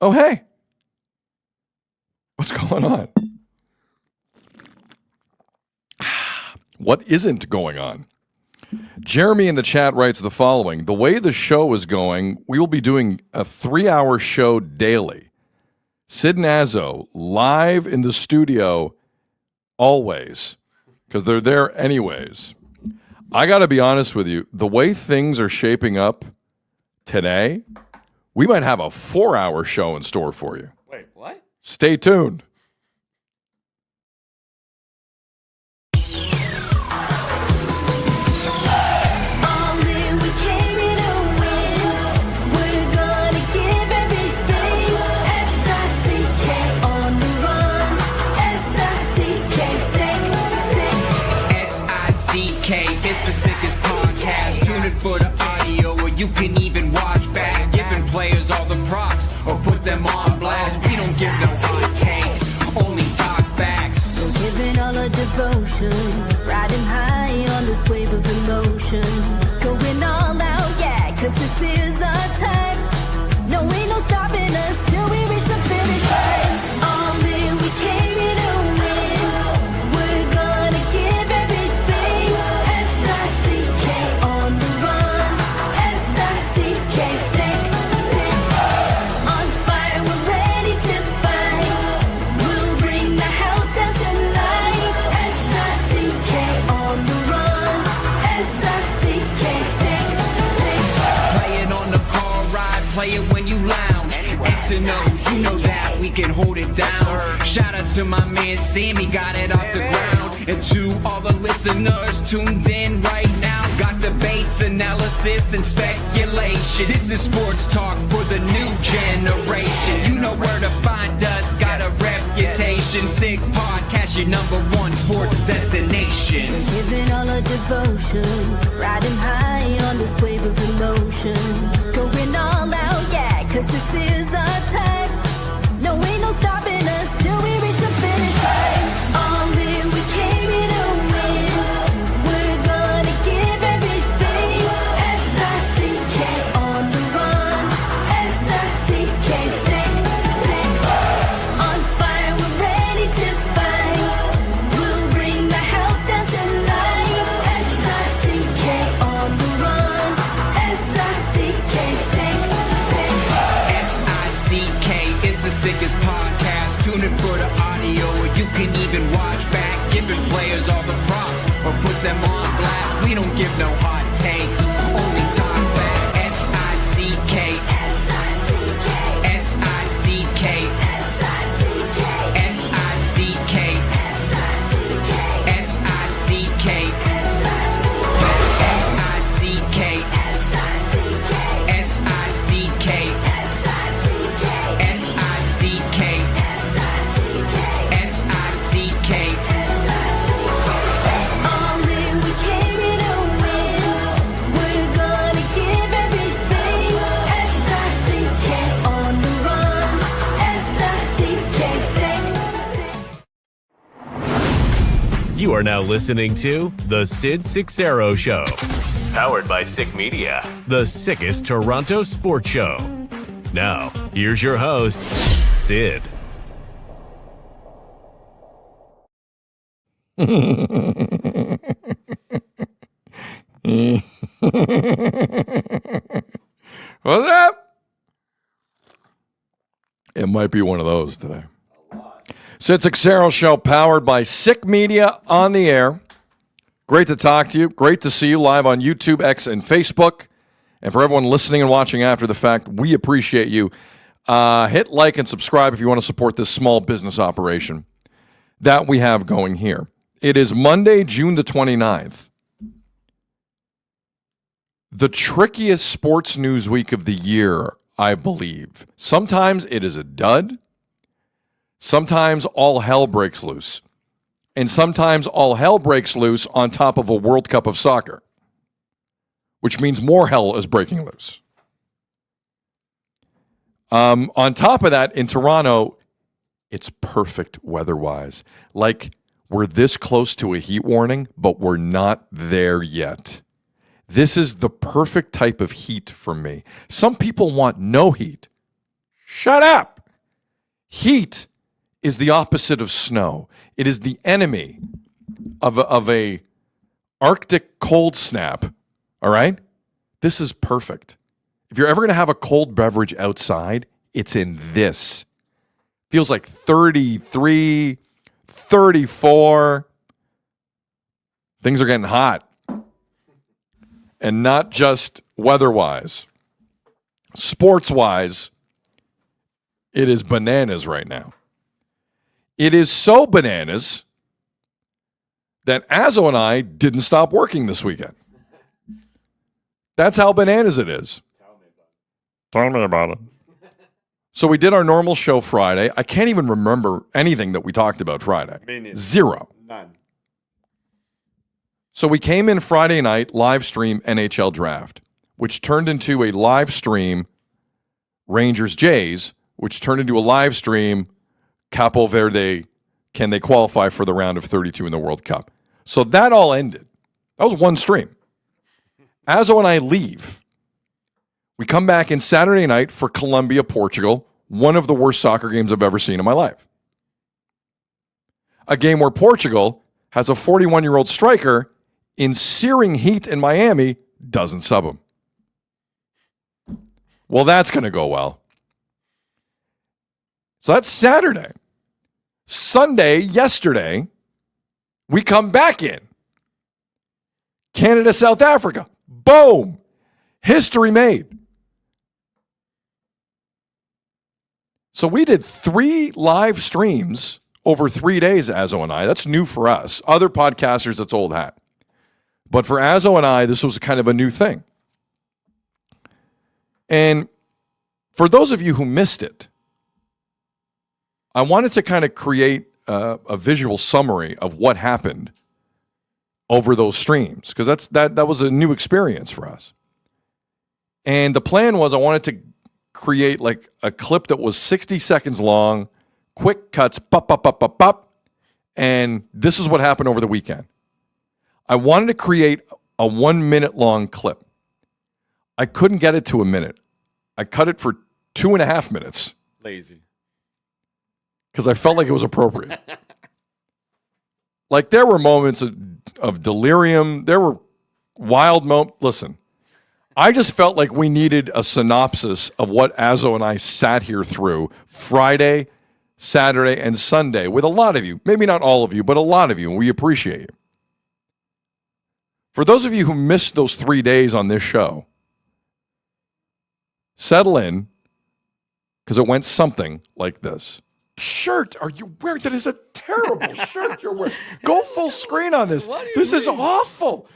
Oh, hey. What's going on? What isn't going on? Jeremy in the chat writes the following. The way the show is going, we will be doing a 3-hour show daily. Sid and Azzo live in the studio always, because they're there anyways. I got to be honest with you. The way things are shaping up today, we might have a 4-hour show in store for you. Wait, what? Stay tuned. It's the sickest podcast. Tune in for the audio, or you can even watch back. Giving players all the props, or put them on blast. We don't give no hot takes, only talk facts. We're giving all our devotion, riding high on this wave of emotion. Going all out, yeah, cause this is our time. No, ain't no stopping us till we reach the finish line. All in, we came in to win. We're gonna give everything. S-I-C-K on the run. S-I-C-K, sick. On fire, we're ready to fight. We'll bring the house down tonight. S-I-C-K on the run. S-I-C-K, sick. Play it on the car ride, play it when you lounge. X and O, you know that we can hold it down. Shout out to my man Sammy, got it off the ground. And to all the listeners tuned in right now, got debates, analysis, and speculation. This is sports talk for the new generation. You know where to find us, got a reputation. Sick podcast, your #1 sports destination. Giving all our devotion, riding high on this wave of emotion. Going all out, yeah, cause this is our time. No, ain't no stopping us till we reach the finish line. All in, we came in to win. We're gonna give everything. S-I-C-K on the run. S-I-C-K, sick. On fire, we're ready to fight. We'll bring the house down tonight. S-I-C-K on the run. S-I-C-K, sick. S-I-C-K, it's the sickest podcast. Tune in for the audio, or you can even watch back. Giving players all the props, or put them on blast. We don't give no hot takes, only talk back. S-I-C-K, S-I-C-K, S-I-C-K, S-I-C-K, S-I-C-K, S-I-C-K, All in, we came in to win. We're gonna give everything. S-I-C-K on the run. S-I-C-K, sick. You are now listening to The Sid Seixeiro Show. Powered by Sick Media, the sickest Toronto sports show. Now, here's your host, Sid. What's up? It might be one of those today. Sid Seixeiro Show, powered by Sick Media, on the air. Great to talk to you. Great to see you live on YouTube, X, and Facebook. And for everyone listening and watching after the fact, we appreciate you. Hit like and subscribe if you want to support this small business operation that we have going here. It is Monday, June the 29th. The trickiest sports news week of the year, I believe. Sometimes it is a dud. Sometimes all hell breaks loose. And sometimes all hell breaks loose on top of a World Cup of soccer, which means more hell is breaking loose. On top of that, in Toronto, it's perfect weather-wise. Like, we're this close to a heat warning, but we're not there yet. This is the perfect type of heat for me. Some people want no heat. Shut up. Heat is the opposite of snow. It is the enemy of a Arctic cold snap. All right? This is perfect. If you're ever going to have a cold beverage outside, it's in this. Feels like 33, 34. Things are getting hot. And not just weather-wise. Sports-wise, it is bananas right now. It is so bananas that Azzo and I didn't stop working this weekend. That's how bananas it is. Tell me about it. So we did our normal show Friday. I can't even remember anything that we talked about Friday. Zero. None. So we came in Friday night, live stream NHL draft, which turned into a live stream Rangers Jays, which turned into a live stream Capo Verde. Can they qualify for the round of 32 in the World Cup? So that all ended. That was one stream. Azzo and I leave. We come back in Saturday night for Colombia, Portugal, one of the worst soccer games I've ever seen in my life. A game where Portugal has a 41-year-old striker in searing heat in Miami, doesn't sub him. Well, that's going to go well. So that's Saturday. Sunday, yesterday, we come back in. Canada, South Africa. Boom. History made. So we did 3 live streams over 3 days, Azzo and I. That's new for us. Other podcasters, that's old hat. But for Azzo and I, this was kind of a new thing. And for those of you who missed it, I wanted to kind of create a visual summary of what happened over those streams, because that was a new experience for us. And the plan was I wanted to create like a clip that was 60 seconds long, quick cuts, pop, pop, pop, pop, pop. And this is what happened over the weekend. I wanted to create a 1 minute long clip. I couldn't get it to a minute. I cut it for 2.5 minutes. Lazy. Because I felt like it was appropriate. Like there were moments of delirium. There were wild moments. Listen, I just felt like we needed a synopsis of what Azzo and I sat here through Friday, Saturday, and Sunday with a lot of you. Maybe not all of you, but a lot of you, and we appreciate you. For those of you who missed those 3 days on this show, settle in, because it went something like this. Shirt are you wearing? That is a terrible shirt you're wearing. Go full screen on this. This is awful.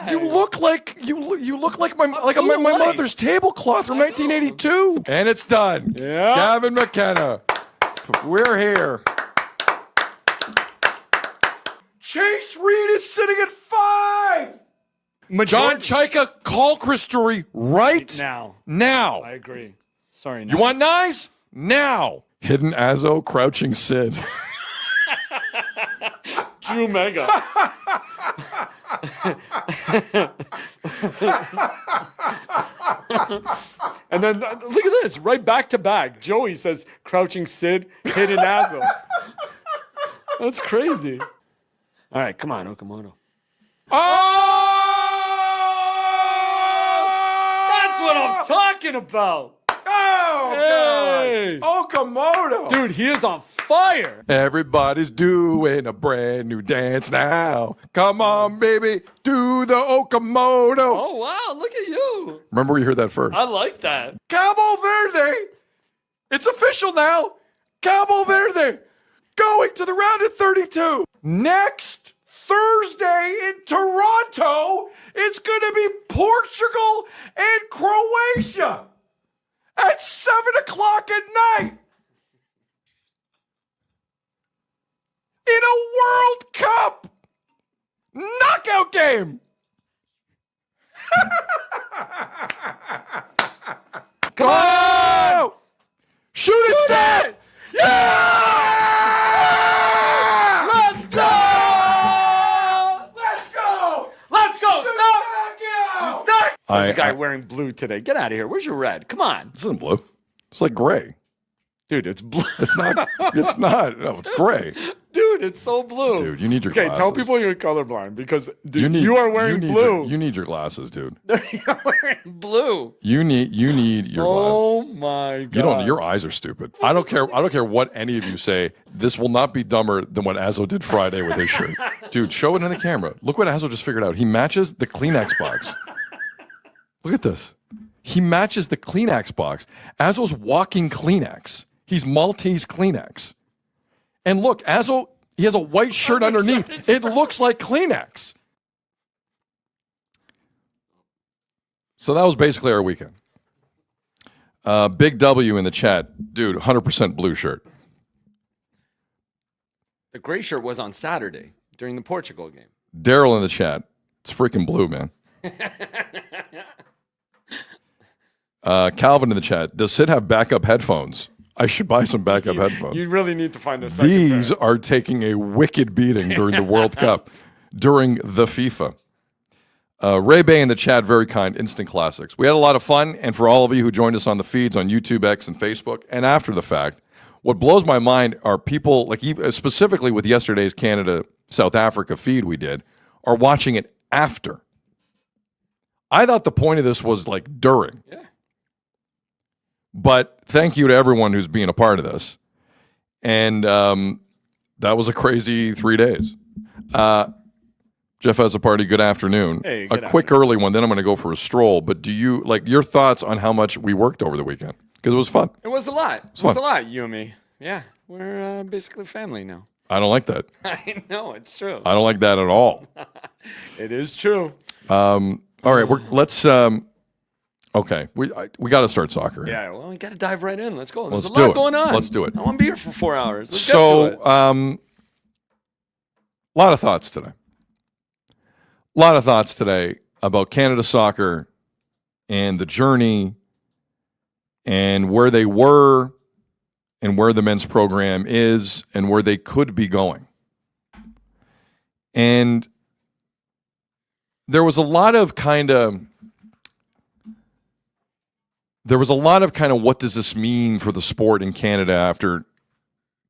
You look like you look like my mother's tablecloth from 1982. And it's done. Yeah. Gavin McKenna. We're here. Chase Reed is sitting at 5. John Chaika, call Chris Drury right now. I agree. Sorry. You want knives? Now. Hidden Azzo, crouching Sid. Drew Mega. And then look at this, right back to back. Joey says crouching Sid, hidden Azzo. That's crazy. All right, come on, Okamoto. Oh! That's what I'm talking about. Oh, Hey. God. Okamoto. Dude, he is on fire. Everybody's doing a brand new dance now. Come on, baby. Do the Okamoto. Oh, wow, look at you. Remember you heard that first. I like that. Cabo Verde. It's official now. Cabo Verde going to the round of 32. Next Thursday in Toronto, it's going to be Portugal and Croatia at 7 o'clock at night in a World Cup knockout game. Come on! Shoot it, Steph! Yeah! Let's go! Let's go! Let's go! Stop! Stop! There's a guy I- wearing blue today. Get out of here. Where's your red? Come on. This isn't blue. It's like gray. Dude, it's blue. It's not. It's not. No, it's gray. Dude, it's so blue. Dude, you need your Okay, glasses. tell people you're colorblind because dude, you are wearing blue. You need your glasses, dude. You're wearing blue. You need your glasses. Oh my god. You don't. Your eyes are stupid. I don't care. I don't care what any of you say. This will not be dumber than what Azzo did Friday with his shirt. Dude, show it in the camera. Look what Azzo just figured out. He matches the Kleenex box. Look at this. He matches the Kleenex box. Azzo's walking Kleenex. He's Maltese Kleenex. And look, Azzo, he has a white shirt underneath. It looks like Kleenex. So that was basically our weekend. Big W in the chat. Dude, 100% blue shirt. The gray shirt was on Saturday during the Portugal game. Daryl in the chat. It's freaking blue, man. Calvin in the chat. Does Sid have backup headphones? I should buy some backup headphones. You really need to find a second These pair. are taking a wicked beating during the World Cup, during the FIFA. Ray Bay in the chat, very kind, instant classics. We had a lot of fun, and for all of you who joined us on the feeds on YouTube, X, and Facebook, and after the fact, what blows my mind are people, like specifically with yesterday's Canada-South Africa feed we did, are watching it after. I thought the point of this was like during. Yeah. But thank you to everyone who's being a part of this. And that was a crazy 3 days. Jeff has a party. Good afternoon. Hey, a quick early one, then I'm going to go for a stroll. But do you, like, your thoughts on how much we worked over the weekend? Because it was fun. It was a lot. It was a lot, you and me. Yeah, we're basically family now. I don't like that. I know, it's true. I don't like that at all. It is true. All right, let's... Okay, we got to start soccer. Yeah, well, we got to dive right in. Let's go. There's Let's a lot do it. going on. Let's do it. I want to be here for 4 hours. Let's get So, to it. a lot of thoughts today. A lot of thoughts today about Canada soccer and the journey and where they were and where the men's program is and where they could be going. And there was a lot of kind of what does this mean for the sport in Canada after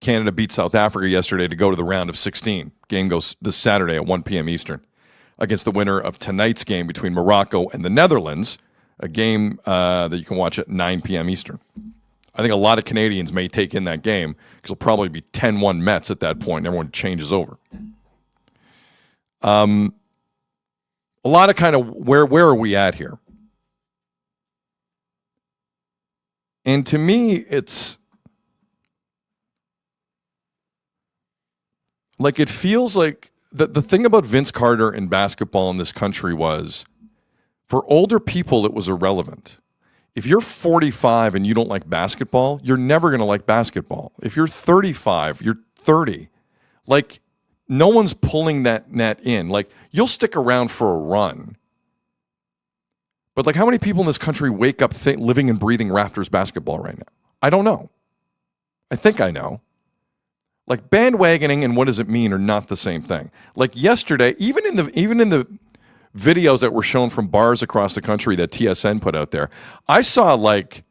Canada beat South Africa yesterday to go to the round of 16. Game goes this Saturday at 1 p.m. Eastern against the winner of tonight's game between Morocco and the Netherlands, a game that you can watch at 9 p.m. Eastern. I think a lot of Canadians may take in that game because it'll probably be 10-1 Mets at that point and everyone changes over. A lot of kind of where are we at here? And to me, it's like it feels like the thing about Vince Carter and basketball in this country was for older people, it was irrelevant. If you're 45 and you don't like basketball, you're never going to like basketball. If you're 35, you're 30. Like, no one's pulling that net in. Like, you'll stick around for a run. But, like, how many people in this country wake up living and breathing Raptors basketball right now? I don't know. I think I know. Like, bandwagoning and what does it mean are not the same thing. Like, yesterday, even in the videos that were shown from bars across the country that TSN put out there, I saw, like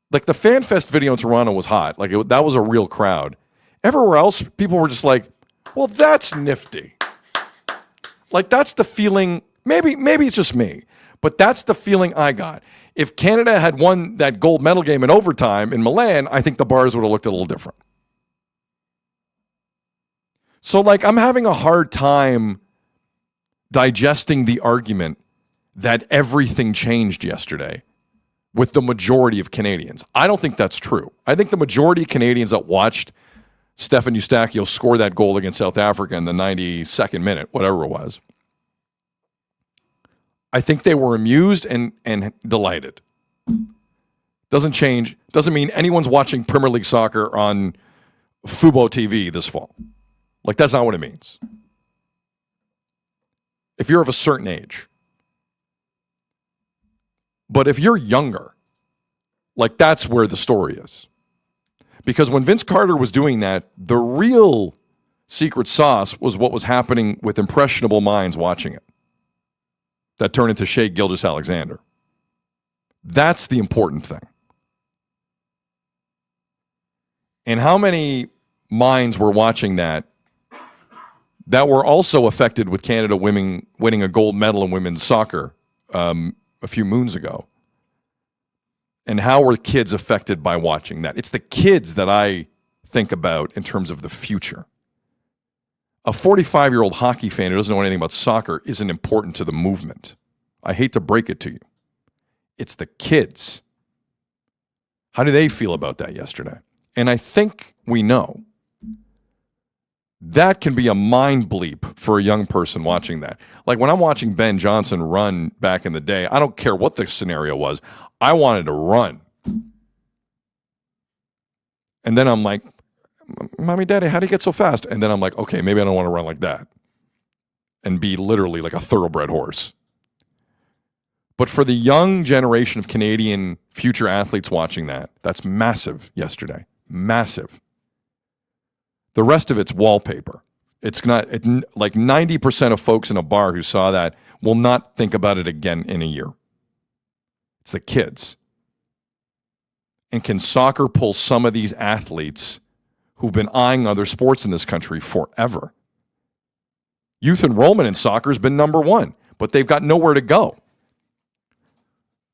the FanFest video in Toronto was hot. Like, that was a real crowd. Everywhere else, people were just like, well, that's nifty. Like, that's the feeling. Maybe it's just me. But that's the feeling I got. If Canada had won that gold medal game in overtime in Milan, I think the bars would have looked a little different. So, like, I'm having a hard time digesting the argument that everything changed yesterday with the majority of Canadians. I don't think that's true. I think the majority of Canadians that watched Stefan Eustáquio score that goal against South Africa in the 92nd minute, whatever it was, I think they were amused and delighted. Doesn't change. Doesn't mean anyone's watching Premier League soccer on Fubo TV this fall. Like, that's not what it means. If you're of a certain age. But if you're younger, like, that's where the story is. Because when Vince Carter was doing that, the real secret sauce was what was happening with impressionable minds watching it. That turned into Shea Gilgeous-Alexander. That's the important thing. And how many minds were watching that were also affected with Canada winning a gold medal in women's soccer a few moons ago? And how were kids affected by watching that? It's the kids that I think about in terms of the future. A 45-year-old hockey fan who doesn't know anything about soccer isn't important to the movement. I hate to break it to you. It's the kids. How do they feel about that yesterday? And I think we know that can be a mind bleep for a young person watching that. Like when I'm watching Ben Johnson run back in the day, I don't care what the scenario was. I wanted to run. And then I'm like, Mommy, Daddy, how do you get so fast? And then I'm like, okay, maybe I don't want to run like that and be literally like a thoroughbred horse. But for the young generation of Canadian future athletes watching that, that's massive yesterday. Massive. The rest of it's wallpaper. It's not like 90% of folks in a bar who saw that will not think about it again in a year. It's the kids. And can soccer pull some of these athletes who've been eyeing other sports in this country forever? Youth enrollment in soccer has been number one, but they've got nowhere to go.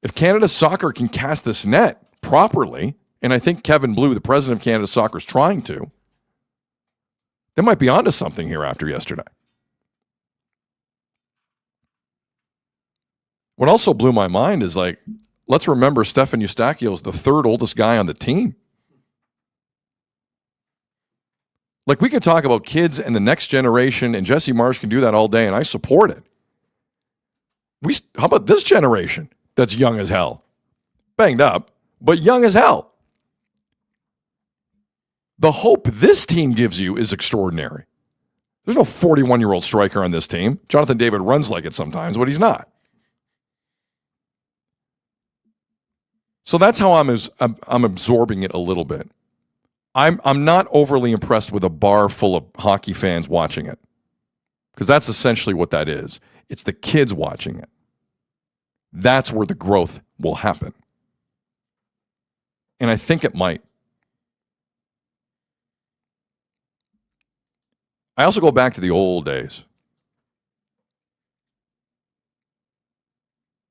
If Canada Soccer can cast this net properly, and I think Kevin Blue, the president of Canada Soccer, is trying to, they might be onto something here after yesterday. What also blew my mind is, like, let's remember Stefan Eustachio is the third oldest guy on the team. Like, we could talk about kids and the next generation, and Jesse Marsh can do that all day, and I support it. How about this generation that's young as hell? Banged up, but young as hell. The hope this team gives you is extraordinary. There's no 41-year-old striker on this team. Jonathan David runs like it sometimes, but he's not. So that's how I'm absorbing it a little bit. I'm not overly impressed with a bar full of hockey fans watching it, because that's essentially what that is. It's the kids watching it. That's where the growth will happen. And I think it might. I also go back to the old days.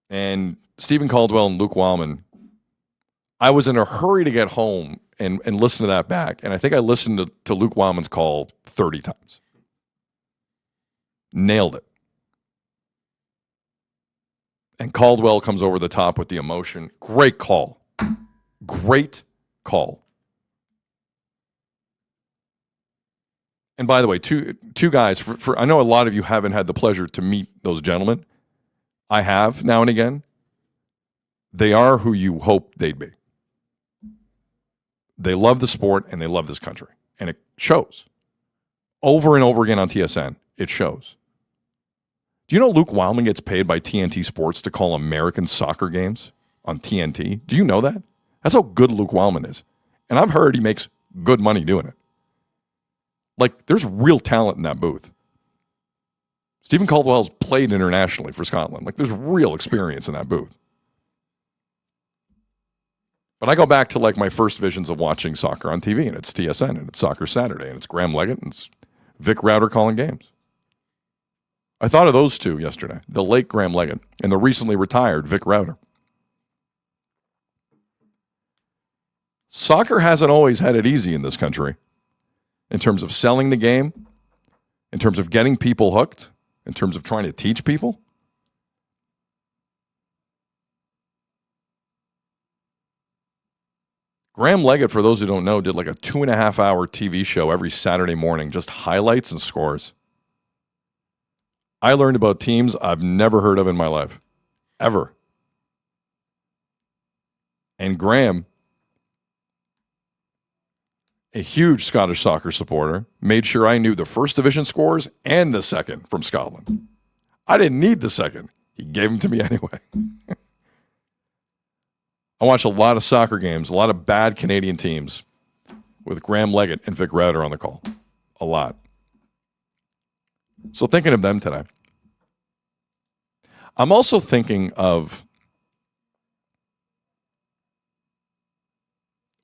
And Stephen Caldwell and Luke Wildman, I was in a hurry to get home and listen to that back. And I think I listened to Luke Wildman's call 30 times. Nailed it. And Caldwell comes over the top with the emotion. Great call. Great call. And by the way, two guys, for I know a lot of you haven't had the pleasure to meet those gentlemen. I have now and again. They are who you hope they'd be. They love the sport and they love this country. And it shows. Over and over again on TSN, it shows. Do you know Luke Wildman gets paid by TNT Sports to call American soccer games on TNT? Do you know that? That's how good Luke Wildman is. And I've heard he makes good money doing it. Like, there's real talent in that booth. Stephen Caldwell's played internationally for Scotland. Like, there's real experience in that booth. But I go back to, like, my first visions of watching soccer on TV, and it's TSN, and it's Soccer Saturday, and it's Graham Leggett, and it's Vic Rauter calling games. I thought of those two yesterday, the late Graham Leggett and the recently retired Vic Rauter. Soccer hasn't always had it easy in this country in terms of selling the game, in terms of getting people hooked, in terms of trying to teach people. Graham Leggett, for those who don't know, did like a 2.5-hour TV show every Saturday morning, just highlights and scores. I learned about teams I've never heard of in my life, ever. And Graham, a huge Scottish soccer supporter, made sure I knew the first division scores and the second from Scotland. I didn't need the second. He gave them to me anyway. I watched a lot of soccer games, a lot of bad Canadian teams with Graham Leggett and Vic Rauter on the call. A lot. So thinking of them today. I'm also thinking of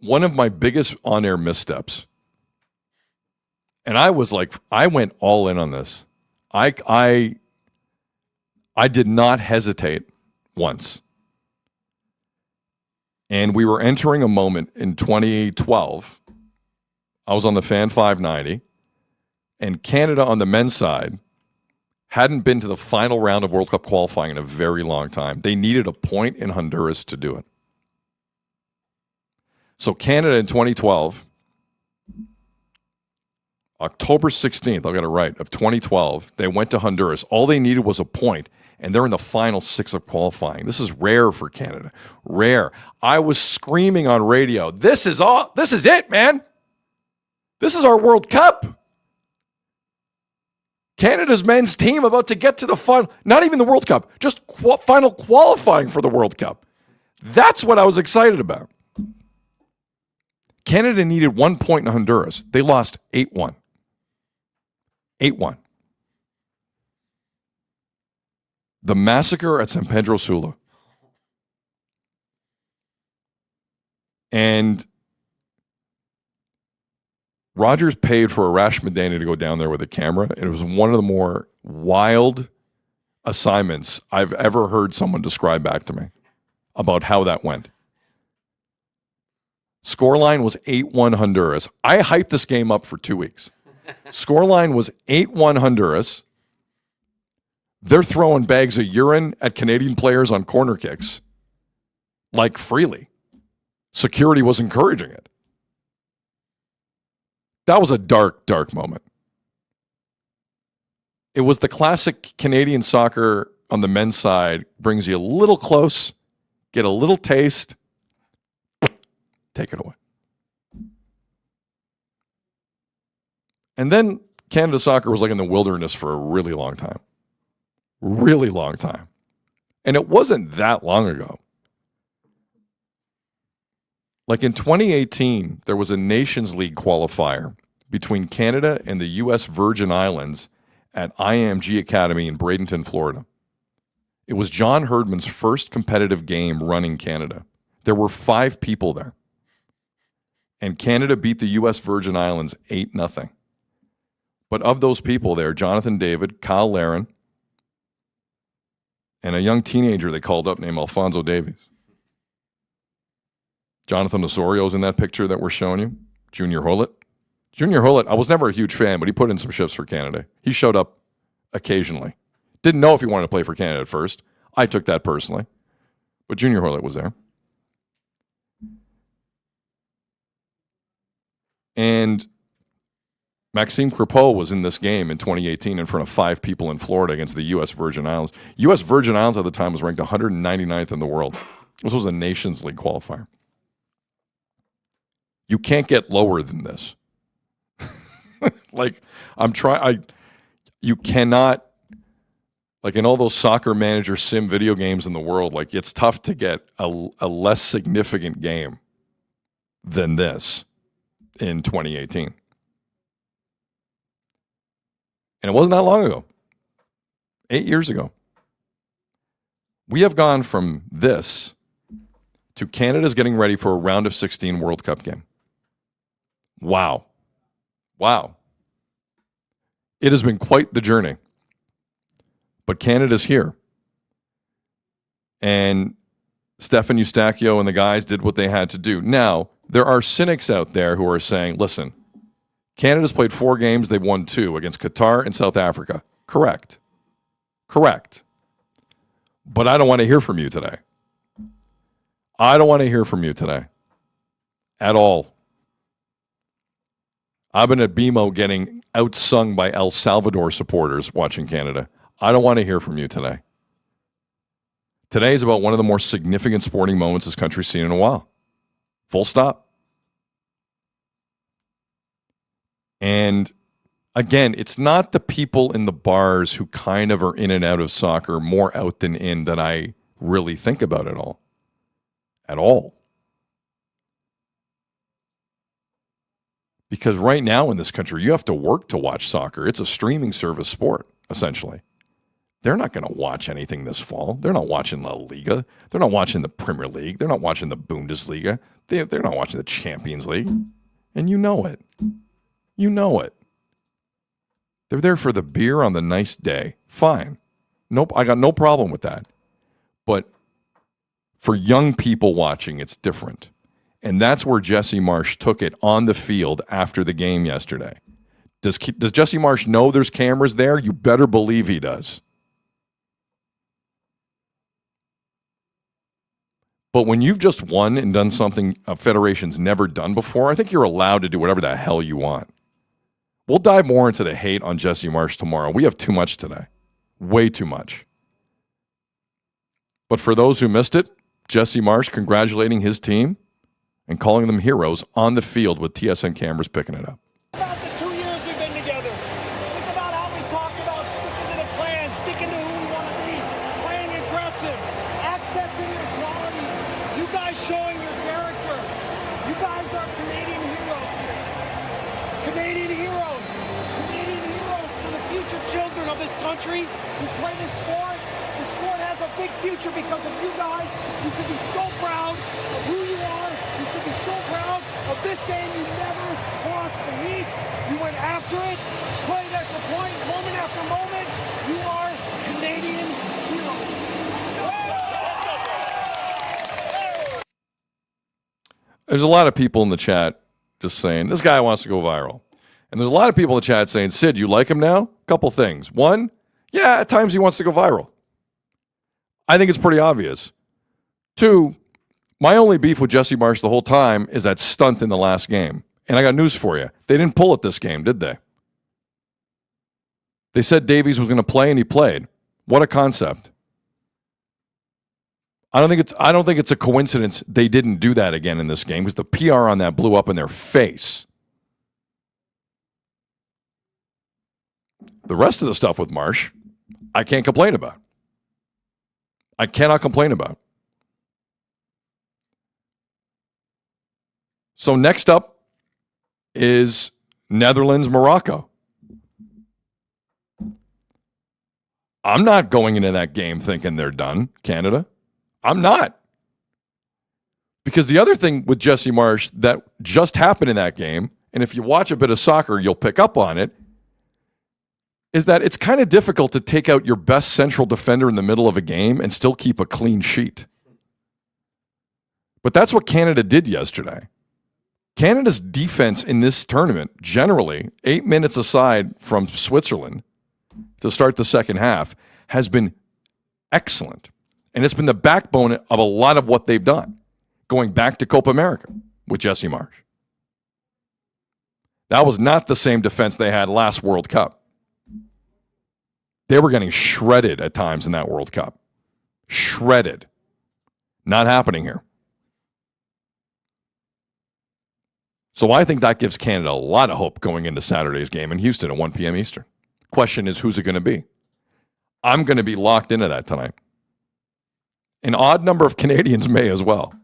one of my biggest on-air missteps, and I went all in on this. I did not hesitate once. And we were entering a moment in 2012. I was on the Fan 590, and Canada on the men's side hadn't been to the final round of World Cup qualifying in a very long time. They needed a point in Honduras to do it. So Canada in 2012, October 16th, I'll get it right, of 2012, they went to Honduras. All they needed was a point, and they're in the final 6 of qualifying. This is rare for Canada. Rare. I was screaming on radio, this is it, man. This is our World Cup. Canada's men's team about to get to the final, not even the World Cup, just final qualifying for the World Cup. That's what I was excited about. Canada needed 1 point in Honduras. They lost 8-1. 8-1. The massacre at San Pedro Sula. And Rogers paid for Arash Madani to go down there with a camera. And it was one of the more wild assignments I've ever heard someone describe back to me about how that went. Scoreline was 8-1 Honduras. I hyped this game up for 2 weeks. Scoreline was 8-1 Honduras. They're throwing bags of urine at Canadian players on corner kicks, like freely. Security was encouraging it. That was a dark, dark moment. It was the classic Canadian soccer on the men's side, brings you a little close, get a little taste, take it away. And then Canada soccer was like in the wilderness for a really long time. Really long time. And it wasn't that long ago. Like in 2018, there was a Nations League qualifier between Canada and the U.S. Virgin Islands at IMG Academy in Bradenton, Florida. It was John Herdman's first competitive game running Canada. There were 5 people there. And Canada beat the U.S. Virgin Islands 8-0. But of those people there, Jonathan David, Kyle Larin, and a young teenager they called up named Alfonso Davies. Jonathan Osorio's in that picture that we're showing you. Junior Hollett. Junior Hollett, I was never a huge fan, but he put in some shifts for Canada. He showed up occasionally. Didn't know if he wanted to play for Canada at first. I took that personally. But Junior Hollett was there. And Maxime Crepeau was in this game in 2018 in front of 5 people in Florida against the U.S. Virgin Islands. U.S. Virgin Islands at the time was ranked 199th in the world. This was a Nations League qualifier. You can't get lower than this. Like, you cannot, like in all those soccer manager sim video games in the world, like it's tough to get a less significant game than this in 2018. And it wasn't that long ago. 8 years ago. We have gone from this to Canada's getting ready for a round of 16 World Cup game. Wow. Wow. It has been quite the journey. But Canada's here. And Stefan Eustachio and the guys did what they had to do. Now, there are cynics out there who are saying, listen, Canada's played 4 games, they've won 2 against Qatar and South Africa. Correct. Correct. But I don't want to hear from you today. I don't want to hear from you today. At all. I've been at BMO getting outsung by El Salvador supporters watching Canada. I don't want to hear from you today. Today is about one of the more significant sporting moments this country's seen in a while. Full stop. And again, it's not the people in the bars who kind of are in and out of soccer, more out than in, that I really think about it all. At all. Because right now in this country, you have to work to watch soccer. It's a streaming service sport, essentially. They're not going to watch anything this fall. They're not watching La Liga. They're not watching the Premier League. They're not watching the Bundesliga. They're not watching the Champions League. And you know it. You know it. They're there for the beer on the nice day. Fine. Nope, I got no problem with that. But for young people watching, it's different. And that's where Jesse Marsch took it on the field after the game yesterday. Does Jesse Marsch know there's cameras there? You better believe he does. But when you've just won and done something a federation's never done before, I think you're allowed to do whatever the hell you want. We'll dive more into the hate on Jesse Marsch tomorrow. We have too much today. Way too much. But for those who missed it, Jesse Marsch congratulating his team and calling them heroes on the field with TSN cameras picking it up. About the 2 years we've been together. Think about how we talked about sticking to the plan, sticking to who we want to be, playing aggressive, accessing your quality. You guys showing your character. You guys are Canadian heroes. Canadian heroes. Canadian heroes for the future children of this country who play this sport. The sport has a big future because of you guys. You should be so proud of who you are. You should be so proud of this game. You never crossed the heat. You went after it, point after point, moment after moment. You are Canadian heroes. There's a lot of people in the chat just saying, this guy wants to go viral. And there's a lot of people in the chat saying, Sid, you like him now? Couple things. One, yeah, at times he wants to go viral. I think it's pretty obvious. Two, my only beef with Jesse Marsch the whole time is that stunt in the last game. And I got news for you. They didn't pull it this game, did they? They said Davies was going to play, and he played. What a concept. I don't think it's a coincidence they didn't do that again in this game because the PR on that blew up in their face. The rest of the stuff with Marsch, I can't complain about. I cannot complain about. So next up is Netherlands, Morocco. I'm not going into that game thinking they're done, Canada. I'm not. Because the other thing with Jesse Marsch that just happened in that game, and if you watch a bit of soccer, you'll pick up on it, is that it's kind of difficult to take out your best central defender in the middle of a game and still keep a clean sheet. But that's what Canada did yesterday. Canada's defense in this tournament, generally, 8 minutes aside from Switzerland to start the second half, has been excellent. And it's been the backbone of a lot of what they've done, going back to Copa America with Jesse Marsch. That was not the same defense they had last World Cup. They were getting shredded at times in that World Cup. Shredded. Not happening here. So I think that gives Canada a lot of hope going into Saturday's game in Houston at 1 p.m. Eastern. Question is, who's it going to be? I'm going to be locked into that tonight. An odd number of Canadians may as well.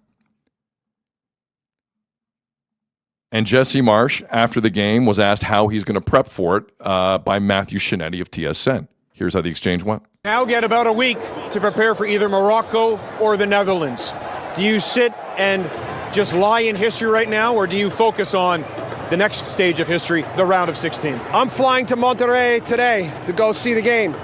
And Jesse Marsch, after the game, was asked how he's going to prep for it by Matthew Shinetti of TSN. Here's how the exchange went. Now get about a week to prepare for either Morocco or the Netherlands. Do you sit and just lie in history right now, or do you focus on the next stage of history, the round of 16? I'm flying to Monterrey today to go see the game.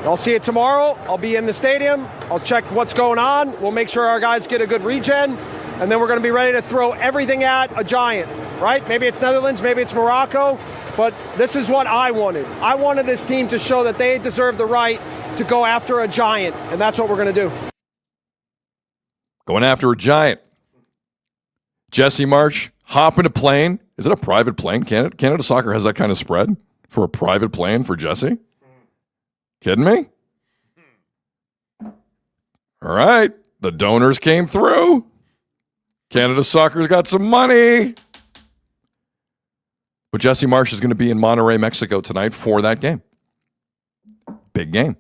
I'll see it tomorrow. I'll be in the stadium. I'll check what's going on. We'll make sure our guys get a good regen, and then we're going to be ready to throw everything at a giant, right? Maybe it's Netherlands, maybe it's Morocco, but this is what I wanted. I wanted this team to show that they deserve the right to go after a giant, and that's what we're going to do. Going after a giant. Jesse Marsch, hop in a plane. Is it a private plane? Canada Soccer has that kind of spread for a private plane for Jesse? Kidding me? All right. The donors came through. Canada Soccer's got some money. But Jesse Marsch is going to be in Monterrey, Mexico tonight for that game. Big game.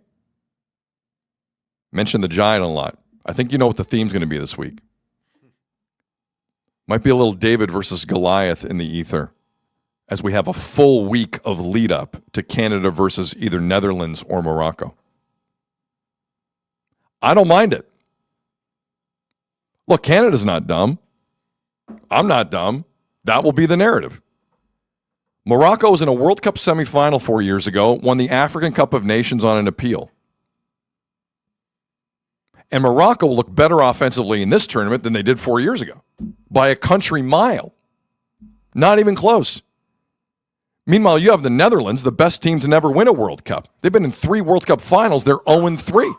Mentioned the Giant a lot. I think you know what the theme's going to be this week. Might be a little David versus Goliath in the ether as we have a full week of lead up to Canada versus either Netherlands or Morocco. I don't mind it. Look, Canada's not dumb. I'm not dumb. That will be the narrative. Morocco was in a World Cup semifinal 4 years ago, won the African Cup of Nations on an appeal. And Morocco will look better offensively in this tournament than they did 4 years ago by a country mile. Not even close. Meanwhile, you have the Netherlands, the best team to never win a World Cup. They've been in 3 World Cup finals. They're 0-3.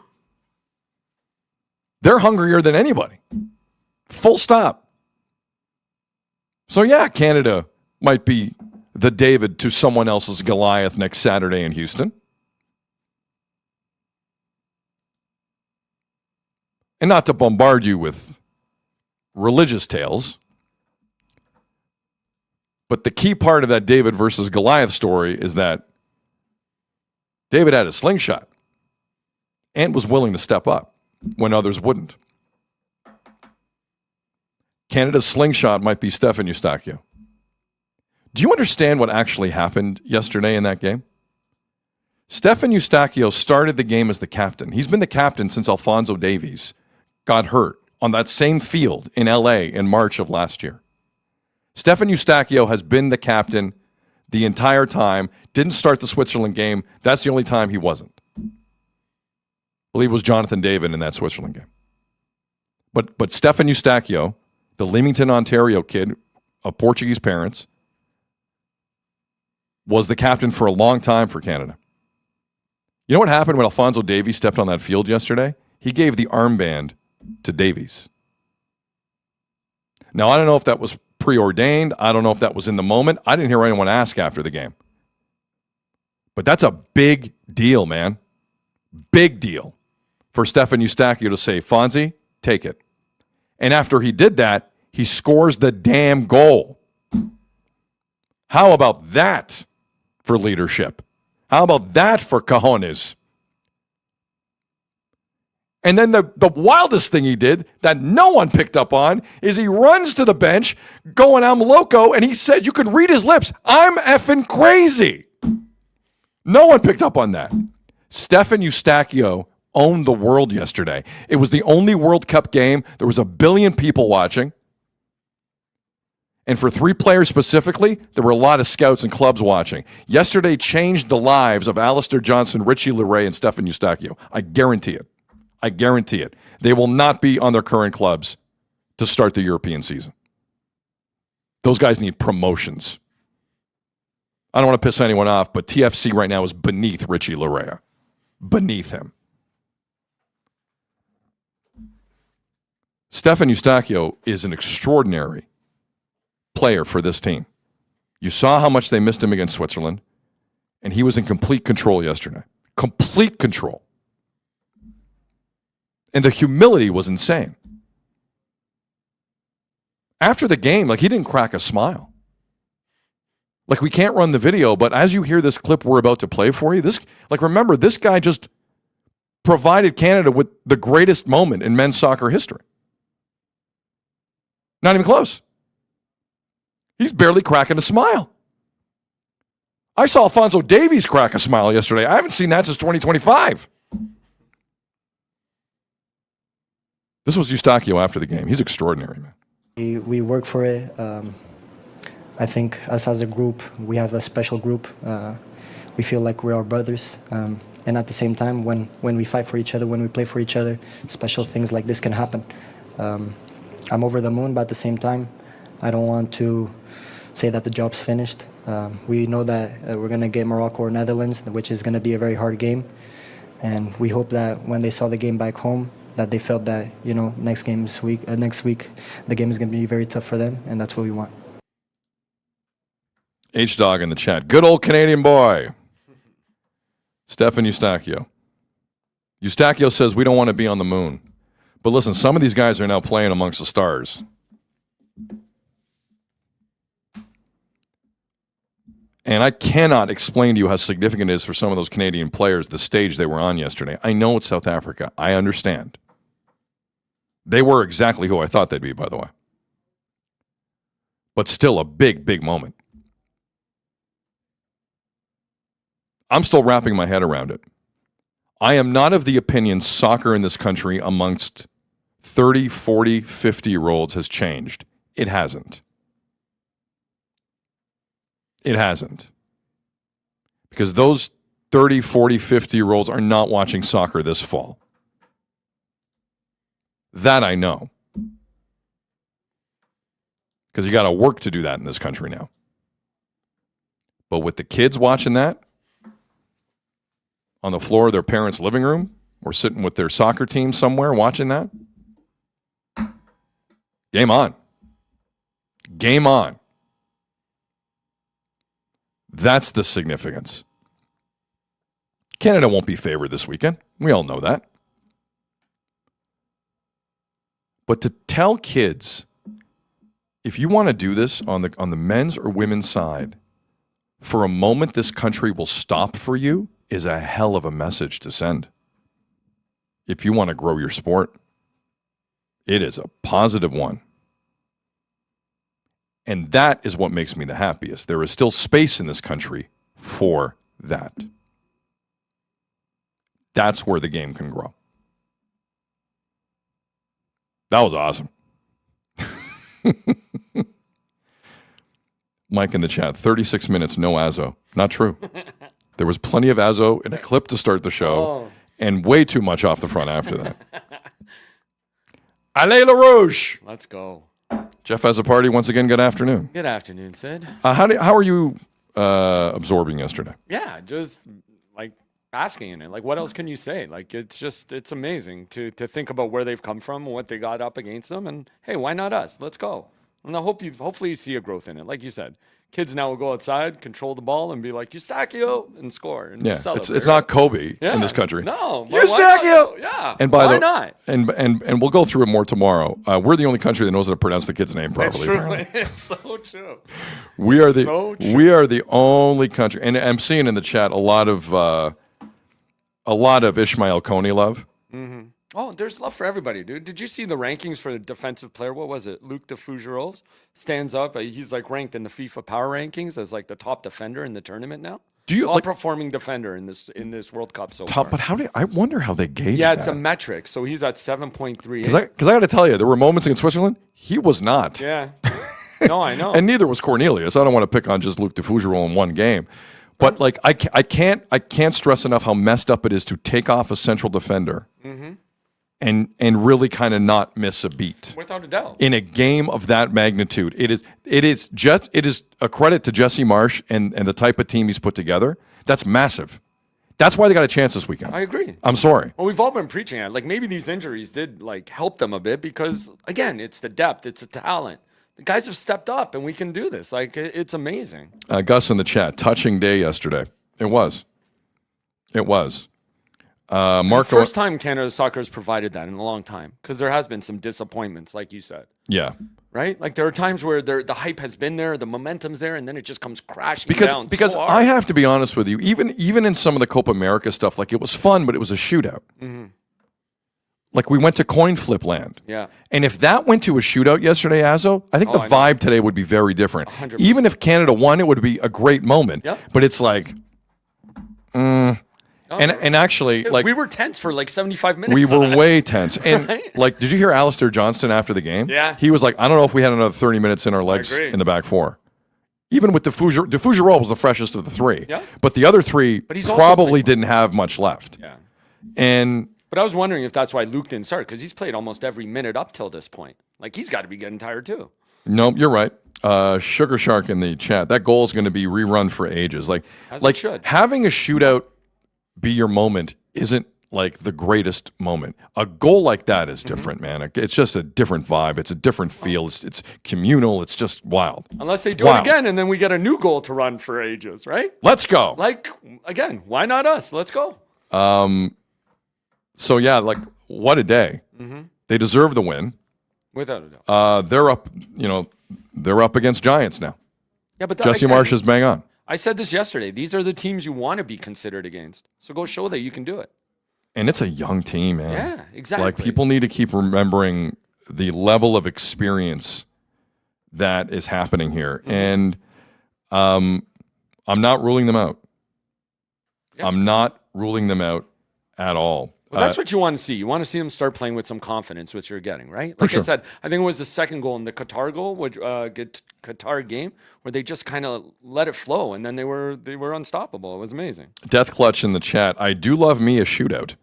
They're hungrier than anybody. Full stop. So yeah, Canada might be the David to someone else's Goliath next Saturday in Houston. And not to bombard you with religious tales, but the key part of that David versus Goliath story is that David had a slingshot and was willing to step up when others wouldn't. Canada's slingshot might be Stefan Eustáquio. Do you understand what actually happened yesterday in that game? Stefan Eustáquio started the game as the captain. He's been the captain since Alphonso Davies got hurt on that same field in LA in March of last year. Stefan Eustáquio has been the captain the entire time, didn't start the Switzerland game. That's the only time he wasn't. I believe it was Jonathan David in that Switzerland game. But Stefan Eustáquio, the Leamington, Ontario kid of Portuguese parents, was the captain for a long time for Canada. You know what happened when Alphonso Davies stepped on that field yesterday? He gave the armband to Davies. Now, I don't know if that was preordained. I don't know if that was in the moment. I didn't hear anyone ask after the game. But that's a big deal, man. Big deal for Stefan Eustáquio to say, Fonzie, take it. And after he did that, he scores the damn goal. How about that for leadership? How about that for cojones? And then the wildest thing he did that no one picked up on is he runs to the bench going, I'm loco, and he said, you could read his lips, I'm effing crazy. No one picked up on that. Stefan Eustáquio owned the world yesterday. It was the only World Cup game. There was 1 billion people watching. And for 3 players specifically, there were a lot of scouts and clubs watching. Yesterday changed the lives of Alistair Johnson, Richie Laryea, and Stefan Eustáquio. I guarantee it. I guarantee it. They will not be on their current clubs to start the European season. Those guys need promotions. I don't want to piss anyone off, but TFC right now is beneath Richie Laryea. Beneath him. Stefan Eustáquio is an extraordinary player for this team. You saw how much they missed him against Switzerland, and he was in complete control yesterday. Complete control. And the humility was insane. After the game, he didn't crack a smile. We can't run the video, but as you hear this clip we're about to play for you, remember, this guy just provided Canada with the greatest moment in men's soccer history. Not even close. He's barely cracking a smile. I saw Alphonso Davies crack a smile yesterday. I haven't seen that since 2025. This was Eustáquio after the game. He's extraordinary, man. We work for it. I think us as a group, we have a special group. We feel like we're our brothers. And at the same time, when we fight for each other, when we play for each other, special things like this can happen. I'm over the moon, but at the same time, I don't want to say that the job's finished. We know that we're going to get Morocco or Netherlands, which is going to be a very hard game. And we hope that when they saw the game back home, that they felt that, next week, the game is going to be very tough for them, and that's what we want. H-Dog in the chat. Good old Canadian boy. Stefan Eustáquio. Eustáquio says we don't want to be on the moon. But listen, some of these guys are now playing amongst the stars. And I cannot explain to you how significant it is for some of those Canadian players, the stage they were on yesterday. I know it's South Africa. I understand. They were exactly who I thought they'd be, by the way. But still a big, big moment. I'm still wrapping my head around it. I am not of the opinion soccer in this country amongst 30, 40, 50-year-olds has changed. It hasn't. It hasn't. Because those 30, 40, 50-year-olds are not watching soccer this fall. That I know. Because you got to work to do that in this country now. But with the kids watching that on the floor of their parents' living room or sitting with their soccer team somewhere watching that, game on. Game on. That's the significance. Canada won't be favored this weekend. We all know that. But to tell kids, if you want to do this on the men's or women's side, for a moment this country will stop for you is a hell of a message to send. If you want to grow your sport, it is a positive one. And that is what makes me the happiest. There is still space in this country for that. That's where the game can grow. That was awesome. Mike in the chat, 36 minutes, no Azo. Not true. There was plenty of Azo in a clip to start the show and way too much off the front after that. Allez, Le Rouge! Let's go. Jeff has a party once again. Good afternoon. Good afternoon, Sid. How are you absorbing yesterday? Yeah, just like asking in it. Like, what else can you say? Like, it's amazing to think about where they've come from and what they got up against them. And hey, why not us? Let's go. And hopefully you see a growth in it. Like you said, kids now will go outside, control the ball, and be like, Eustachio, and score. And it's not Kobe in this country. No. Eustachio! Yeah. And why not? And we'll go through it more tomorrow. We're the only country that knows how to pronounce the kid's name properly. It's true. It's so true. We are the only country. And I'm seeing in the chat a lot of Ishmael Coney love. Mm-hmm. Oh, there's love for everybody, dude. Did you see the rankings for the defensive player? What was it? Luc de Fougerolles stands up. He's like ranked in the FIFA Power Rankings as like the top defender in the tournament now. Top performing defender in this World Cup so far. But I wonder how they gauge that. Yeah, it's a metric. So he's at 7.3. Because I got to tell you, there were moments against Switzerland he was not. Yeah. No, I know. And neither was Cornelius. I don't want to pick on just Luc de Fougerolles in one game. But like I can't stress enough how messed up it is to take off a central defender. Mm-hmm. And really kind of not miss a beat. Without a doubt. In a game of that magnitude. It is a credit to Jesse Marsh and the type of team he's put together. That's massive. That's why they got a chance this weekend. I agree. I'm sorry. Well, we've all been preaching it. Like maybe these injuries did like help them a bit because again, it's the depth, it's the talent. The guys have stepped up and we can do this. Like it's amazing. Gus in the chat, touching day yesterday. It was. Marco, first time Canada Soccer has provided that in a long time because there has been some disappointments, like you said. Yeah. Right? Like there are times where the hype has been there, the momentum's there, and then it just comes crashing down. Because so I have to be honest with you, even in some of the Copa America stuff, like it was fun, but it was a shootout. Mm-hmm. Like we went to coin flip land. Yeah. And if that went to a shootout yesterday, Azo, I think the vibe today would be very different. 100%. Even if Canada won, it would be a great moment. Yep. But it's like, and actually, like we were tense for like 75 minutes. We were way tense. And right? like, did you hear Alistair Johnston after the game? Yeah. He was like, I don't know if we had another 30 minutes in our legs in the back four. Even with de Fougerolles was the freshest of the three. Yeah. But the other three probably didn't have much left. Yeah. But I was wondering if that's why Luke didn't start because he's played almost every minute up till this point. Like he's got to be getting tired too. Nope, you're right. Sugar Shark in the chat. That goal is going to be rerun for ages. Like having a shootout be your moment isn't like the greatest moment. A goal like that is different, man. It's just a different vibe. It's a different feel. It's communal. It's just wild. Unless they do it again and then we get a new goal to run for ages, right? Let's go. Like, again, why not us? Let's go. So, yeah, like, what a day. Mm-hmm. They deserve the win. Without a doubt. They're up against Giants now. Yeah, but Jesse Marsh is bang on. I said this yesterday. These are the teams you want to be considered against. So go show that you can do it. And it's a young team, man. Yeah, exactly. Like, people need to keep remembering the level of experience that is happening here. Mm-hmm. And I'm not ruling them out. Yeah. I'm not ruling them out at all. Well, that's what you want to see. You want to see them start playing with some confidence, which you're getting, right? For Like sure. I said, I think it was the second goal in the Qatar goal, which Qatar game, where they just kind of let it flow, and then they were unstoppable. It was amazing. Death Clutch in the chat. I do love me a shootout.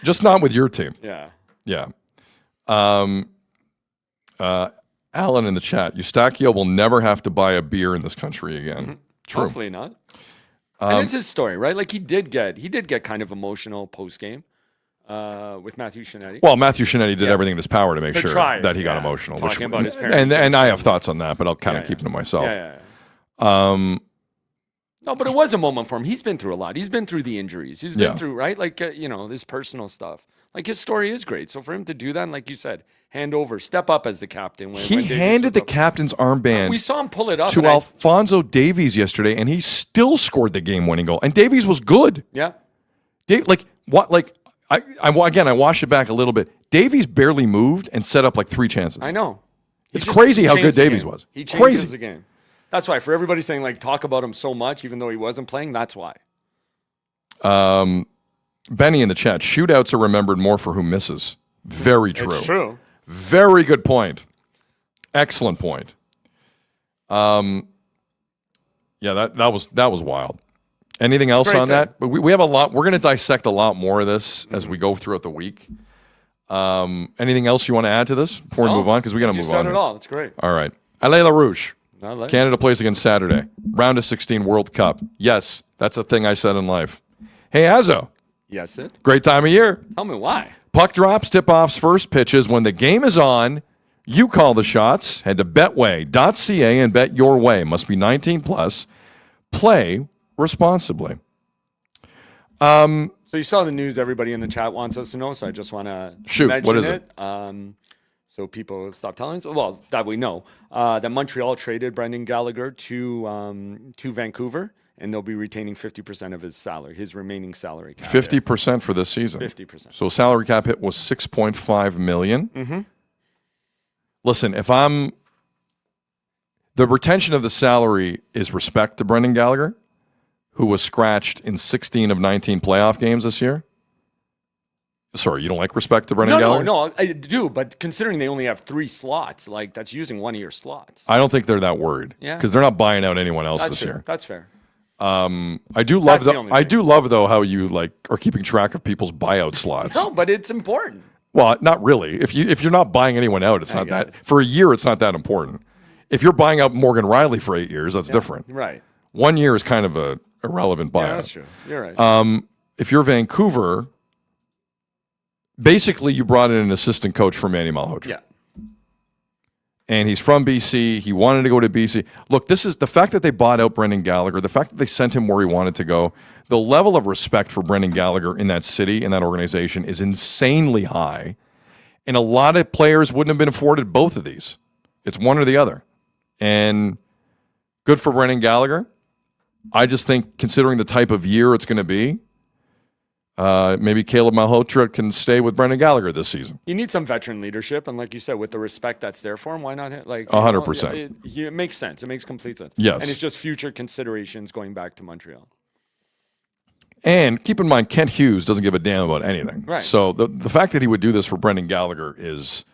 Just not with your team. Yeah. Yeah. Alan in the chat. Eustachio will never have to buy a beer in this country again. True. Hopefully not. And it's his story, right? Like he did get kind of emotional post game with Matthew Shinetti. Well, Matthew Shinetti did everything in his power to make To sure try, that he got yeah. emotional. Talking about his and parents and I have and thoughts on that, but I'll kind of Yeah, keep it to myself. Yeah. No, but it was a moment for him. He's been through a lot. He's been through the injuries. He's been through, right? Like, this personal stuff. Like, his story is great. So for him to do that, and like you said, hand over, step up as the captain. He when Davies handed was the up. captain's armband We saw him pull it up. to and Alfonso Davies yesterday, and he still scored the game-winning goal. And Davies was good. Yeah. I watched it back a little bit. Davies barely moved and set up like 3 chances. I know. It's crazy how good changed the Davies game. was. He changes Crazy. the game. That's why, for everybody saying, like, talk about him so much, even though he wasn't playing, that's why. Benny in the chat. Shootouts are remembered more for who misses. Very true. It's true. Very good point. Excellent point. Yeah, that was wild. Anything else Great on day. that? But we have a lot. We're going to dissect a lot more of this as we go throughout the week. Anything else you want to add to this before we move on? Because we got to You move said on. it here. all. It's great. All right. Allez La Rouge. Like Canada plays against Saturday. Round of 16 World Cup. Yes, that's a thing I said in life. Hey, Azo. Yes, Sid. Great time of year. Tell me why. Puck drops, tip-offs, first pitches. When the game is on, you call the shots. Head to betway.ca and bet your way. Must be 19 plus. Play responsibly. So you saw the news everybody in the chat wants us to know, so I just want to Shoot, mention what is it? So people stop telling us. Well, that we know. That Montreal traded Brendan Gallagher to Vancouver, and they'll be retaining 50% of his salary, his remaining salary cap. 50% for this season. 50%. So salary cap hit was $6.5 million. Mm-hmm. Listen, the retention of the salary is respect to Brendan Gallagher, who was scratched in 16 of 19 playoff games this year. Sorry, you don't like respect to Brendan Gallagher? No, I do, but considering they only have 3 slots, like that's using one of your slots. I don't think they're that worried. Yeah. Because they're not buying out anyone else That's this fair. year. That's fair. I do That's love the only I thing. do love though how you are keeping track of people's buyout slots. No, but it's important. Well, not really. If you're not buying anyone out, it's I not that guess. for a year. It's not that important. If you're buying out Morgan Riley for 8 years, that's different. Right. 1 year is kind of a irrelevant buyout. Yeah, that's true. You're right. If you're Vancouver, basically you brought in an assistant coach for Manny Malhotra. Yeah. And he's from BC. He wanted to go to BC. Look, this is the fact that they bought out Brendan Gallagher, the fact that they sent him where he wanted to go, the level of respect for Brendan Gallagher in that city, in that organization, is insanely high. And a lot of players wouldn't have been afforded both of these. It's one or the other. And good for Brendan Gallagher. I just think, considering the type of year it's going to be, maybe Caleb Malhotra can stay with Brendan Gallagher this season. You need some veteran leadership, and like you said, with the respect that's there for him, why not? Like 100%. It makes sense. It makes complete sense. Yes. And it's just future considerations going back to Montreal. And keep in mind, Kent Hughes doesn't give a damn about anything. Right. So the fact that he would do this for Brendan Gallagher is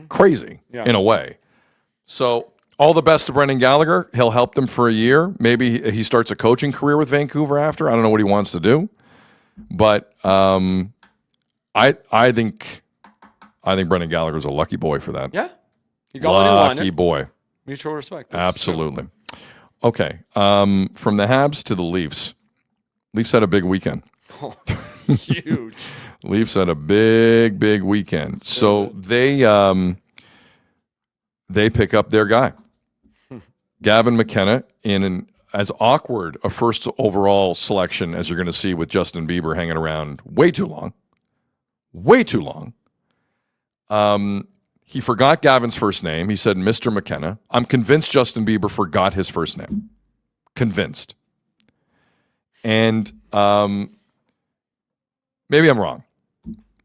crazy in a way. So all the best to Brendan Gallagher. He'll help them for a year. Maybe he starts a coaching career with Vancouver after. I don't know what he wants to do. But I think Brendan Gallagher's a lucky boy for that. Yeah. You got what he wanted. Lucky boy. Mutual respect. That's Absolutely. Okay. From the Habs to the Leafs. Leafs had a big weekend. true. Huge. Leafs had a big weekend. So they pick up their guy, Gavin McKenna, in as awkward a first overall selection as you're going to see with Justin Bieber hanging around way too long. He forgot Gavin's first name. He said Mr. McKenna. I'm convinced Justin Bieber forgot his first name. Convinced. And maybe I'm wrong,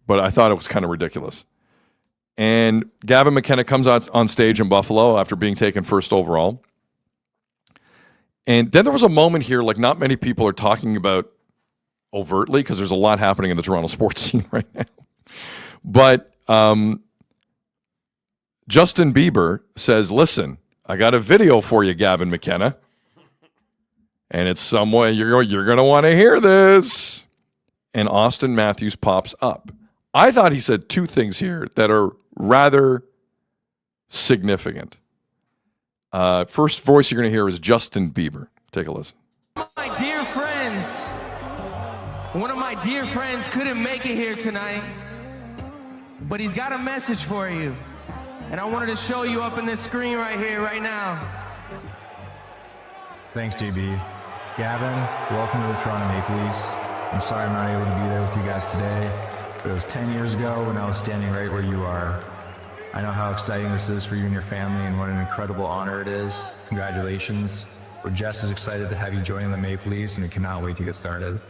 but I thought it was kind of ridiculous. And Gavin McKenna comes out on stage in Buffalo after being taken first overall. And then there was a moment here, like not many people are talking about overtly because there's a lot happening in the Toronto sports scene right now. But Justin Bieber says, listen, I got a video for you, Gavin McKenna. And it's some way you're going to want to hear this. And Austin Matthews pops up. I thought he said two things here that are rather significant. First voice you're going to hear is Justin Bieber. Take a listen. My dear friends, one of my dear friends couldn't make it here tonight, but he's got a message for you. And I wanted to show you up in this screen right here, right now. Thanks, JB. Gavin, welcome to the Toronto Maple Leafs. I'm sorry I'm not able to be there with you guys today, but it was 10 years ago when I was standing right where you are. I know how exciting this is for you and your family and what an incredible honor it is. Congratulations. We're just as excited to have you joining the Maple Leafs, and we cannot wait to get started.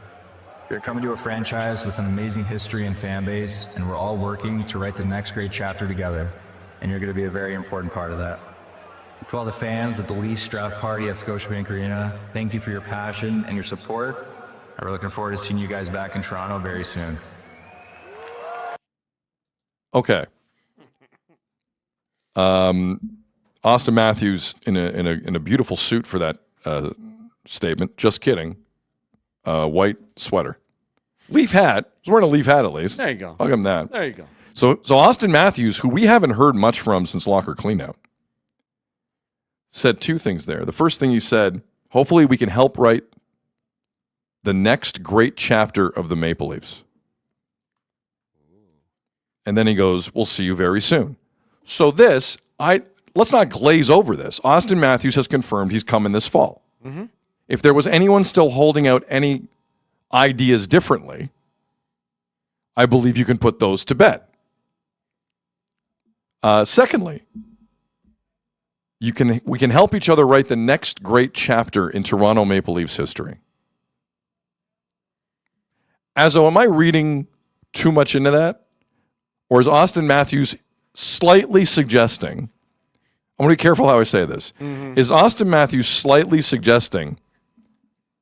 You're coming to a franchise with an amazing history and fan base, and we're all working to write the next great chapter together, and you're going to be a very important part of that. To all the fans at the Leafs draft party at Scotiabank Arena, thank you for your passion and your support. We're looking forward to seeing you guys back in Toronto very soon. Okay. Austin Matthews in a beautiful suit for that statement. Just kidding. White sweater. Leaf hat. He's wearing a Leaf hat at least. There you go. I'll give him that. There you go. So Austin Matthews, who we haven't heard much from since locker cleanout, said two things there. The first thing he said, hopefully we can help write the next great chapter of the Maple Leafs. And then he goes, we'll see you very soon. So let's not glaze over this. Austin Matthews has confirmed he's coming this fall. Mm-hmm. If there was anyone still holding out any ideas differently, I believe you can put those to bed. Secondly, we can help each other write the next great chapter in Toronto Maple Leafs history. Azo, am I reading too much into that? Or is Austin Matthews slightly suggesting, I want to be careful how I say this, is Austin Matthews slightly suggesting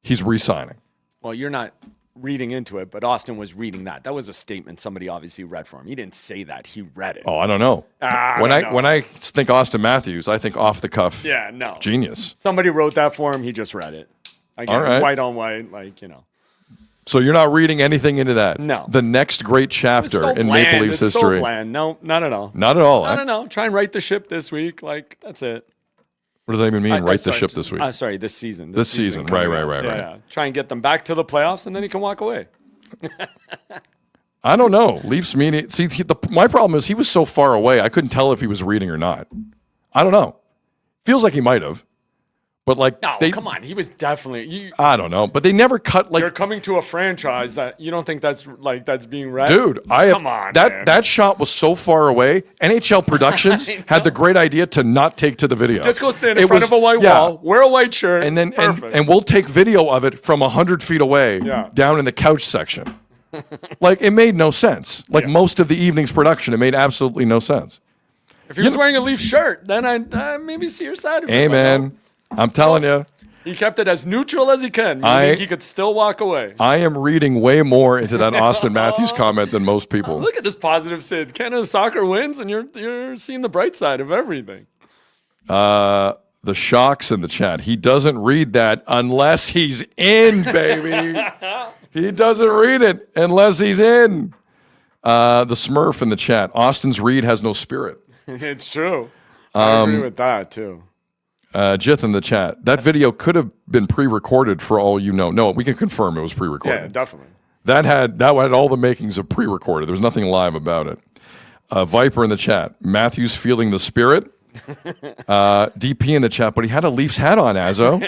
he's re-signing? Well, you're not reading into it, but Austin was reading that. That was a statement somebody obviously read for him. He didn't say that. He read it. Oh, I don't know. When I think Austin Matthews, I think off the cuff. Yeah, no. Genius. Somebody wrote that for him. He just read it. Again, all right. White on white, like, you know. So you're not reading anything into that? No. The next great chapter in Maple Leafs history. So bland. No, not at all. Not at all. Not at all. Try and right the ship this week. Like, that's it. What does that even mean, right the ship this week? Sorry, this season. This season. Right. Yeah. Try and get them back to the playoffs, and then he can walk away. I don't know. Leafs media. See, my problem is he was so far away, I couldn't tell if he was reading or not. I don't know. Feels like he might have. But like, no, come on, he was definitely. I don't know, but they never cut like. You're coming to a franchise that you don't think that's being read, dude. Come on, that shot was so far away. NHL Productions had the great idea to not take to the video. Just go stand in front of a white wall, wear a white shirt, and then and we'll take video of it from 100 feet away, down in the couch section. Like it made no sense. Like most of the evening's production, it made absolutely no sense. If he was wearing a Leaf shirt, then I'd maybe see your side of it. Amen. I'm telling you. He kept it as neutral as he can. Meaning he could still walk away. I am reading way more into that Austin Matthews comment than most people. Look at this positive Sid. Canada soccer wins, and you're seeing the bright side of everything. The shocks in the chat. He doesn't read that unless he's in, baby. He doesn't read it unless he's in. The Smurf in the chat. Austin's read has no spirit. It's true. I agree with that, too. Jith in the chat. That video could have been pre-recorded for all you know. No, we can confirm it was pre-recorded. Yeah, definitely. That had all the makings of pre-recorded. There was nothing live about it. Viper in the chat. Matthews feeling the spirit. DP in the chat, but he had a Leafs hat on, Azo.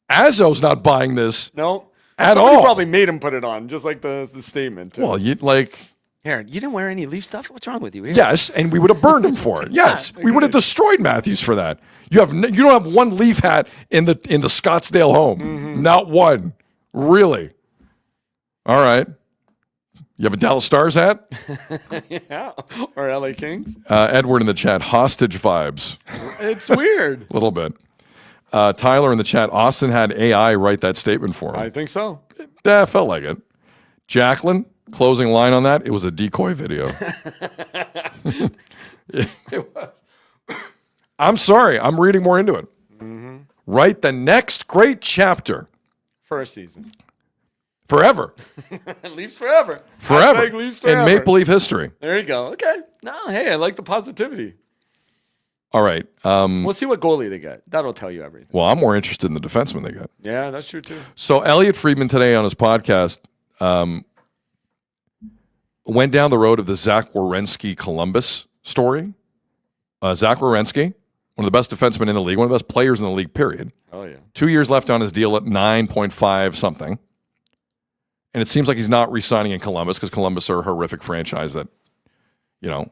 Azo's not buying this. No. At all. Somebody probably made him put it on, just like the statement. Too. Well, you like... Aaron, you didn't wear any Leaf stuff? What's wrong with you? Aaron? Yes, and we would have burned him for it. Yes, we would have destroyed Matthews for that. You don't have one Leaf hat in the Scottsdale home. Mm-hmm. Not one. Really. All right. You have a Dallas Stars hat? Yeah. Or LA Kings. Edward in the chat. Hostage vibes. It's weird. A little bit. Tyler in the chat, Austin had AI write that statement for him. I think so. Yeah, felt like it. Jacqueline, closing line on that, it was a decoy video. It was. I'm sorry, I'm reading more into it. Mm-hmm. Write the next great chapter. For a season. Forever. Leafs forever. Forever. Hashtag Leafs forever. In Maple Leaf history. There you go. Okay. No, hey, I like the positivity. All right. We'll see what goalie they get. That'll tell you everything. Well, I'm more interested in the defenseman they got. Yeah, that's true too. So Elliot Friedman today on his podcast went down the road of the Zach Werenski Columbus story. Zach Werenski, one of the best defensemen in the league, one of the best players in the league, period. Oh, yeah. 2 years left on his deal at 9.5 something. And it seems like he's not re-signing in Columbus because Columbus are a horrific franchise that, you know,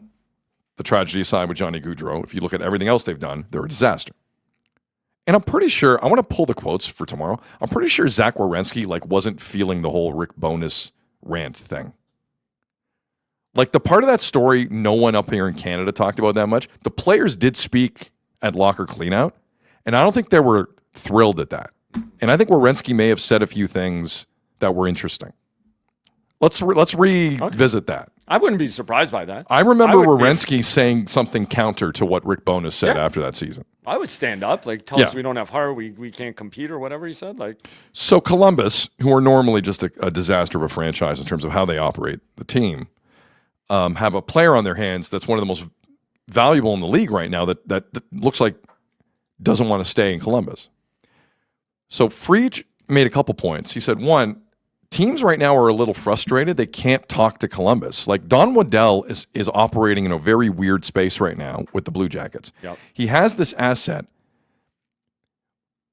the tragedy aside with Johnny Gaudreau, if you look at everything else they've done, they're a disaster. And I'm pretty sure, I want to pull the quotes for tomorrow. I'm pretty sure Zach Werenski wasn't feeling the whole Rick Bowness rant thing. Like the part of that story no one up here in Canada talked about that much. The players did speak at locker cleanout, and I don't think they were thrilled at that. And I think Werenski may have said a few things that were interesting. Let's revisit that. I wouldn't be surprised by that. I remember Werenski saying something counter to what Rick Bowness said after that season. I would stand up, tell us we don't have heart, we can't compete or whatever he said. So Columbus, who are normally just a disaster of a franchise in terms of how they operate the team, have a player on their hands that's one of the most valuable in the league right now that looks like doesn't want to stay in Columbus. So Friedge made a couple points. He said, one, teams right now are a little frustrated. They can't talk to Columbus. Like Don Waddell is operating in a very weird space right now with the Blue Jackets. Yep. He has this asset,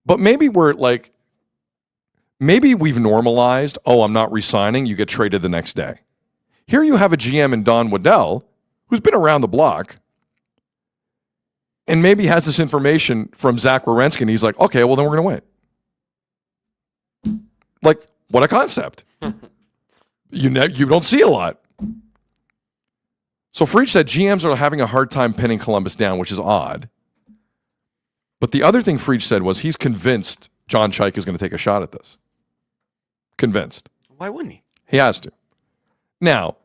but maybe we've normalized, I'm not re-signing, you get traded the next day. Here you have a GM in Don Waddell who's been around the block and maybe has this information from Zach Werenski, and he's like, okay, well, then we're going to win. Like, what a concept. You don't see it a lot. So Friedge said GMs are having a hard time pinning Columbus down, which is odd. But the other thing Friedge said was he's convinced John Chaik is going to take a shot at this. Convinced. Why wouldn't he? He has to. Now,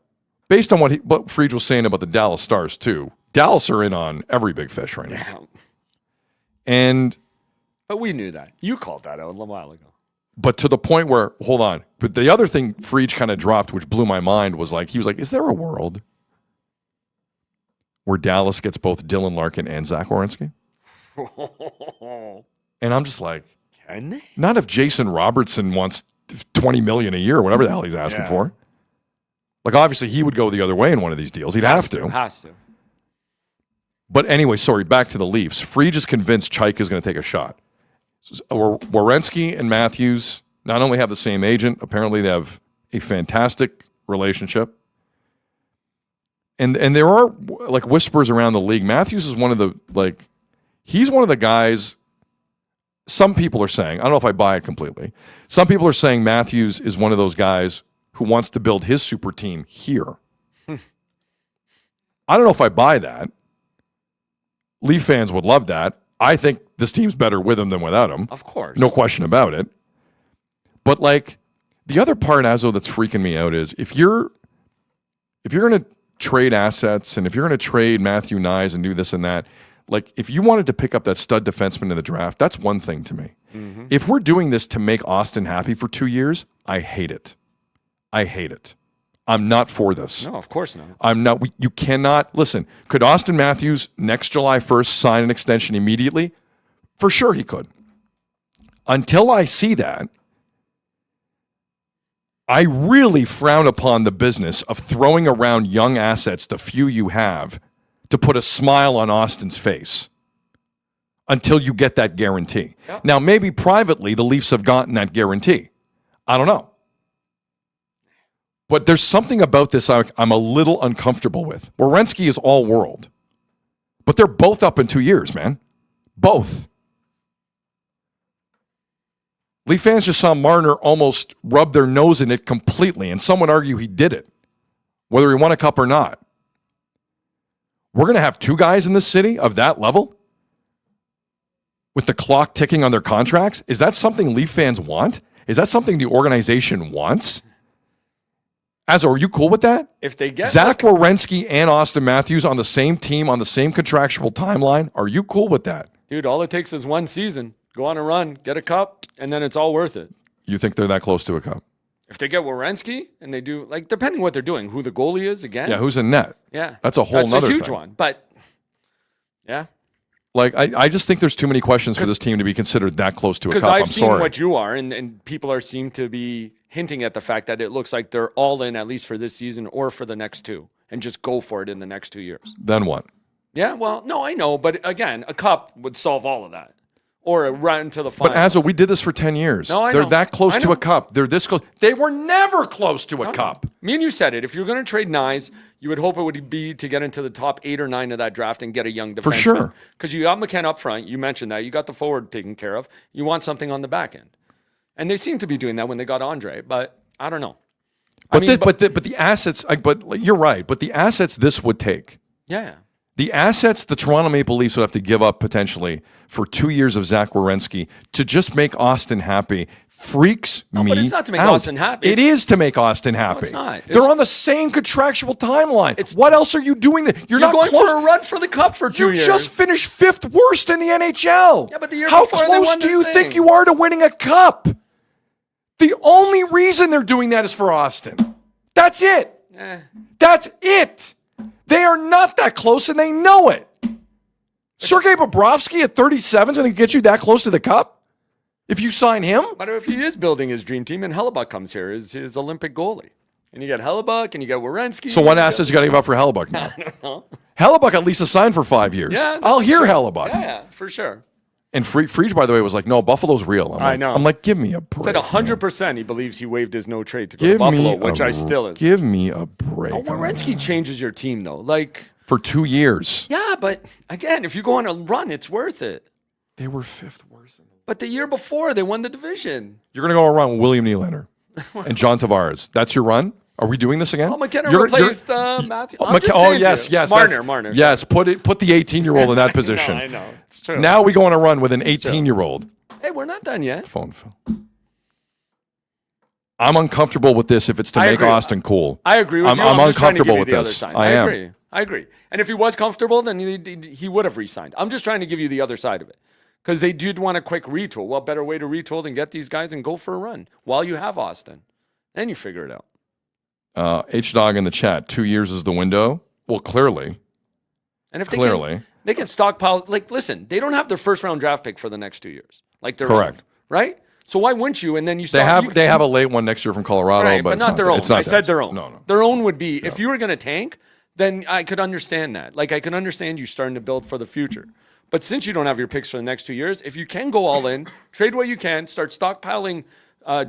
based on what Friedge was saying about the Dallas Stars too, Dallas are in on every big fish right now. Yeah. But we knew that. You called that out a while ago. But to the point where, hold on. But the other thing Friedge kind of dropped, which blew my mind, was he was like, is there a world where Dallas gets both Dylan Larkin and Zach Werenski? And I'm just like, can they? Not if Jason Robertson wants $20 million a year, whatever the hell he's asking for. Obviously, he would go the other way in one of these deals. He'd have to. Has to. But anyway, sorry, back to the Leafs. Friedge is convinced Chaik is going to take a shot. Werenski and Matthews not only have the same agent, apparently they have a fantastic relationship. And there are whispers around the league. Matthews is one of the he's one of the guys. Some people are saying, I don't know if I buy it completely. Some people are saying Matthews is one of those guys who wants to build his super team here. I don't know if I buy that. Leaf fans would love that. I think this team's better with him than without him. Of course. No question about it. But the other part, Azzo, that's freaking me out is if you're going to trade assets and if you're going to trade Matthew Nyes and do this and that, if you wanted to pick up that stud defenseman in the draft, that's one thing to me. Mm-hmm. If we're doing this to make Austin happy for 2 years, I hate it. I hate it. I'm not for this. No, of course not. I'm not. You cannot. Listen, could Austin Matthews next July 1st sign an extension immediately? For sure he could. Until I see that, I really frown upon the business of throwing around young assets, the few you have, to put a smile on Austin's face until you get that guarantee. Yep. Now, maybe privately the Leafs have gotten that guarantee. I don't know. But there's something about this I'm a little uncomfortable with. Werenski is all world. But they're both up in 2 years, man. Both. Leaf fans just saw Marner almost rub their nose in it completely, and some would argue he did it, whether he won a cup or not. We're going to have two guys in this city of that level with the clock ticking on their contracts? Is that something Leaf fans want? Is that something the organization wants? Are you cool with that? If they get Zach Werenski and Austin Matthews on the same team on the same contractual timeline, are you cool with that? dude, all it takes is one season. Go on a run, get a cup, and then it's all worth it. You think they're that close to a cup? If they get Werenski and they do, like, depending what they're doing, who the goalie is again. Yeah, who's in net? Yeah. That's a whole nother That's a huge thing. one. But, yeah. Like, I just think there's too many questions for this team to be considered that close to a cup. Because I've I'm seen sorry. what you are, and people seem to be hinting at the fact that it looks like they're all in, at least for this season or for the next two, and just go for it in the next 2 years. Then what? Yeah, well, no, I know. But, again, a cup would solve all of that. Or a run to the finals. But Azzo, we did this for 10 years. No, I They're know. that close I to know. a cup. They're this close. They were never close to a cup. Me and you said it. If you're going to trade Nyes, you would hope it would be to get into the top 8 or 9 of that draft and get a young defenseman. For sure. Because you got McKenna up front. You mentioned that. You got the forward taken care of. You want something on the back end. And they seem to be doing that when they got Andre. But I don't know. But the assets, but you're right. But the assets this would take. Yeah. The assets the Toronto Maple Leafs would have to give up potentially for 2 years of Zach Werenski to just make Austin happy freaks me out. But it's not to make Austin happy. It is to make Austin happy. it's not. They're on the same contractual timeline. What else are you doing? You're not going close. for a run for the cup for 2 years. You just finished 5th worst in the NHL. Yeah, but the year How before they close won do the you thing. think you are to winning a cup? The only reason they're doing that is for Austin. That's it. That's it. They are not that close, and they know it. Sergei Bobrovsky at 37 is going to get you that close to the cup? If you sign him? But if he is building his dream team and Hellebuck comes here as his Olympic goalie, and you get Hellebuck and you get Werenski. So what assets you got to give up for Hellebuck now? I don't know. Hellebuck at least assigned for 5 years. Yeah, I'll hear sure. Hellebuck. Yeah, for sure. And Friedge, by the way, was like, no, Buffalo's real. I know. I'm like, give me a break. Said 100% he believes he waived his no trade to go Give to Buffalo, me which I still is. Give me a break. Oh, Werenski changes your team though. Like, for 2 years. yeah, but again, if you go on a run, it's worth it. They were 5th worst. But the year before, they won the division. You're going to go around with William Nylander and John Tavares. That's your run? Are we doing this again? Oh, McKenna replaced Matthew. Yes. Marner. Yes, put the 18-year-old in that position. I know. It's true. Now we go on a run with an 18-year-old. Hey, we're not done yet. Phone Phil. I'm uncomfortable with this if it's to I make agree. Austin cool. I agree with you. I'm just trying to give uncomfortable you with the other this. side. I am. agree. And if he was comfortable, then he would have re-signed. I'm just trying to give you the other side of it. Because they did want a quick retool. What better way to retool than get these guys and go for a run while you have Austin? Then you figure it out. H-Dog in the chat, 2 years is the window. Well, clearly. And if they can stockpile, like, listen, they don't have their first round draft pick for the next 2 years. Like they're Correct. Right? So why wouldn't you? And then you They have a late one next year from Colorado, right, but but it's not their own. It's not I said theirs. their own. No. Their own would be if you were going to tank, then I could understand that. Like I can understand you starting to build for the future. But since you don't have your picks for the next 2 years, if you can go all in, trade what you can, start stockpiling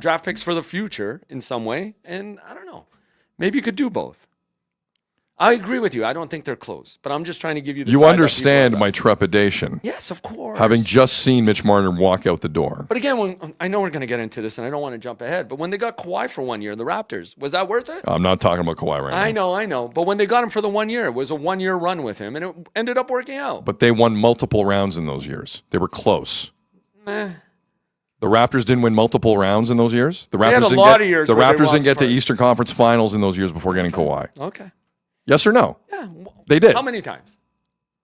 draft picks for the future in some way, and I don't know, maybe you could do both. I agree with you. I don't think they're close, but I'm just trying to give you the You side that understand people my invest. trepidation. Yes, of course. Having just seen Mitch Marner walk out the door. But again, when I know we're going to get into this, and I don't want to jump ahead, but when they got Kawhi for 1 year, the Raptors, was that worth it? I'm not talking about Kawhi right now. I know. But when they got him for the 1 year, it was a 1 year run with him, and it ended up working out. But they won multiple rounds in those years. They were close. Eh. The Raptors didn't win multiple rounds in those years. The had Raptors a didn't lot get, of years The where they Raptors didn't lost get to first. Eastern Conference Finals in those years before getting Kawhi. Okay. Yes or no? Yeah. They did. How many times?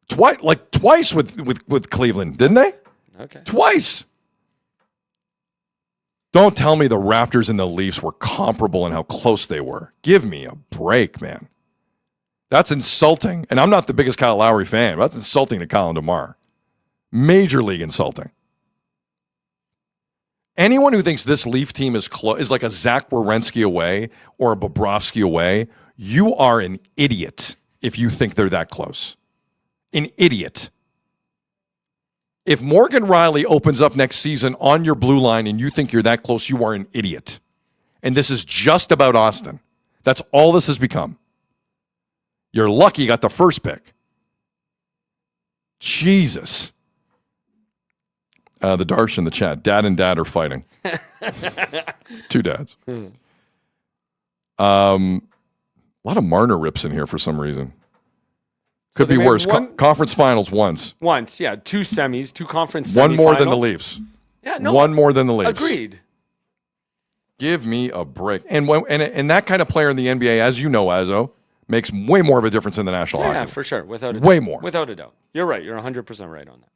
Twice with Cleveland, didn't they? Okay. Twice. Don't tell me the Raptors and the Leafs were comparable in how close they were. Give me a break, man. That's insulting. And I'm not the biggest Kyle Lowry fan, but that's insulting to Colin DeMar. Major league insulting. Anyone who thinks this Leaf team is like a Zach Werenski away or a Bobrovsky away, you are an idiot if you think they're that close. An idiot. If Morgan Riley opens up next season on your blue line and you think you're that close, you are an idiot. And this is just about Austin. That's all this has become. You're lucky you got the first pick. Jesus. The Darsh in the chat. Dad and dad are fighting. Two dads. A lot of Marner rips in here for some reason. Could they be made worse. Conference finals once. Once, yeah. 2 semis, 2 conference semifinals. One more than the Leafs. Yeah, no. One more than the Leafs. Agreed. Give me a break. And that kind of player in the NBA, as you know, Azo, makes way more of a difference in the National Hockey Yeah, League. for sure. Without a Way doubt. more. Without a doubt. You're right. You're 100% right on that.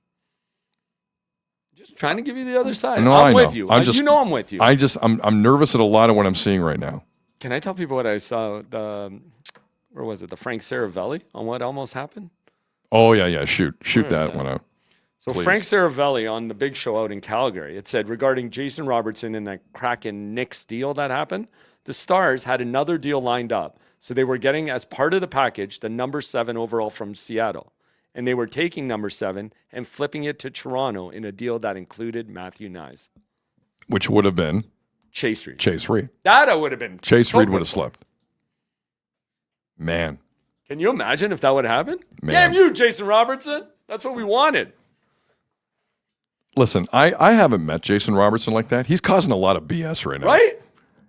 Just trying to give you the other side. No, I'm I know. with you. I'm just, you know I'm with you. I'm nervous at a lot of what I'm seeing right now. Can I tell people what I saw? Where was it? The Frank Saravelli on what almost happened? Oh, yeah. Shoot Where is that that? one out. So Please. Frank Saravelli on the big show out in Calgary, it said regarding Jason Robertson and that Kraken Knicks deal that happened, the Stars had another deal lined up. So they were getting, as part of the package, the number 7 overall from Seattle. And they were taking number 7 and flipping it to Toronto in a deal that included Matthew Nyes. Which would have been Chase Reed. Chase Reed. That would have been. Chase so Reed good would have for. slipped. Man. Can you imagine if that would happen? Man. Damn you, Jason Robertson. That's what we wanted. Listen, I haven't met Jason Robertson like that. He's causing a lot of BS right now. Right?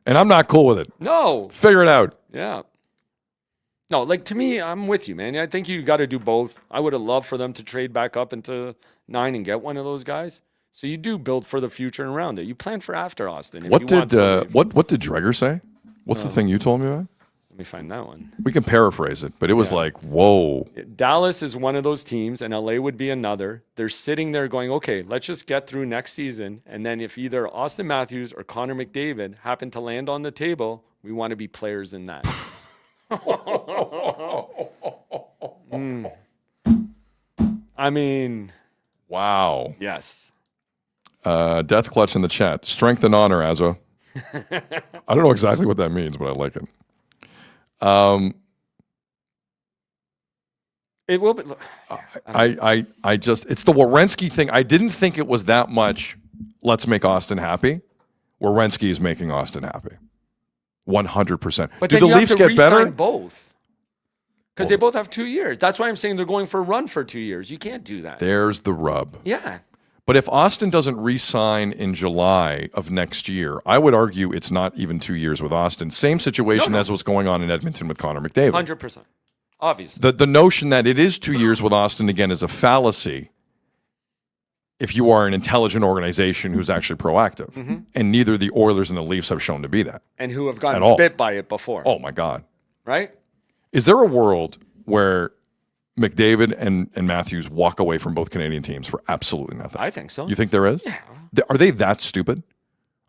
And I'm not cool with it. No. Figure it out. Yeah. No, like to me, I'm with you, man. I think you got to do both. I would have loved for them to trade back up into 9 and get one of those guys. So you do build for the future and around it. You plan for after Austin. What did Dreger say? What's the thing you told me about? Let me find that one. We can paraphrase it, but it was like, whoa. Dallas is one of those teams, and LA would be another. They're sitting there going, okay, let's just get through next season. And then if either Austin Matthews or Connor McDavid happen to land on the table, we want to be players in that. I mean, wow. Yes. Death clutch in the chat. Strength and honor, Azo. I don't know exactly what that means, but I like it. It will be. I just, it's the Werenski thing. I didn't think it was that much. Let's make Austin happy. Werenski is making Austin happy. 100%. But Do then the you Leafs have to get better? re-sign both. Because they both have 2 years. That's why I'm saying they're going for a run for 2 years. You can't do that. There's the rub. Yeah. But if Austin doesn't re-sign in July of next year, I would argue it's not even 2 years with Austin. Same situation as what's going on in Edmonton with Connor McDavid. 100%. Obviously. The notion that it is 2 years with Austin, again, is a fallacy if you are an intelligent organization who's actually proactive. Mm-hmm. And neither the Oilers and the Leafs have shown to be that. And who have At gotten all. bit by it before. Oh, my God. Right? Is there a world where McDavid and Matthews walk away from both Canadian teams for absolutely nothing? I think so. You think there is? Yeah. Are they that stupid?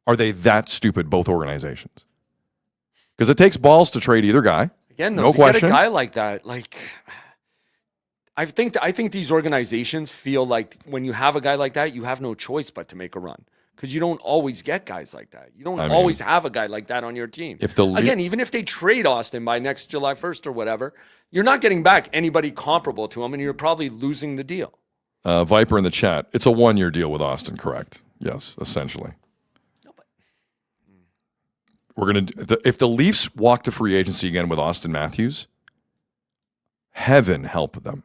Are they that stupid, both organizations? Because it takes balls to trade either guy. Again, though, no to question. get a guy like that, like I think these organizations feel like when you have a guy like that, you have no choice but to make a run. Because you don't always get guys like that. You don't always have a guy like that on your team. Again, even if they trade Austin by next July 1st or whatever, you're not getting back anybody comparable to him, and you're probably losing the deal. Viper in the chat. It's a 1 year deal with Austin, correct? Yes, essentially. We're gonna. If the Leafs walk to free agency again with Austin Matthews, heaven help them.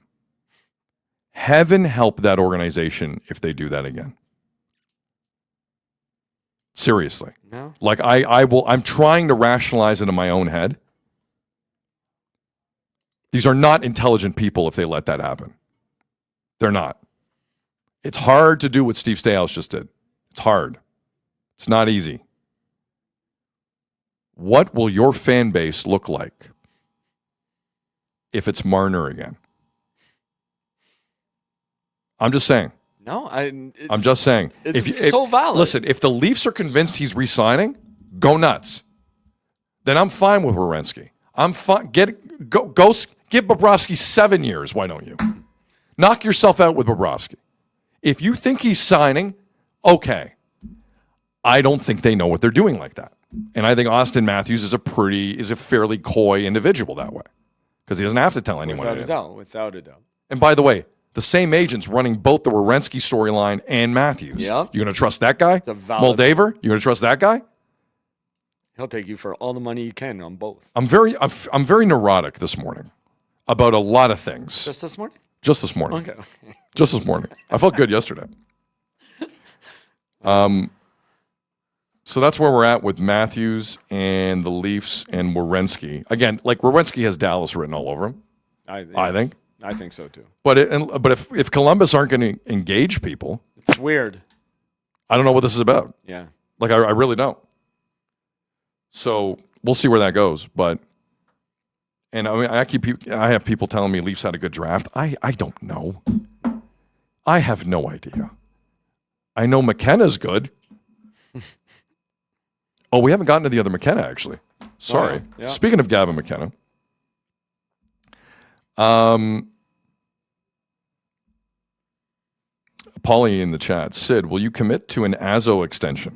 Heaven help that organization if they do that again. Seriously. No. Like I'm trying to rationalize it in my own head. These are not intelligent people if they let that happen. They're not. It's hard to do what Steve Staios just did. It's hard. It's not easy. What will your fan base look like if it's Marner again? I'm just saying. No, I'm just saying. It's so valid. Listen, if the Leafs are convinced he's re-signing, go nuts. Then I'm fine with Werenski. I'm fine. Go give Bobrovsky 7 years. Why don't you? Knock yourself out with Bobrovsky. If you think he's signing, okay. I don't think they know what they're doing like that. And I think Austin Matthews is a fairly coy individual that way. Because he doesn't have to tell anyone. Without a doubt. And by the way, the same agent's running both the Werenski storyline and Matthews. Yeah. You going to trust that guy? It's a valid Moldaver? You going to trust that guy? He'll take you for all the money you can on both. I'm very neurotic this morning about a lot of things. Just this morning? Just this morning. Okay. Just this morning. I felt good yesterday. So that's where we're at with Matthews and the Leafs and Werenski. Again, like Werenski has Dallas written all over him. I think. I think so too. But if Columbus aren't going to engage people, It's weird. I don't know what this is about. Yeah. Like, I really don't. So we'll see where that goes. But, and I mean, I have people telling me Leafs had a good draft. I don't know. I have no idea. I know McKenna's good. Oh, we haven't gotten to the other McKenna, actually. Sorry. yeah. Speaking of Gavin McKenna, Paulie in the chat, Sid, will you commit to an Azo extension?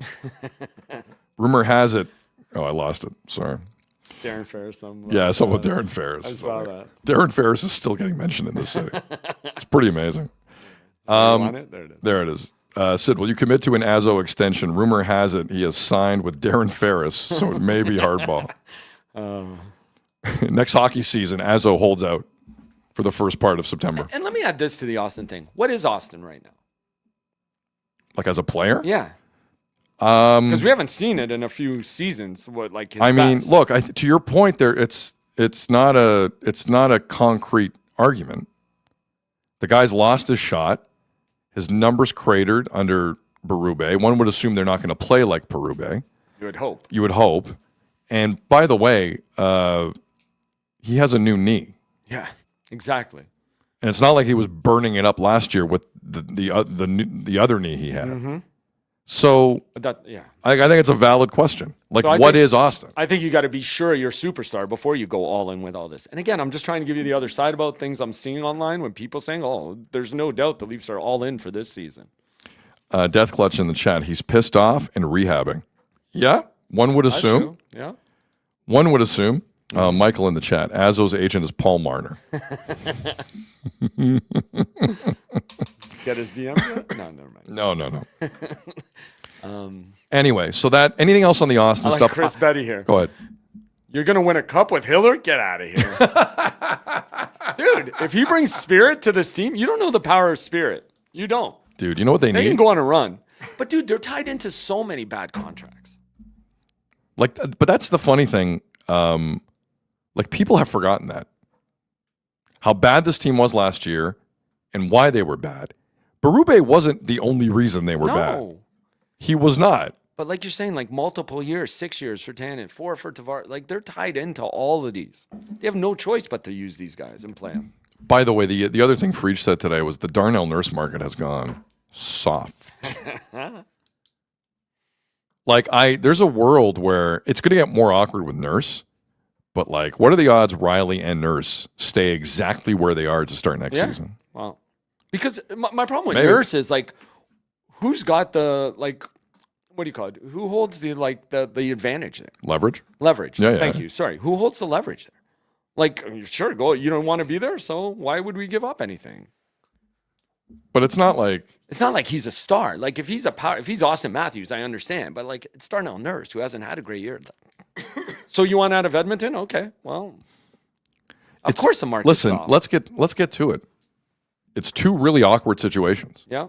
Rumor has it. Oh, I lost it. Sorry. Darren Ferris. Something with Darren Ferris. I saw that. Darren Ferris is still getting mentioned in this city. It's pretty amazing. Want it? There it is. There it is. Sid, will you commit to an Azo extension? Rumor has it he has signed with Darren Ferris, so it may be hardball. Next hockey season, Azo holds out for the first part of September. And let me add this to the Austin thing. What is Austin right now? Like as a player? Yeah. Because we haven't seen it in a few seasons. What like his I mean, best. look, to your point there, it's not a concrete argument. The guy's lost his shot. His numbers cratered under Berube. One would assume they're not going to play like Berube. You would hope. You would hope. And by the way, he has a new knee. Yeah, exactly. And it's not like he was burning it up last year with the other knee he had. Mm-hmm. So But yeah. I think it's a valid question. Like, So what is Austin? I think you got to be sure you're a superstar before you go all in with all this. And again, I'm just trying to give you the other side about things I'm seeing online when people saying, "Oh, there's no doubt the Leafs are all in for this season." Death Clutch in the chat. He's pissed off and rehabbing. Yeah, one would That's assume. true. Yeah. One would assume. Michael in the chat. Azo's agent is Paul Marner. Get his DM yet? No, never mind. No. Anyway, so that anything else on the Austin I like stuff? Chris Betty here. Go ahead. You're gonna win a cup with Hiller? Get out of here, dude! If he brings spirit to this team, you don't know the power of spirit. You don't. Dude, you know what they They need? can go on a run, but dude, they're tied into so many bad contracts. Like, but that's the funny thing. Like, people have forgotten that. How bad this team was last year and why they were bad. Berube wasn't the only reason they were bad. No, He was not. but like you're saying, like multiple years, 6 years for Tannen, 4 for Tavares. Like they're tied into all of these. They have no choice but to use these guys and play them. By the way, the other thing Freach said today was the Darnell Nurse market has gone soft. Like, there's a world where it's going to get more awkward with Nurse, but like, what are the odds Riley and Nurse stay exactly where they are to start next season? Well, because my problem with Maybe. Nurse is like, who's got the like, what do you call it? Who holds the like the advantage there? Leverage? Leverage. Yeah, Thank yeah. you. Sorry. Who holds the leverage there? Like, sure, go. You don't want to be there, so why would we give up anything? But it's not like It's not like he's a star. Like if he's Austin Matthews, I understand. But like it's Darnell Nurse, who hasn't had a great year. So you want out of Edmonton? Okay, well, of course the market. Listen, let's get to it. It's two really awkward situations, Yeah.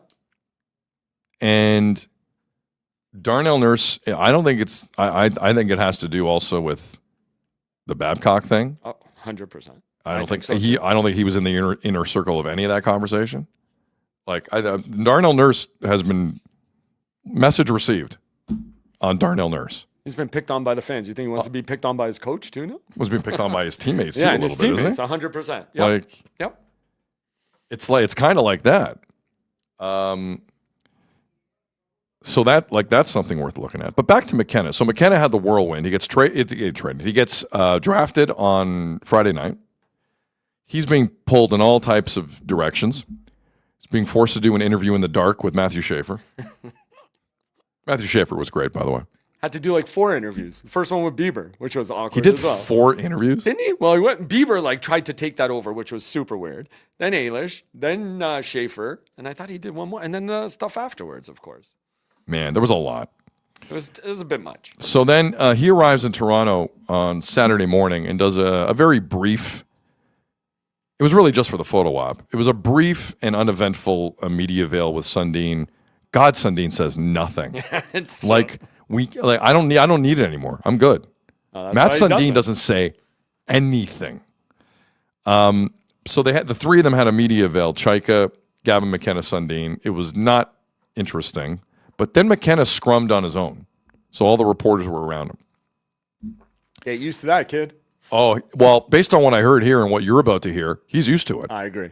and Darnell Nurse. I don't think it's. I think it has to do also with the Babcock thing. 100%. I don't think so, he. too. I don't think he was in the inner circle of any of that conversation. Like Darnell Nurse has been message received on Darnell Nurse. He's been picked on by the fans. You think he wants to be picked on by his coach too now? Was being picked on by his teammates too Yeah, a and little his bit, teammates, isn't 100%. he? Yep. Like Yep. it's kind of like that. So that's something worth looking at. But back to McKenna. So McKenna had the whirlwind. He gets traded. He gets drafted on Friday night. He's being pulled in all types of directions. He's being forced to do an interview in the dark with Matthew Schaefer. Matthew Schaefer was great, by the way. Had to do like 4 interviews. The first one with Bieber, which was awkward. He did as well. 4 interviews. Didn't he? Well, he went. Bieber like tried to take that over, which was super weird. Then Ailish, then Schaefer, and I thought he did one more, and then the stuff afterwards, of course. Man, there was a lot. It was a bit much. So then he arrives in Toronto on Saturday morning and does a very brief. It was really just for the photo op. It was a brief and uneventful media veil with Sundin. God, Sundin says nothing. It's Like I don't need it anymore. I'm good. that's Matt why he Sundin does doesn't say anything. So they had the three of them had a media avail: Chaika, Gavin McKenna, Sundin. It was not interesting, but then McKenna scrummed on his own, so all the reporters were around him. Get used to that, kid. Oh well, based on what I heard here and what you're about to hear, he's used to it. I agree.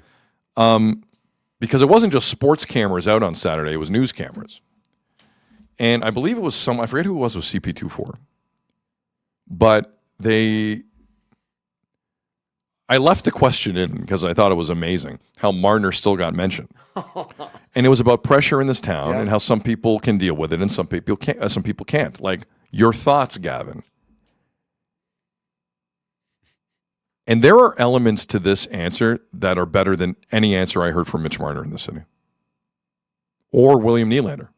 Because it wasn't just sports cameras out on Saturday; it was news cameras, and I believe it was I forget who it was CP24, but I left the question in because I thought it was amazing how Marner still got mentioned. And it was about pressure in this town and how some people can deal with it and some people can't. Like, your thoughts, Gavin. And there are elements to this answer that are better than any answer I heard from Mitch Marner in the city. Or William Nylander.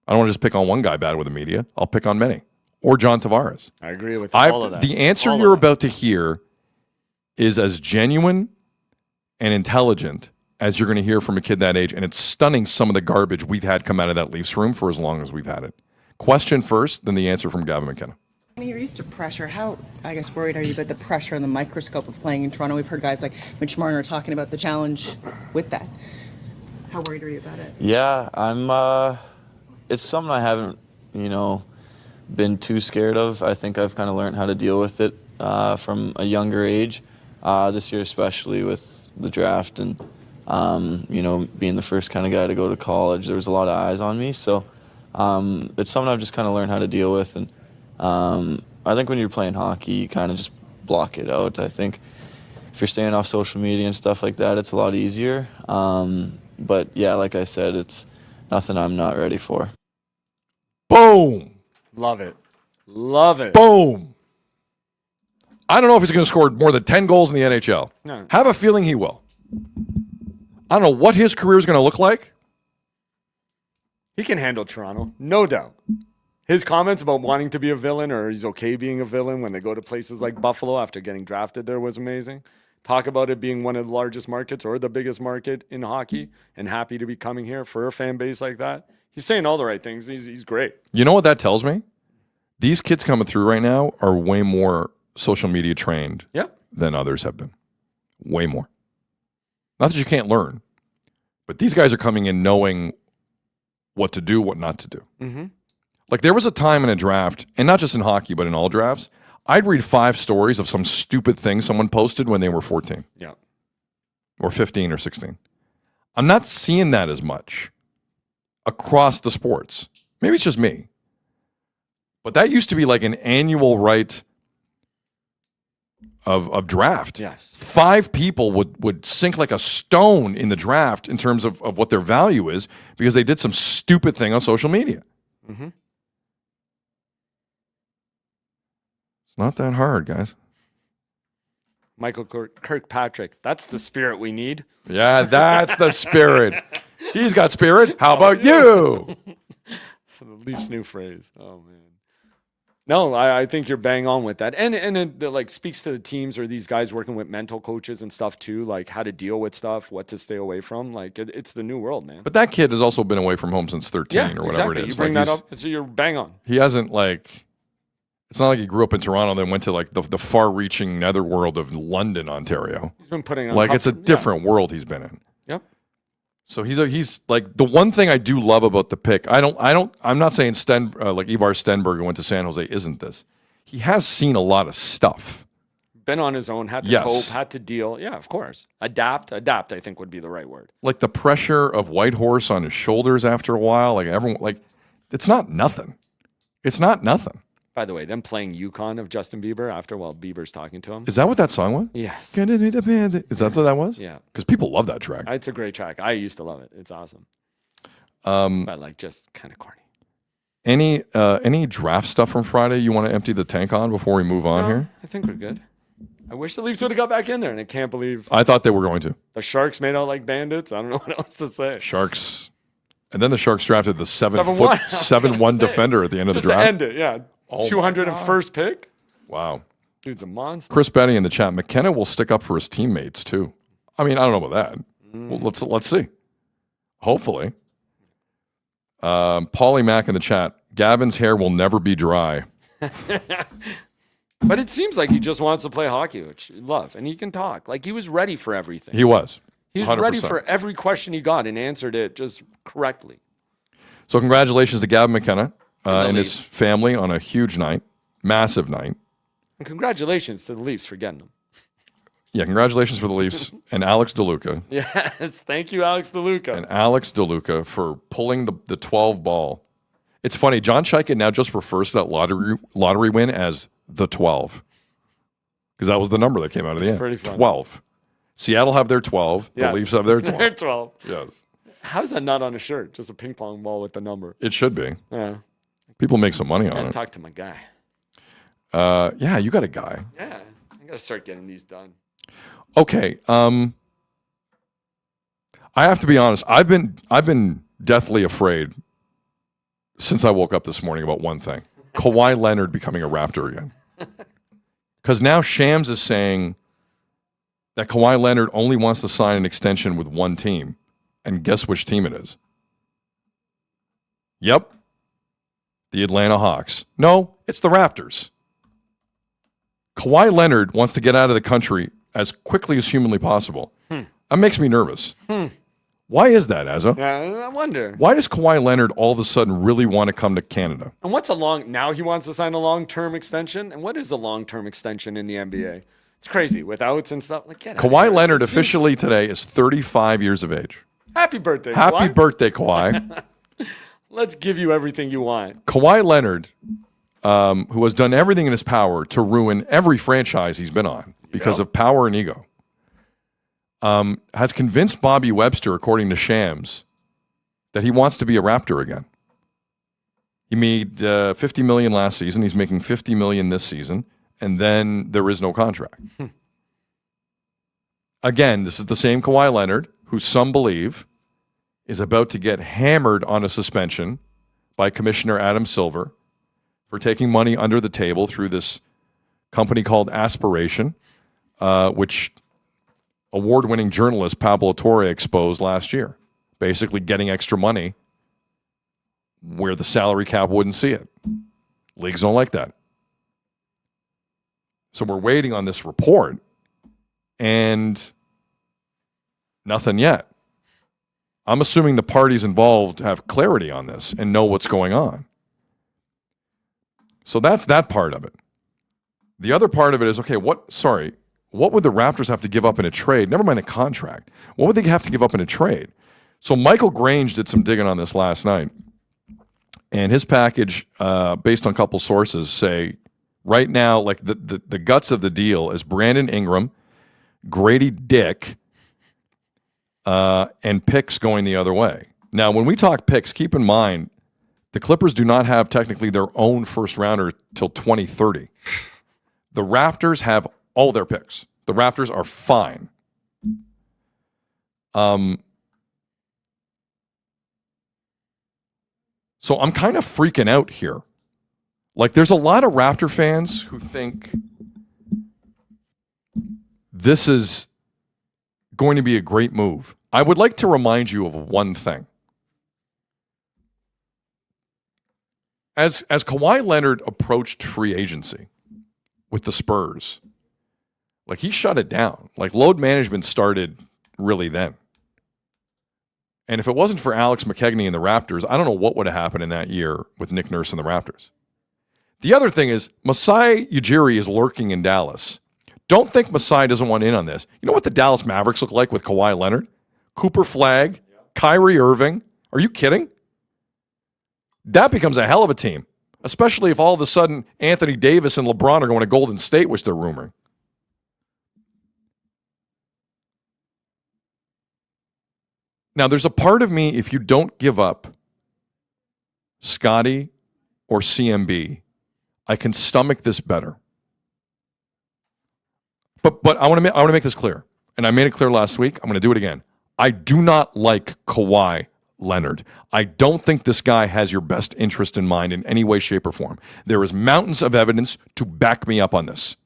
I don't want to just pick on one guy bad with the media. I'll pick on many. Or John Tavares. I agree with all of that. The answer you're about to hear is as genuine and intelligent as you're going to hear from a kid that age, and it's stunning some of the garbage we've had come out of that Leafs room for as long as we've had it. Question first, then the answer from Gavin McKenna. I mean, you're used to pressure. How, I guess, worried are you about the pressure and the microscope of playing in Toronto? We've heard guys like Mitch Marner talking about the challenge with that. How worried are you about it? Yeah, I'm. It's something I haven't, been too scared of. I think I've kind of learned how to deal with it from a younger age. This year, especially with the draft and being the first kind of guy to go to college, there was a lot of eyes on me. So it's something I've just kind of learned how to deal with. And I think when you're playing hockey, you kind of just block it out. I think if you're staying off social media and stuff like that, it's a lot easier. But yeah, like I said, it's nothing I'm not ready for. Boom. Love it. Love it. Boom. I don't know if he's going to score more than 10 goals in the NHL. No. Have a feeling he will. I don't know what his career is going to look like. He can handle Toronto, no doubt. His comments about wanting to be a villain or he's okay being a villain when they go to places like Buffalo after getting drafted there was amazing. Talk about it being one of the largest markets or the biggest market in hockey and happy to be coming here for a fan base like that. He's saying all the right things. He's great. You know what that tells me? These kids coming through right now are way more social media trained than others have been. Way more. Not that you can't learn, but these guys are coming in knowing what to do, what not to do. Mm-hmm. Like, there was a time in a draft, and not just in hockey, but in all drafts, I'd read 5 stories of some stupid thing someone posted when they were 14. Yeah. Or 15 or 16. I'm not seeing that as much across the sports. Maybe it's just me. But that used to be like an annual right of draft. Yes. 5 people would sink like a stone in the draft in terms of what their value is because they did some stupid thing on social media. Mm-hmm. It's not that hard, guys. Michael Kirkpatrick. That's the spirit we need. Yeah, that's the spirit. He's got spirit. How about you? The Leafs' new phrase. Oh, man. No, I think you're bang on with that. And it like speaks to the teams or these guys working with mental coaches and stuff too, like how to deal with stuff, what to stay away from. Like it's the new world, man. But that kid has also been away from home since 13 or whatever it is. You bring that up, so you're bang on. He hasn't it's not like he grew up in Toronto then went to like the far-reaching netherworld of London, Ontario. He's been putting on it's a different world he's been in. Yep. So he's like the one thing I do love about the pick. I'm not saying like Ivar Stenberg who went to San Jose isn't this. He has seen a lot of stuff. Been on his own, had to cope, had to deal. Yeah, of course. Adapt, I think would be the right word. Like the pressure of Whitehorse on his shoulders after a while, like everyone it's not nothing. It's not nothing. By the way, them playing Yukon of Justin Bieber after while Bieber's talking to him. Is that what that song was? Yes. Is that what that was? Yeah. Because people love that track. It's a great track. I used to love it. It's awesome. But just kind of corny. Any draft stuff from Friday you want to empty the tank on before we move on here? I think we're good. I wish the Leafs would have got back in there, and I can't believe. I thought they were going to. The Sharks made out like bandits. I don't know what else to say. Sharks. And then the Sharks drafted the 7'1" defender at the end of the draft. To end it, yeah. 201st pick. Wow. Dude's a monster. Chris Betty in the chat. McKenna will stick up for his teammates too. I mean, I don't know about that. Well, let's see. Hopefully. Paulie Mack in the chat. Gavin's hair will never be dry. But it seems like he just wants to play hockey, which I love, and he can talk. Like, he was ready for everything. He was. He was 100%. ready for every question he got and answered it just correctly. So congratulations to Gavin McKenna and his Leafs. family on a huge night, massive night. And congratulations to the Leafs for getting him. Yeah, congratulations for the Leafs and Alex DeLuca. Yes, thank you, Alex DeLuca. And Alex DeLuca for pulling the 12 ball. It's funny, John Chaykin now just refers to that lottery win as the 12. Because that was the number that came out of the end. Pretty funny. 12. Seattle have their 12. Yes. The Leafs have their 12. They're 12. Yes. How's that not on a shirt? Just a ping pong ball with the number. It should be. Yeah. People make some money I on gotta it. talk to my guy. Yeah, you got a guy. Yeah. I gotta start getting these done. Okay. I have to be honest. I've been deathly afraid since I woke up this morning about one thing: Kawhi Leonard becoming a Raptor again. Because now Shams is saying that Kawhi Leonard only wants to sign an extension with one team, and guess which team it is? Yep, the Atlanta Hawks. No, it's the Raptors. Kawhi Leonard wants to get out of the country as quickly as humanly possible. That makes me nervous. Why is that, Azza? Yeah, I wonder. Why does Kawhi Leonard all of a sudden really want to come to Canada? And what's now he wants to sign a long-term extension? And what is a long-term extension in the NBA? It's crazy with outs and stuff. Like, get out of Kawhi here. Leonard It seems- officially today is 35 years of age. Happy birthday, Happy Kawhi. birthday, Kawhi. Let's give you everything you want. Kawhi Leonard, who has done everything in his power to ruin every franchise he's been on because of power and ego, has convinced Bobby Webster, according to Shams, that he wants to be a Raptor again. He made $50 million last season. He's making $50 million this season, and then there is no contract. Again, this is the same Kawhi Leonard who some believe is about to get hammered on a suspension by Commissioner Adam Silver for taking money under the table through this company called Aspiration, which award-winning journalist Pablo Torre exposed last year, basically getting extra money where the salary cap wouldn't see it. Leagues don't like that. So we're waiting on this report, and nothing yet. I'm assuming the parties involved have clarity on this and know what's going on. So that's that part of it. The other part of it is, okay, what would the Raptors have to give up in a trade? Never mind a contract. What would they have to give up in a trade? So Michael Grange did some digging on this last night. And his package, based on a couple sources, say right now, like the guts of the deal is Brandon Ingram, Grady Dick, and picks going the other way. Now, when we talk picks, keep in mind, the Clippers do not have technically their own first rounder till 2030. The Raptors have all their picks. The Raptors are fine. So I'm kind of freaking out here. Like, there's a lot of Raptor fans who think this is going to be a great move. I would like to remind you of one thing. As Kawhi Leonard approached free agency with the Spurs, like, he shut it down. Like, load management started really then. And if it wasn't for Alex McKegney and the Raptors, I don't know what would have happened in that year with Nick Nurse and the Raptors. The other thing is, Masai Ujiri is lurking in Dallas. Don't think Masai doesn't want in on this. You know what the Dallas Mavericks look like with Kawhi Leonard? Cooper Flagg, Kyrie Irving. Are you kidding? That becomes a hell of a team, especially if all of a sudden Anthony Davis and LeBron are going to Golden State, which they're rumoring. Now, there's a part of me, if you don't give up Scotty or CMB, I can stomach this better. But I want to make this clear, and I made it clear last week. I'm going to do it again. I do not like Kawhi Leonard. I don't think this guy has your best interest in mind in any way, shape, or form. There is mountains of evidence to back me up on this.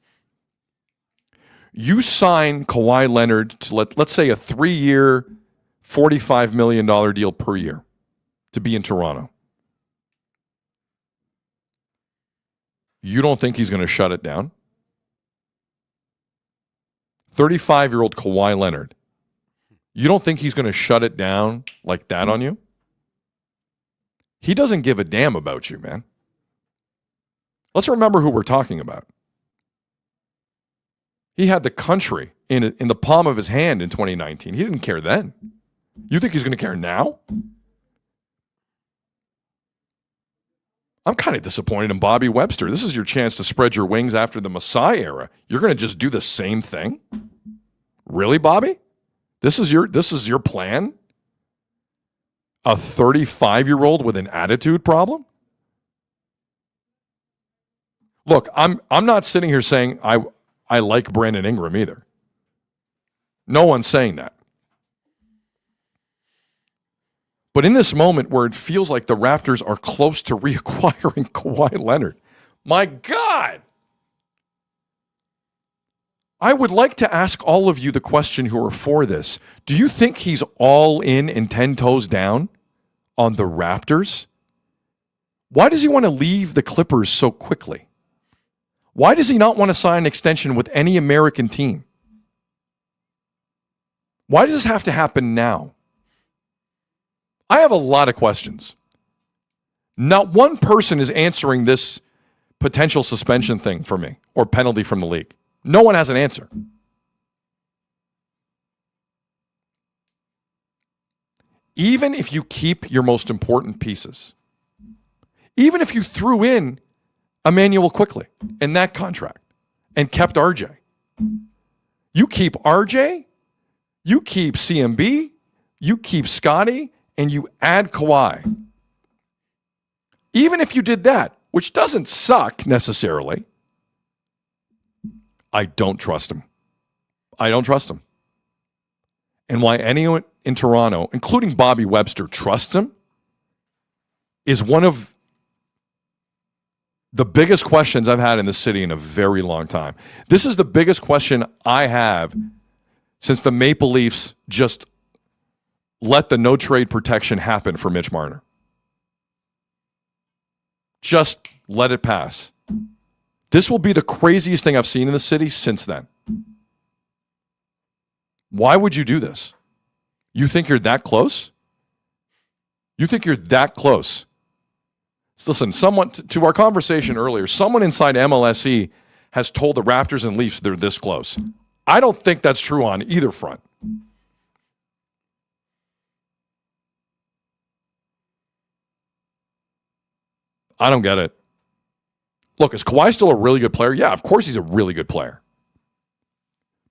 You sign Kawhi Leonard to, let's say, a 3-year, $45 million deal per year to be in Toronto. You don't think he's going to shut it down? 35-year-old Kawhi Leonard, you don't think he's going to shut it down like that on you? He doesn't give a damn about you, man. Let's remember who we're talking about. He had the country in the palm of his hand in 2019. He didn't care then. You think he's going to care now? I'm kind of disappointed in Bobby Webster. This is your chance to spread your wings after the Masai era. You're going to just do the same thing? Really, Bobby? This is your plan? A 35-year-old with an attitude problem? Look, I'm not sitting here saying I like Brandon Ingram either. No one's saying that. But in this moment where it feels like the Raptors are close to reacquiring Kawhi Leonard, my God! I would like to ask all of you the question who are for this. Do you think he's all in and 10 toes down on the Raptors? Why does he want to leave the Clippers so quickly? Why does he not want to sign an extension with any American team? Why does this have to happen now? I have a lot of questions. Not one person is answering this potential suspension thing for me or penalty from the league. No one has an answer. Even if you keep your most important pieces, even if you threw in Emmanuel Quickly in that contract and kept RJ, you keep RJ, you keep CMB, you keep Scotty, and you add Kawhi. Even if you did that, which doesn't suck necessarily, I don't trust him. I don't trust him. And why anyone in Toronto, including Bobby Webster, trusts him is one of the biggest questions I've had in this city in a very long time. This is the biggest question I have since the Maple Leafs just let the no trade protection happen for Mitch Marner. Just let it pass. This will be the craziest thing I've seen in the city since then. Why would you do this? You think you're that close? You think you're that close? So listen, someone to our conversation earlier, someone inside MLSE has told the Raptors and Leafs they're this close. I don't think that's true on either front. I don't get it. Look, is Kawhi still a really good player? Yeah, of course he's a really good player.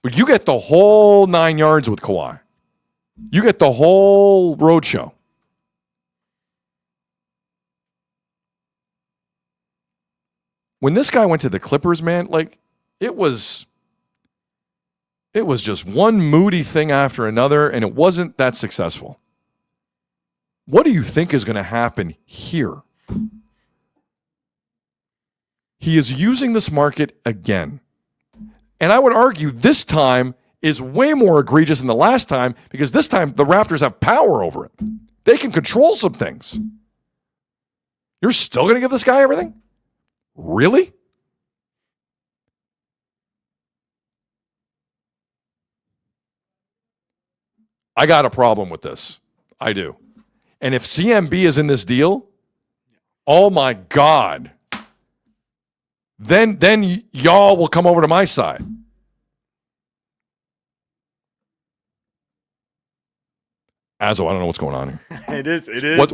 But you get the whole 9 yards with Kawhi. You get the whole roadshow. When this guy went to the Clippers, man, like it was just one moody thing after another, and it wasn't that successful. What do you think is going to happen here? He is using this market again. And I would argue this time is way more egregious than the last time because this time the Raptors have power over it. They can control some things. You're still going to give this guy everything? Really? I got a problem with this. I do. And if CMB is in this deal, oh my God, then y'all will come over to my side. Azzo, I don't know what's going on here. It is.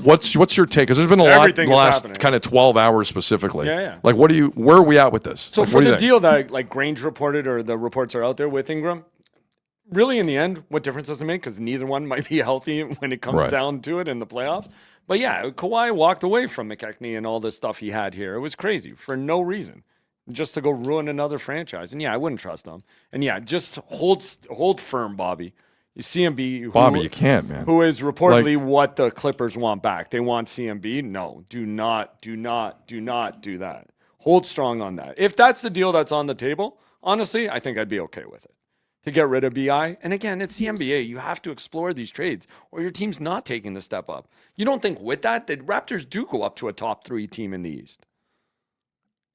What's your take? Because there's been a lot in the last happening. kind of 12 hours specifically. Yeah. Like, where are we at with this? So like, for the deal that like Grange reported or the reports are out there with Ingram, really in the end, what difference does it make? Because neither one might be healthy when it comes down to it in the playoffs. But yeah, Kawhi walked away from McKechnie and all this stuff he had here. It was crazy for no reason. Just to go ruin another franchise. And yeah, I wouldn't trust them. And yeah, just hold firm, Bobby. You CMB, Bobby, you can't, man. Who is reportedly what the Clippers want back. They want CMB. No, do not do that. Hold strong on that. If that's the deal that's on the table, honestly, I think I'd be okay with it. To get rid of BI. And again, it's the NBA. You have to explore these trades or your team's not taking the step up. You don't think with that, the Raptors do go up to a top 3 team in the East.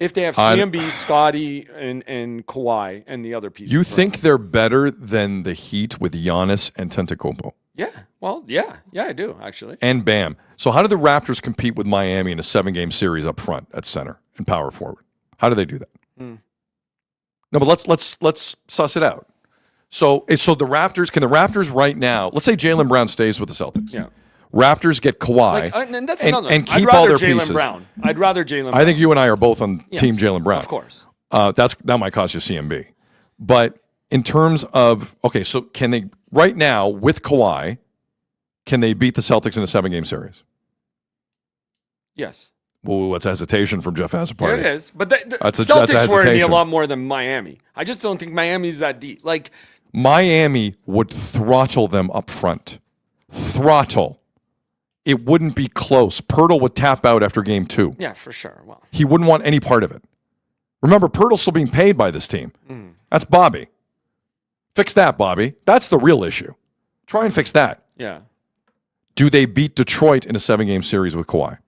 If they have CMB, Scotty, and Kawhi, and the other pieces. You think they're better than the Heat with Giannis and Antetokounmpo? Yeah. Well, yeah, I do actually. And Bam. So how do the Raptors compete with Miami in a 7-game series up front at center and power forward? How do they do that? No, but let's suss it out. So the Raptors, can the Raptors right now, let's say Jaylen Brown stays with the Celtics. Yeah. Raptors get Kawhi and that's another. and I'd keep rather all their Jaylen pieces. Brown. I'd rather Jaylen Brown. I think you and I are both on team Jaylen Brown. Of course. That might cost you CMB. But in terms of, okay, so can they, right now with Kawhi, can they beat the Celtics in a 7-game series? Yes. Well, that's hesitation from Jeff Hasselparty. There it is. But the That's a Celtics worry me a hesitation. lot more than Miami. I just don't think Miami's that deep. Like, Miami would throttle them up front. Throttle. It wouldn't be close. Pirtle would tap out after game 2. yeah, for sure. Well, He wouldn't want any part of it. Remember, Pirtle's still being paid by this team. That's Bobby. Fix that, Bobby. That's the real issue. Try and fix that. yeah, Do they beat Detroit in a 7-game series with Kawhi?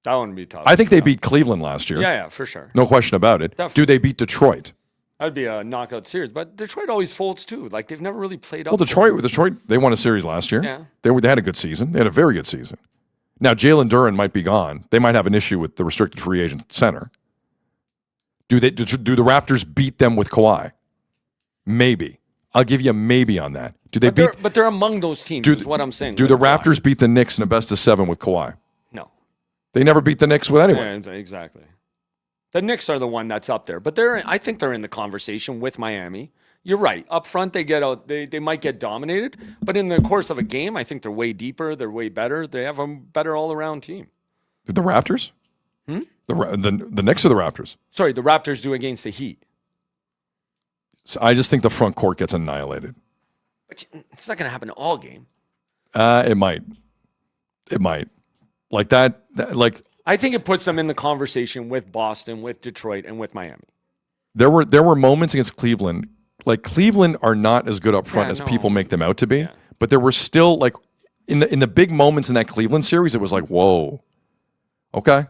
that wouldn't be tough. I think they beat Cleveland last year. Yeah, for sure. No question about it. Definitely. Do they beat Detroit? That'd be a knockout series. But Detroit always folds too. Like they've never really played up. Well, Detroit, they won a series last year. Yeah. They had a good season. They had a very good season. Now, Jalen Duren might be gone. They might have an issue with the restricted free agent center. Do the Raptors beat them with Kawhi? Maybe. I'll give you a maybe on that. Do they But they're among those teams. Is what I'm saying. Do the with Kawhi. Raptors beat the Knicks in a best of 7 with Kawhi? No. They never beat the Knicks with anyone. Yeah, exactly. The Knicks are the one that's up there, but I think they're in the conversation with Miami. You're right. Up front, they might get dominated, but in the course of a game, I think they're way deeper. They're way better. They have a better all-around team. The Raptors? The Knicks or the Raptors? Sorry, the Raptors do against the Heat. So I just think the front court gets annihilated. But it's not going to happen all game. It might. Like that. I think it puts them in the conversation with Boston, with Detroit, and with Miami. There were moments against Cleveland. Like Cleveland are not as good up front as people make them out to be. Yeah. But there were still like in the big moments in that Cleveland series, it was like, whoa. Okay.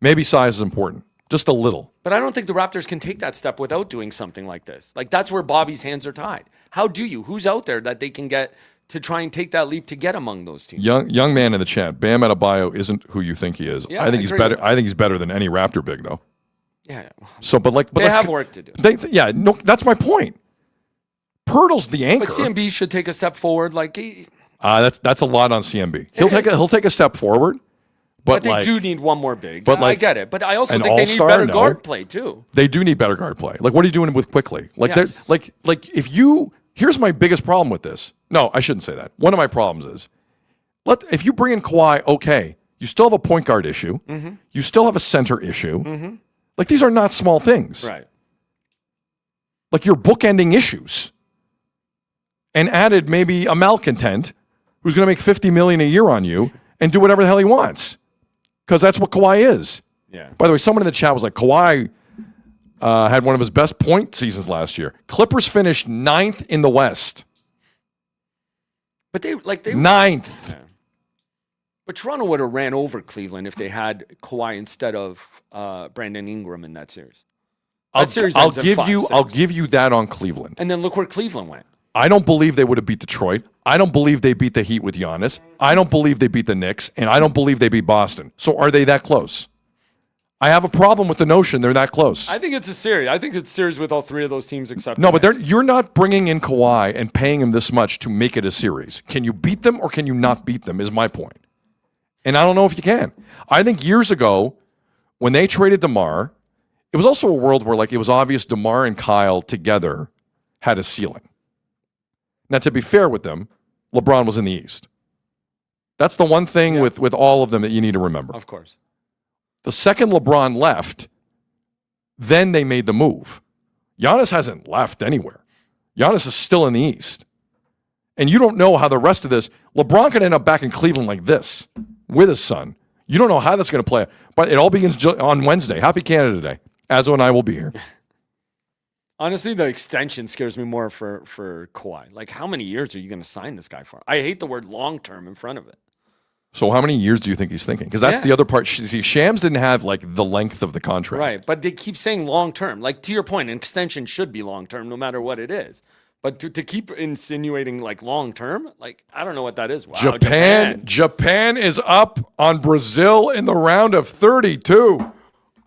Maybe size is important. Just a little. But I don't think the Raptors can take that step without doing something like this. Like that's where Bobby's hands are tied. How do you? Who's out there that they can get to try and take that leap to get among those teams? Young man in the chat, Bam Adebayo isn't who you think he is. Yeah, I think I he's agree better. with that. I think he's better than any Raptor big though. Yeah. So, but They let's have work to do. No, that's my point. Pirtle's the anchor. But CMB should take a step forward. Like that's a lot on CMB. He'll take a step forward, but they like, do need one more big. but I like get it. But I also an think they need all-star, better no. guard play too. They do need better guard play. Like, what are you doing with quickly? Like, Yes. here's my biggest problem with this. No, I shouldn't say that. One of my problems is, if you bring in Kawhi, okay, you still have a point guard issue. Mm-hmm. You still have a center issue. Like, these are not small things. Right. Like, you're bookending issues. And added maybe a malcontent who's going to make $50 million a year on you and do whatever the hell he wants. Because that's what Kawhi is. Yeah. By the way, someone in the chat was like, Kawhi had one of his best point seasons last year. Clippers finished 9th in the West. But they 9th. Yeah. But Toronto would have ran over Cleveland if they had Kawhi instead of Brandon Ingram in that series. That series I'll ends in give 5-6. I'll give you that on Cleveland. And then look where Cleveland went. I don't believe they would have beat Detroit. I don't believe they beat the Heat with Giannis. I don't believe they beat the Knicks, and I don't believe they beat Boston. So are they that close? I have a problem with the notion they're that close. I think it's a series. I think it's a series with all three of those teams except No, the but Knicks. you're not bringing in Kawhi and paying him this much to make it a series. Can you beat them or can you not beat them is my point. And I don't know if you can. I think years ago, when they traded DeMar, it was also a world where like it was obvious DeMar and Kyle together had a ceiling. Now, to be fair with them, LeBron was in the East. That's the one thing with all of them that you need to remember. Of course. The second LeBron left, then they made the move. Giannis hasn't left anywhere. Giannis is still in the East. And you don't know how the rest of this, LeBron could end up back in Cleveland like this with his son. You don't know how that's going to play. But it all begins on Wednesday. Happy Canada Day. Azzo and I will be here. Honestly, the extension scares me more for Kawhi. Like, how many years are you going to sign this guy for? I hate the word long-term in front of it. So how many years do you think he's thinking? Because that's Yeah. the other part. See, Shams didn't have like the length of the contract. Right, but they keep saying long term. Like, to your point, an extension should be long term no matter what it is. But to keep insinuating like long term, like, I don't know what that is. Wow, Japan is up on Brazil in the round of 32.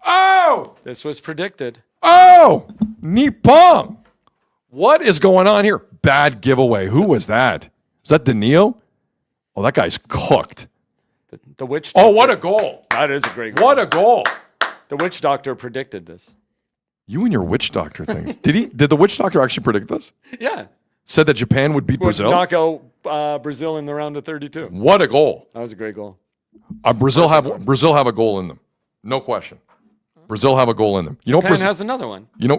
Oh! This was predicted. Oh! Nippon! What is going on here? Bad giveaway. Who was that? Is that Danilo? Oh, that guy's cooked. The witch. Oh, what a goal. That is a great goal. What a goal. The witch doctor predicted this. You and your witch doctor things. Did the witch doctor actually predict this? Yeah. Said that Japan would beat Brazil? Knock out Brazil in the round of 32. What a goal. That was a great goal. Brazil have a goal in them. No question. Brazil have a goal in them. You know Japan has another one. You know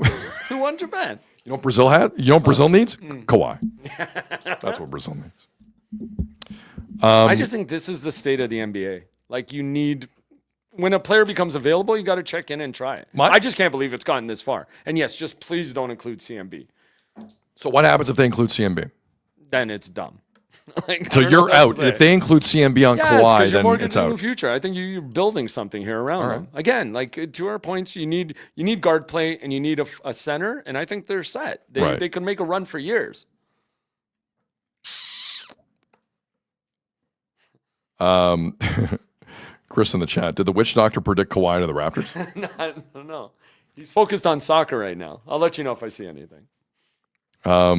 Who won Japan? You know what Brazil has? You know what Brazil needs? Kawhi. That's what Brazil needs. I just think this is the state of the NBA. Like, you need, when a player becomes available, you got to check in and try it. I just can't believe it's gotten this far. And yes, just please don't include CMB. So what happens if they include CMB? Then it's dumb. Like, So you're out. If they include CMB on Kawhi, then it's in out. the future. I think you're building something here around All them. Again, like, to our points, you need guard play and you need a center, and I think they're set. They can make a run for years. Chris in the chat, did the witch doctor predict Kawhi to the Raptors? No, I don't know. He's focused on soccer right now. I'll let you know if I see anything. I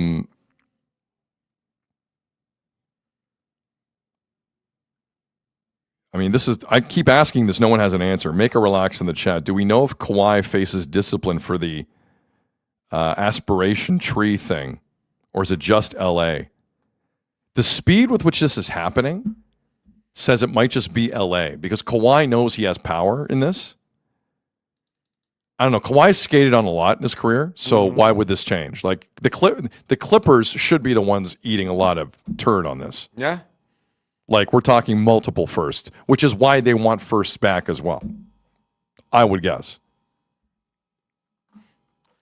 mean, I keep asking this. No one has an answer. Make a relax in the chat. Do we know if Kawhi faces discipline for the aspiration tree thing, or is it just LA? The speed with which this is happening says it might just be LA, because Kawhi knows he has power in this. I don't know. Kawhi's skated on a lot in his career, so why would this change? Like, the Clippers should be the ones eating a lot of turd on this. Yeah. Like, we're talking multiple firsts, which is why they want firsts back as well, I would guess.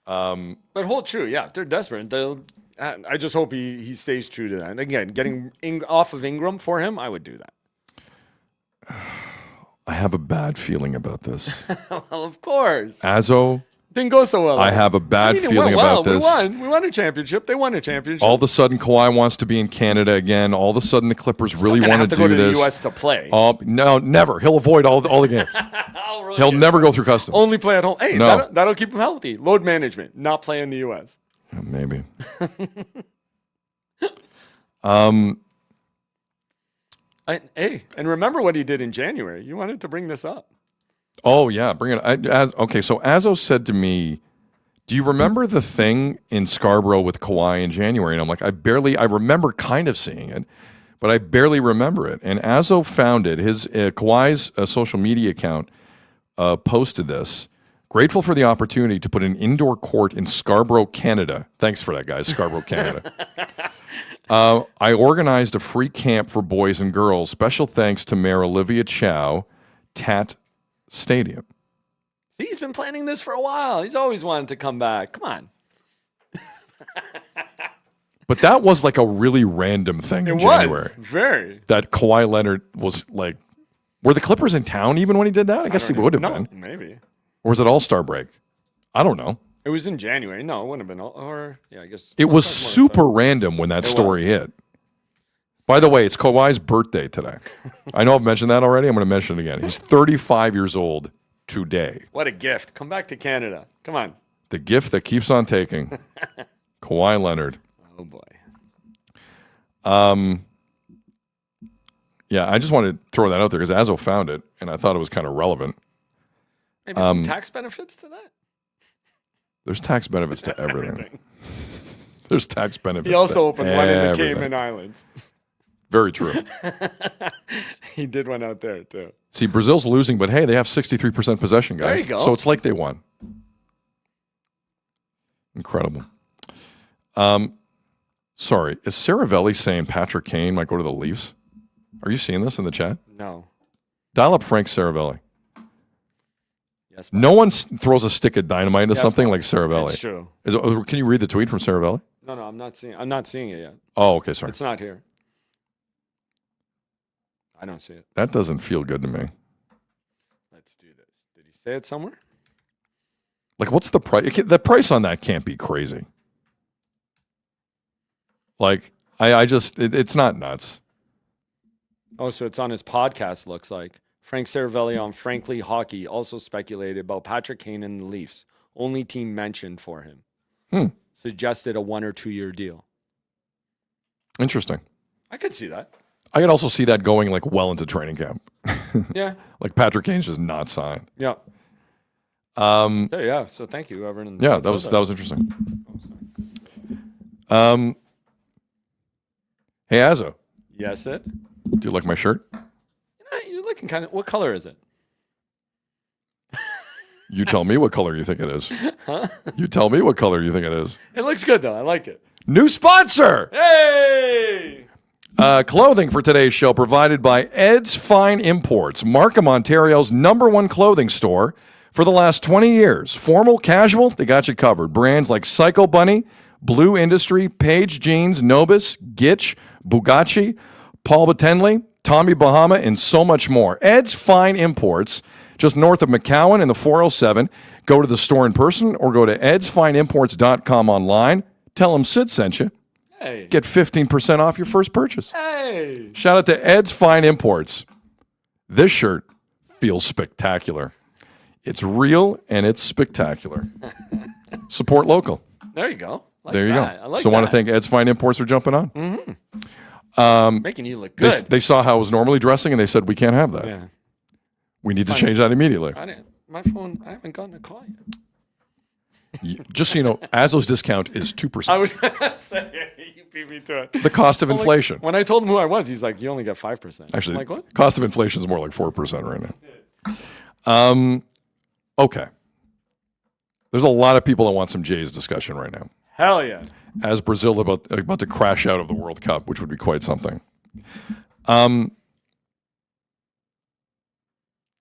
But hold true, yeah. If they're desperate, I just hope he stays true to that. And again, getting off of Ingram for him, I would do that. I have a bad feeling about this. Well, of course. Azo, Didn't go so well. I have a bad feeling about this. We won a championship. They won a championship. All of a sudden, Kawhi wants to be in Canada again. All of a sudden, the Clippers really want to do go to this. the U.S. to play. No, never. He'll avoid all the games. He'll never go through customs. Only play at home. Hey, No. that'll keep him healthy. Load management. Not play in the U.S. Maybe. And remember what he did in January. You wanted to bring this up. Oh, yeah. Bring it. Okay, so Azo said to me, do you remember the thing in Scarborough with Kawhi in January? And I'm like, I remember kind of seeing it, but I barely remember it. And Azo found it. His Kawhi's social media account posted this. Grateful for the opportunity to put an indoor court in Scarborough, Canada. Thanks for that, guys. Scarborough, Canada. I organized a free camp for boys and girls. Special thanks to Mayor Olivia Chow, Tat Stadium. See, he's been planning this for a while. He's always wanted to come back. Come on. But that was like a really random thing in January. Very. That Kawhi Leonard was like, were the Clippers in town even when he did that? I guess he would have been. Maybe. Or was it All-Star break? I don't know. It was in January. No, it wouldn't have been. I guess. It was super random when that story hit. By the way, it's Kawhi's birthday today. I know I've mentioned that already. I'm going to mention it again. He's 35 years old today. What a gift. Come back to Canada. Come on. The gift that keeps on taking. Kawhi Leonard. Oh, boy. Yeah, I just wanted to throw that out there because Azo found it, and I thought it was kind of relevant. Maybe some tax benefits to that? There's tax benefits to everything. There's tax benefits. He also opened one in the everything. Cayman Islands. Very true. He did one out there, too. See, Brazil's losing, but hey, they have 63% possession, guys. There you go. So it's like they won. Incredible. Sorry, is Saravelli saying Patrick Kane might go to the Leafs? Are you seeing this in the chat? No. Dial up Frank Saravelli. Yes. No one throws a stick of dynamite into Yes, something boss. like Saravelli. It's true. Can you read the tweet from Saravelli? No, I'm not seeing it yet. Oh, okay, sorry. It's not here. I don't see it. That doesn't feel good to me. Let's do this. Did he say it somewhere? Like, what's the price? The price on that can't be crazy. Like, I just, it's not nuts. Oh, so it's on his podcast, looks like. Frank Saravelli on Frankly Hockey also speculated about Patrick Kane and the Leafs. Only team mentioned for him. Suggested a 1 or 2 year deal. Interesting. I could see that. I could also see that going like well into training camp. Yeah. Like Patrick Kane's just not signed. Yeah. Yeah. So thank you, whoever. Yeah, that was interesting. Hey, Azzo. Yes, it. Do you like my shirt? You're looking kind of. What color is it? You tell me what color you think it is. Huh? You tell me what color you think it is. It looks good though. I like it. New sponsor. Hey. Clothing for today's show provided by Ed's Fine Imports, Markham, Ontario's #1 clothing store for the last 20 years. Formal, casual, they got you covered. Brands like Psycho Bunny, Blue Industry, Page Jeans, Nobis, Gitch, Bugatti, Paul Batenley, Tommy Bahama, and so much more. Ed's Fine Imports, just north of McCowan in the 407. Go to the store in person or go to edsfineimports.com online. Tell them Sid sent you. Hey. Get 15% off your first purchase. Hey. Shout out to Ed's Fine Imports. This shirt feels spectacular. It's real and it's spectacular. Support local. There you go. There you go. I like so I want to that. thank Ed's Fine Imports for jumping on. Mm-hmm. Making you look good. They saw how I was normally dressing and they said, we can't have that. Yeah. We need to change that immediately. My phone, I haven't gotten a call yet. Just so you know, Azzo's discount is 2%. I was going to say, you beat me to it. The cost of I'm like- inflation. when I told him who I was, he's like, you only got 5%. Actually, I'm like, what? cost of inflation is more like 4% right now. Okay. There's a lot of people that want some Jays discussion right now. Hell yeah. As Brazil about to crash out of the World Cup, which would be quite something. Can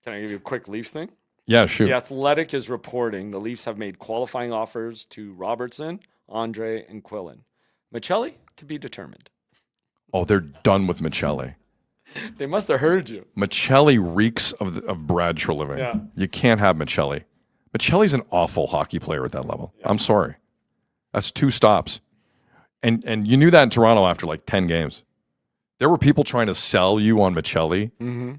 I give you a quick Leafs thing? Yeah, shoot. The Athletic is reporting the Leafs have made qualifying offers to Robertson, Andre, and Quillen. Michelli to be determined. Oh, they're done with Michelli. They must have heard you. Michelli reeks of Brad Treliving. Yeah. You can't have Michelli. Michelli's an awful hockey player at that level. Yeah. I'm sorry. That's 2 stops. And you knew that in Toronto after like 10 games. There were people trying to sell you on Michelli. Mm-hmm.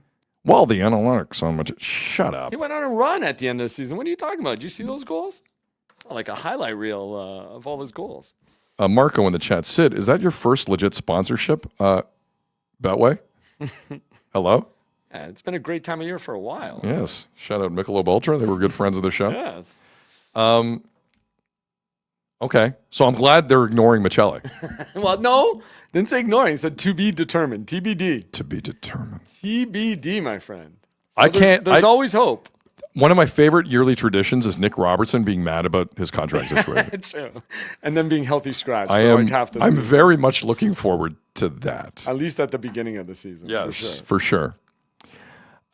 Well, the analytics on Michelli. Shut up. He went on a run at the end of the season. What are you talking about? Did you see those goals? It's not like a highlight reel of all his goals. Marco in the chat. Sid, is that your first legit sponsorship? Betway? Hello? Yeah, it's been a great time of year for a while. Yes. Shout out Michelob Ultra. They were good friends of the show. Yes. Okay. So I'm glad they're ignoring Michelli. Well, no. Didn't say ignoring. It said to be determined. TBD. To be determined. TBD, my friend. So There's always hope. One of my favorite yearly traditions is Nick Robertson being mad about his contract situation. It's true. And then being healthy scratch. I'm very much looking forward to that. At least at the beginning of the season. Yes, for sure.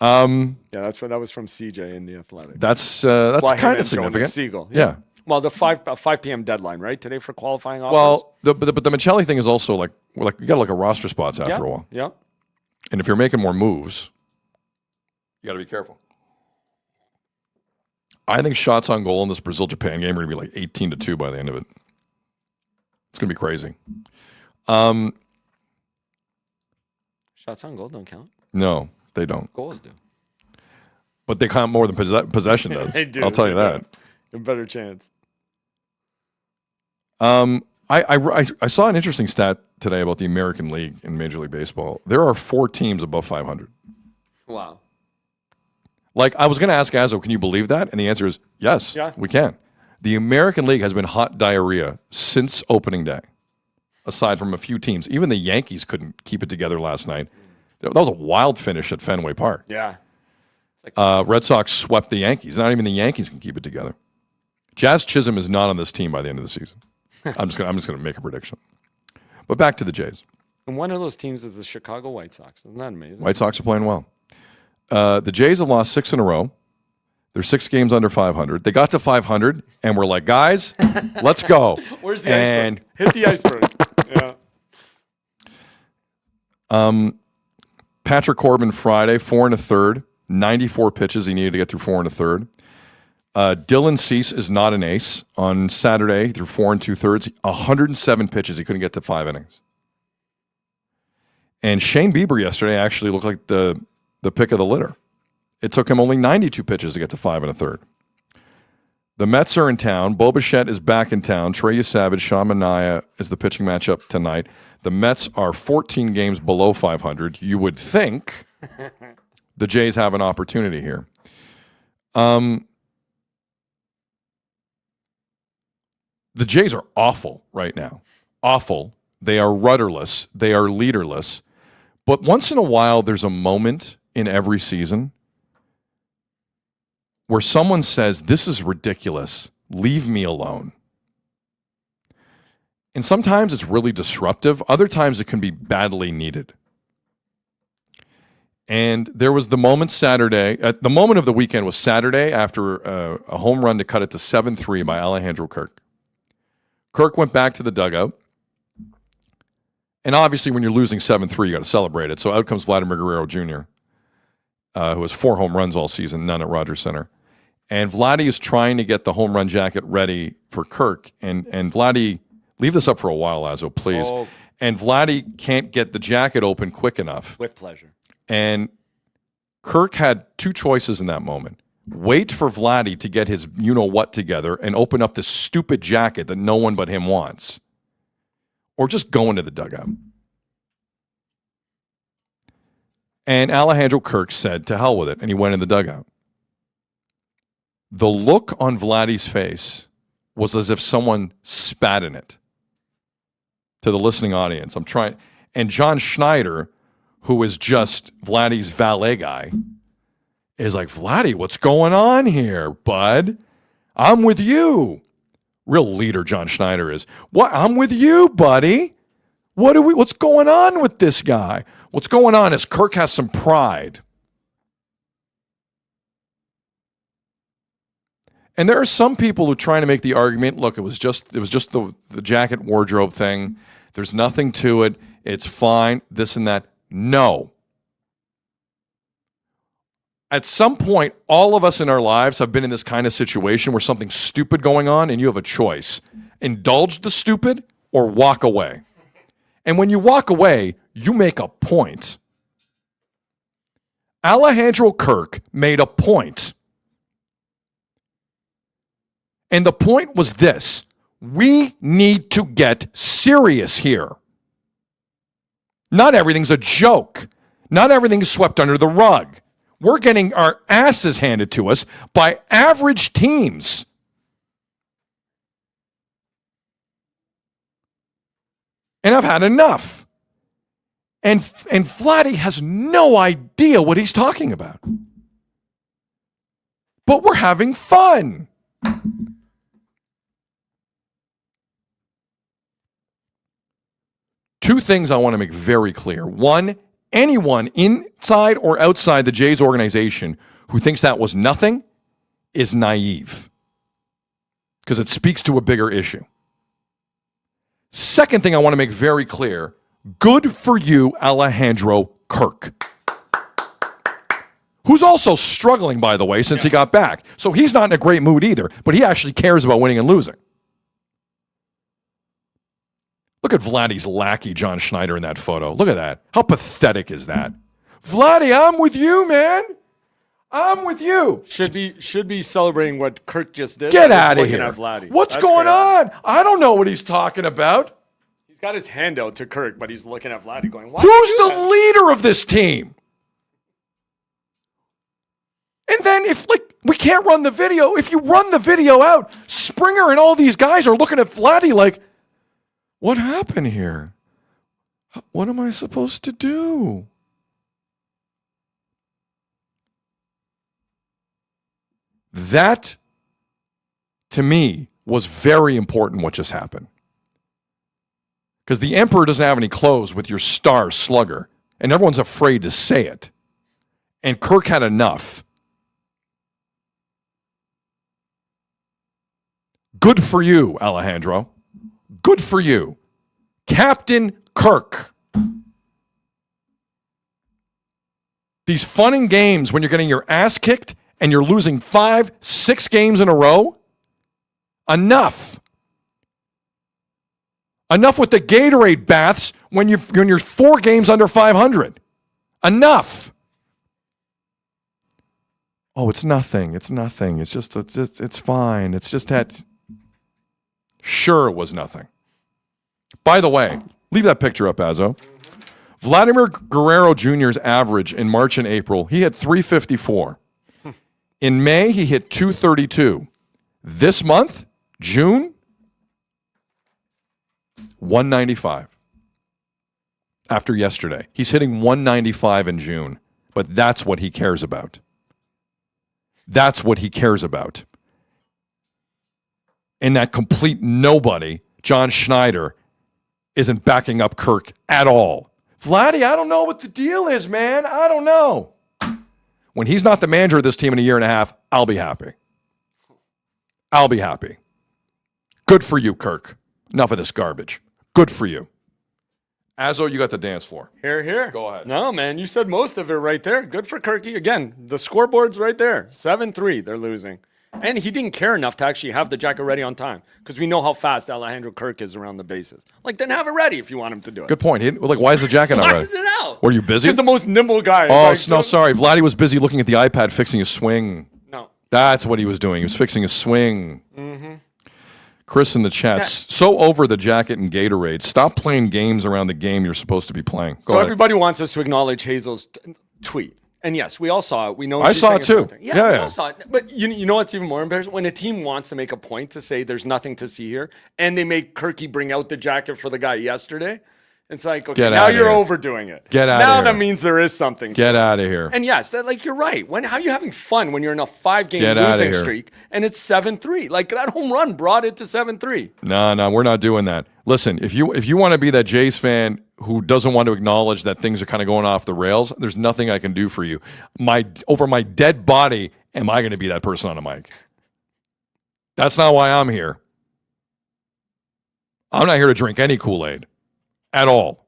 Yeah, that was from CJ in the Athletic. That's kind of significant. Siegel. Yeah. Well, the 5 p.m. deadline, right? Today for qualifying offers. Well, but the Michelli thing is also like you got to look at roster spots after a while. Yeah. And if you're making more moves, you got to be careful. I think shots on goal in this Brazil-Japan game are going to be like 18-2 by the end of it. It's going to be crazy. Shots on goal don't count. No, they don't. Goals do. But they count more than possession does. They do. I'll tell you that. A better chance. I saw an interesting stat today about the American League in Major League Baseball. There are 4 teams above 500. Wow. Like, I was going to ask Azzo, can you believe that? And the answer is yes, we can. The American League has been hot diarrhea since opening day, aside from a few teams. Even the Yankees couldn't keep it together last night. That was a wild finish at Fenway Park. Yeah. Red Sox swept the Yankees. Not even the Yankees can keep it together. Jazz Chisholm is not on this team by the end of the season. I'm just gonna make a prediction. But back to the Jays. And one of those teams is the Chicago White Sox. Isn't that amazing? White Sox are playing well. The Jays have lost 6 in a row. They're 6 games under 500. They got to 500, and we're like, guys, let's go. Where's the iceberg? Hit the iceberg. Yeah. Patrick Corbin Friday, 4 1/3, 94 pitches he needed to get through 4 1/3. Dylan Cease is not an ace on Saturday through 4 2/3, 107 pitches. He couldn't get to 5 innings. And Shane Bieber yesterday actually looked like the pick of the litter. It took him only 92 pitches to get to 5 1/3. The Mets are in town. Bo Bichette is back in town. Trey Savage, Sean Manaea is the pitching matchup tonight. The Mets are 14 games below 500. You would think the Jays have an opportunity here. The Jays are awful right now. Awful. They are rudderless. They are leaderless. But once in a while, there's a moment in every season where someone says, this is ridiculous. Leave me alone. And sometimes it's really disruptive. Other times it can be badly needed. And there was the moment Saturday. The moment of the weekend was Saturday after a home run to cut it to 7-3 by Alejandro Kirk. Kirk went back to the dugout. And obviously when you're losing 7-3, you got to celebrate it. So out comes Vladimir Guerrero Jr., who has 4 home runs all season, none at Rogers Center. And Vladdy is trying to get the home run jacket ready for Kirk. And Vladdy, leave this up for a while, Lazo, please. Oh. And Vladdy can't get the jacket open quick enough. With pleasure. And Kirk had 2 choices in that moment. Wait for Vladdy to get his you-know-what together and open up this stupid jacket that no one but him wants. Or just go into the dugout. And Alejandro Kirk said, to hell with it, and he went in the dugout. The look on Vladdy's face was as if someone spat in it. To the listening audience, I'm trying. And John Schneider, who is just Vladdy's valet guy, is like, Vladdy, what's going on here, bud? I'm with you. Real leader John Schneider is. What? I'm with you, buddy. What's going on with this guy? What's going on is Kirk has some pride. And there are some people who are trying to make the argument, look, it was just the jacket wardrobe thing. There's nothing to it. It's fine, this and that. No. At some point, all of us in our lives have been in this kind of situation where something's stupid going on and you have a choice. Indulge the stupid or walk away. And when you walk away, you make a point. Alejandro Kirk made a point. And the point was this: we need to get serious here. Not everything's a joke. Not everything's swept under the rug. We're getting our asses handed to us by average teams. And I've had enough. And Vladdy has no idea what he's talking about. But we're having fun. Two things I want to make very clear. One, anyone inside or outside the Jays organization who thinks that was nothing is naive, because it speaks to a bigger issue. Second thing I want to make very clear, good for you, Alejandro Kirk, who's also struggling, by the way, since he got back. So he's not in a great mood either, but he actually cares about winning and losing. Look at Vladdy's lackey, John Schneider, in that photo. Look at that. How pathetic is that? Vladdy, I'm with you, man. I'm with you. Should be celebrating what Kirk just did. Get out of here. What's That's going crazy. on? I don't know what he's talking about. He's got his hand out to Kirk, but he's looking at Vladdy going, why Who's you do the that?" leader of this team? And then if, we can't run the video. If you run the video out, Springer and all these guys are looking at Vladdy like, what happened here? What am I supposed to do? That, to me, was very important what just happened. Because the Emperor doesn't have any clothes with your star slugger, and everyone's afraid to say it. And Kirk had enough. Good for you, Alejandro. Good for you. Captain Kirk. These fun and games when you're getting your ass kicked and you're losing 5, 6 games in a row. Enough. Enough with the Gatorade baths when you're 4 games under 500. Enough. Oh, it's nothing. It's nothing. It's fine. It's just that. Sure, it was nothing. By the way, leave that picture up, Azo. Vladimir Guerrero Jr.'s average in March and April, he had 354. In May, he hit 232. This month, June, 195. After yesterday. He's hitting 195 in June, but that's what he cares about. That's what he cares about. And that complete nobody, John Schneider, isn't backing up Kirk at all. Vladdy, I don't know what the deal is, man. I don't know. When he's not the manager of this team in a year and a half, I'll be happy. I'll be happy. Good for you, Kirk. Enough of this garbage. Good for you. Azo, you got the dance floor. Here. Go ahead. No, man, you said most of it right there. Good for Kirky. Again, the scoreboard's right there. 7-3, they're losing. And he didn't care enough to actually have the jacket ready on time because we know how fast Alejandro Kirk is around the bases. Like, then have it ready if you want him to do it. Good point. Why is the jacket not ready? Why is it out? Were you busy? He's the most nimble guy. Oh, Like, no, sorry. Vladdy was busy looking at the iPad fixing his swing. No. That's what he was doing. He was fixing his swing. Mm-hmm. Chris in the chat, so over the jacket and Gatorade. Stop playing games around the game you're supposed to be playing. Go ahead. Everybody wants us to acknowledge Hazel's tweet. And yes, we all saw it. We know I saw it too. Yeah, we all saw it. But you know what's even more embarrassing? When a team wants to make a point to say there's nothing to see here, and they make Kirky bring out the jacket for the guy yesterday, it's like, okay, now you're overdoing it. Get out of Now here. that means there is something. Get out of here. And yes, you're right. How are you having fun when you're in a 5-game Get outta losing here. streak and it's 7-3? Like, that home run brought it to 7-3. No, we're not doing that. Listen, if you want to be that Jays fan who doesn't want to acknowledge that things are kind of going off the rails, there's nothing I can do for you. Over my dead body, am I going to be that person on a mic? That's not why I'm here. I'm not here to drink any Kool-Aid at all.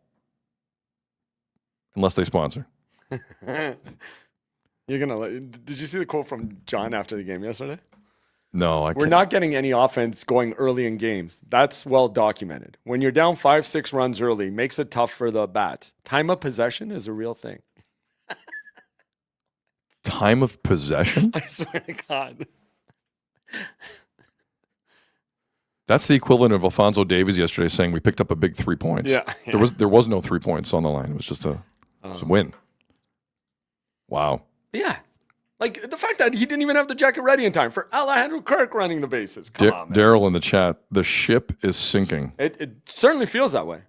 Unless they sponsor. Did you see the quote from John after the game yesterday? No, I can't. We're not getting any offense going early in games. That's well documented. When you're down 5-6 runs early, makes it tough for the bats. Time of possession is a real thing. Time of possession? I swear to God. That's the equivalent of Alfonso Davies yesterday saying we picked up a big 3 points. Yeah. There was no 3 points on the line. It was just a win. Wow. Yeah. Like, the fact that he didn't even have the jacket ready in time for Alejandro Kirk running the bases. Come on, man. Daryl in the chat, the ship is sinking. It certainly feels that way.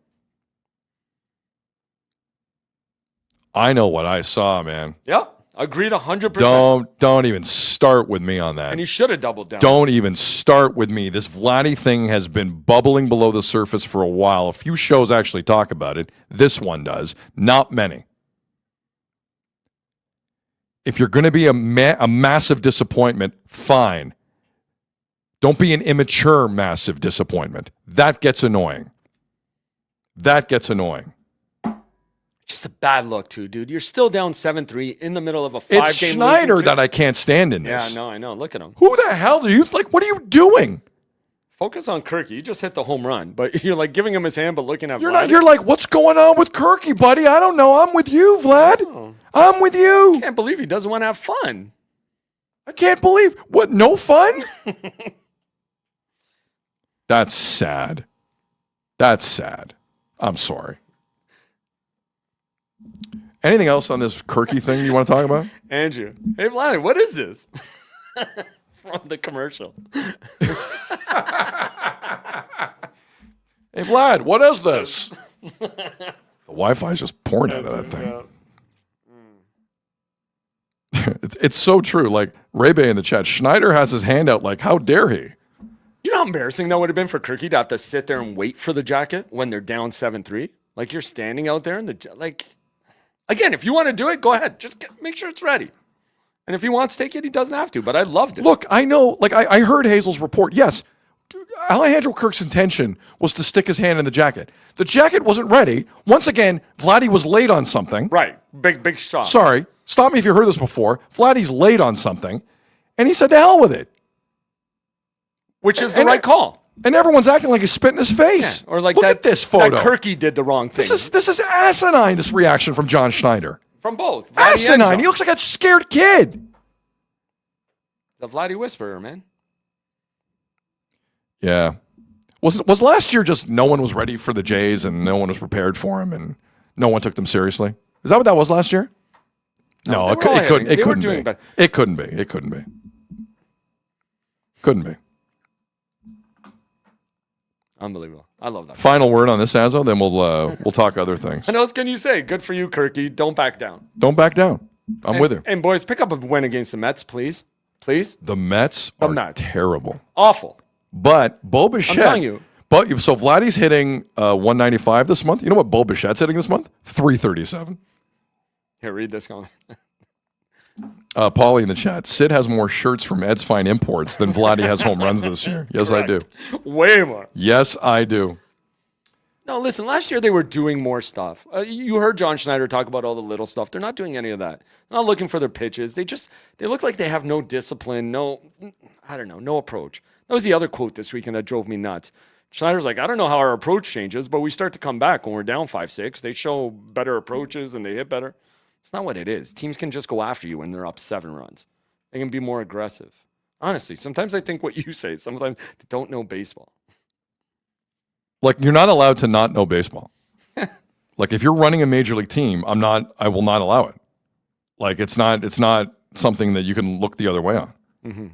I know what I saw, man. Yep. Agreed 100%. Don't even start with me on that. And he should have doubled down. Don't even start with me. This Vladdy thing has been bubbling below the surface for a while. A few shows actually talk about it. This one does. Not many. If you're going to be a massive disappointment, fine. Don't be an immature massive disappointment. That gets annoying. Just a bad look, too, dude. You're still down 7-3 in the middle of a 5-game It's Schneider that I can't stand in this. Yeah, no, I know. Look at him. Who the hell do you like? What are you doing? Focus on Kirky. You just hit the home run, but you're like giving him his hand, but looking at You're Vlad. not. You're like, what's going on with Kirky, buddy? I don't know. I'm with you, Vlad. Oh. I'm with you. I can't believe he doesn't want to have fun. I can't believe what? No fun? That's sad. I'm sorry. Anything else on this Kirky thing you want to talk about? Andrew, hey Vlad, what is this? From the commercial. Hey Vlad, what is this? The Wi-Fi is just pouring out of that thing. It's so true. Like Ray-Bay in the chat, Schneider has his hand out like, how dare he? You know how embarrassing that would have been for Kirky to have to sit there and wait for the jacket when they're down 7-3? Like, you're standing out there and again, if you want to do it, go ahead. Just make sure it's ready. And if he wants to take it, he doesn't have to. But I loved it. Look, I know, like I heard Hazel's report. Yes, Alejandro Kirk's intention was to stick his hand in the jacket. The jacket wasn't ready. Once again, Vladdy was late on something. Right. Big shot. Sorry. Stop me if you heard this before. Vladdy's late on something. And he said, to hell with it. Which is the right call. And everyone's acting like he's spit in his face. Yeah. Or like Look that, at this photo. That Kirky did the wrong thing. This is asinine, this reaction from John Schneider. From both. Vladdy and Asinine. John. He looks like a scared kid. The Vladdy Whisperer, man. Yeah. Was last year just no one was ready for the Jays and no one was prepared for him and no one took them seriously? Is that what that was last year? No, it couldn't be. It couldn't be. It couldn't be. Couldn't be. Unbelievable. I love that. Final word on this, Azzo, then we'll talk other things. And else can you say? Good for you, Kirky. Don't back down. Don't back down. I'm with you. And boys, pick up a win against the Mets, please. Please. The Mets are terrible. Awful. But Bo Bichette. I'm telling you. So Vladdy's hitting 195 this month. You know what Bo Bichette's hitting this month? 337. Here, read this comment. Paulie in the chat. Sid has more shirts from Ed's Fine Imports than Vladdy has home runs this year. Yes, Correct. I do. Way more. Yes, I do. No, listen, last year they were doing more stuff. You heard John Schneider talk about all the little stuff. They're not doing any of that. They're not looking for their pitches. They look like they have no discipline, no approach. That was the other quote this weekend that drove me nuts. Schneider's like, I don't know how our approach changes, but we start to come back when we're down 5-6. They show better approaches and they hit better. It's not what it is. Teams can just go after you when they're up 7 runs. They can be more aggressive. Honestly, sometimes I think what you say, sometimes they don't know baseball. Like, you're not allowed to not know baseball. Like, if you're running a major league team, I will not allow it. Like, it's not something that you can look the other way on. Mm-hmm.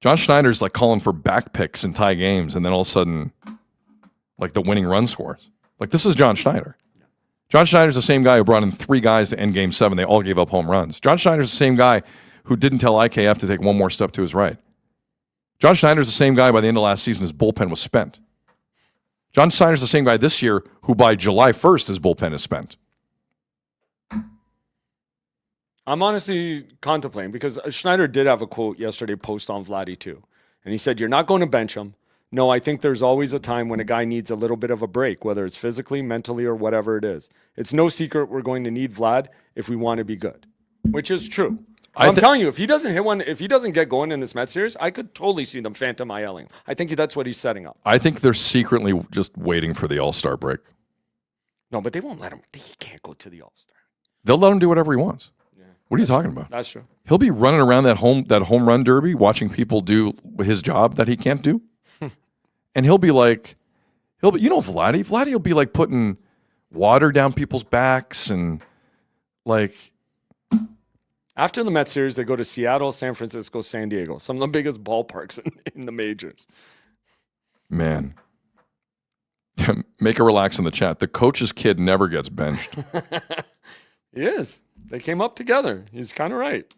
John Schneider's like calling for back picks and tie games, and then all of a sudden, like, the winning run scores. Like, this is John Schneider. John Schneider's the same guy who brought in 3 guys to end Game 7. They all gave up home runs. John Schneider's the same guy who didn't tell IKF to take one more step to his right. John Schneider's the same guy by the end of last season his bullpen was spent. John Schneider's the same guy this year who by July 1st his bullpen is spent. I'm honestly contemplating because Schneider did have a quote yesterday post on Vladdy too. And he said, you're not going to bench him. No, I think there's always a time when a guy needs a little bit of a break, whether it's physically, mentally, or whatever it is. It's no secret we're going to need Vlad if we want to be good, which is true. I'm telling you, if he doesn't hit one, if he doesn't get going in this Mets series, I could totally see them phantom ILing. I think that's what he's setting up. I think they're secretly just waiting for the All-Star break. No, but they won't let him. He can't go to the All-Star. They'll let him do whatever he wants. Yeah, what are you talking about? That's true. He'll be running around that home run derby watching people do his job that he can't do. And he'll be like, Vladdy will be like putting water down people's backs and like. After the Mets series, they go to Seattle, San Francisco, San Diego, some of the biggest ballparks in the majors. Man. Make a relax in the chat. The coach's kid never gets benched. He is. They came up together. He's kind of right.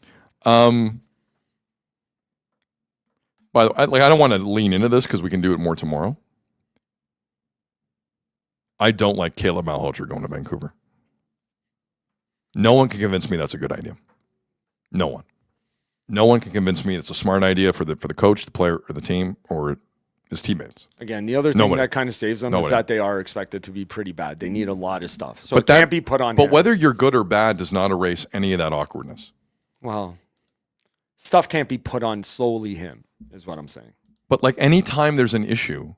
By the way, I don't want to lean into this because we can do it more tomorrow. I don't like Caleb Malhotra going to Vancouver. No one can convince me that's a good idea. No one. No one can convince me it's a smart idea for the coach, the player, or the team, or his teammates. Again, the other thing that kind of saves them is that they are expected to be pretty bad. They need a lot of stuff. So it can't be put on him. But whether you're good or bad does not erase any of that awkwardness. Well, stuff can't be put on solely him, is what I'm saying. But like anytime there's an issue,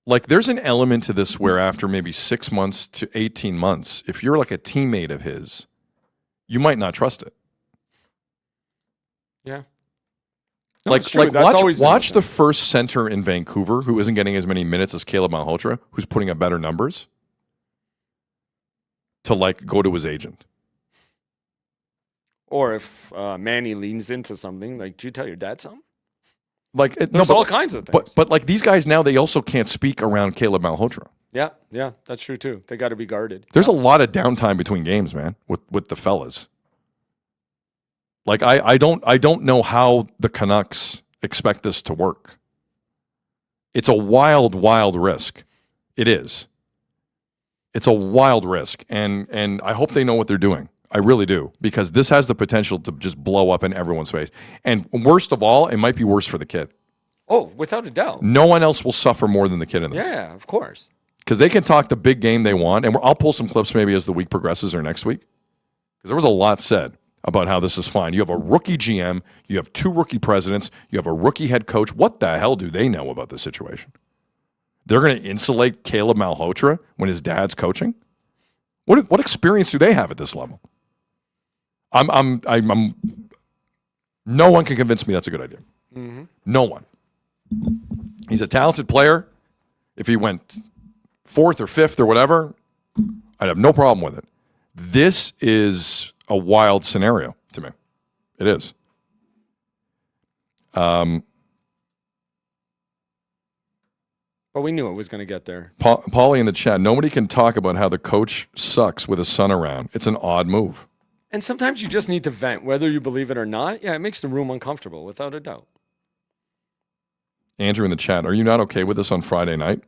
like there's an element to this where after maybe 6 months to 18 months, if you're like a teammate of his, you might not trust it. Yeah. No, watch the first center in Vancouver who isn't getting as many minutes as Caleb Malhotra, who's putting up better numbers, to like go to his agent. Or if Manny leans into something, like, did you tell your dad something? Like there's all kinds of things. But like these guys now, they also can't speak around Caleb Malhotra. Yeah, that's true too. They got to be guarded. There's a lot of downtime between games, man, with the fellas. Like I don't know how the Canucks expect this to work. It's a wild, wild risk. It is. It's a wild risk, and I hope they know what they're doing. I really do, because this has the potential to just blow up in everyone's face. And worst of all, it might be worse for the kid. Oh, without a doubt. No one else will suffer more than the kid in this. Yeah, of course. Because they can talk the big game they want, and I'll pull some clips maybe as the week progresses or next week. Because there was a lot said about how this is fine. You have a rookie GM, you have 2 rookie presidents, you have a rookie head coach. What the hell do they know about this situation? They're going to insulate Caleb Malhotra when his dad's coaching? What experience do they have at this level? I'm no one can convince me that's a good idea. Mm-hmm. No one. He's a talented player. If he went 4th or 5th or whatever, I'd have no problem with it. This is a wild scenario to me. It is. But we knew it was going to get there. Paulie in the chat, nobody can talk about how the coach sucks with his son around. It's an odd move. And sometimes you just need to vent, whether you believe it or not. Yeah, it makes the room uncomfortable, without a doubt. Andrew in the chat, are you not okay with this on Friday night?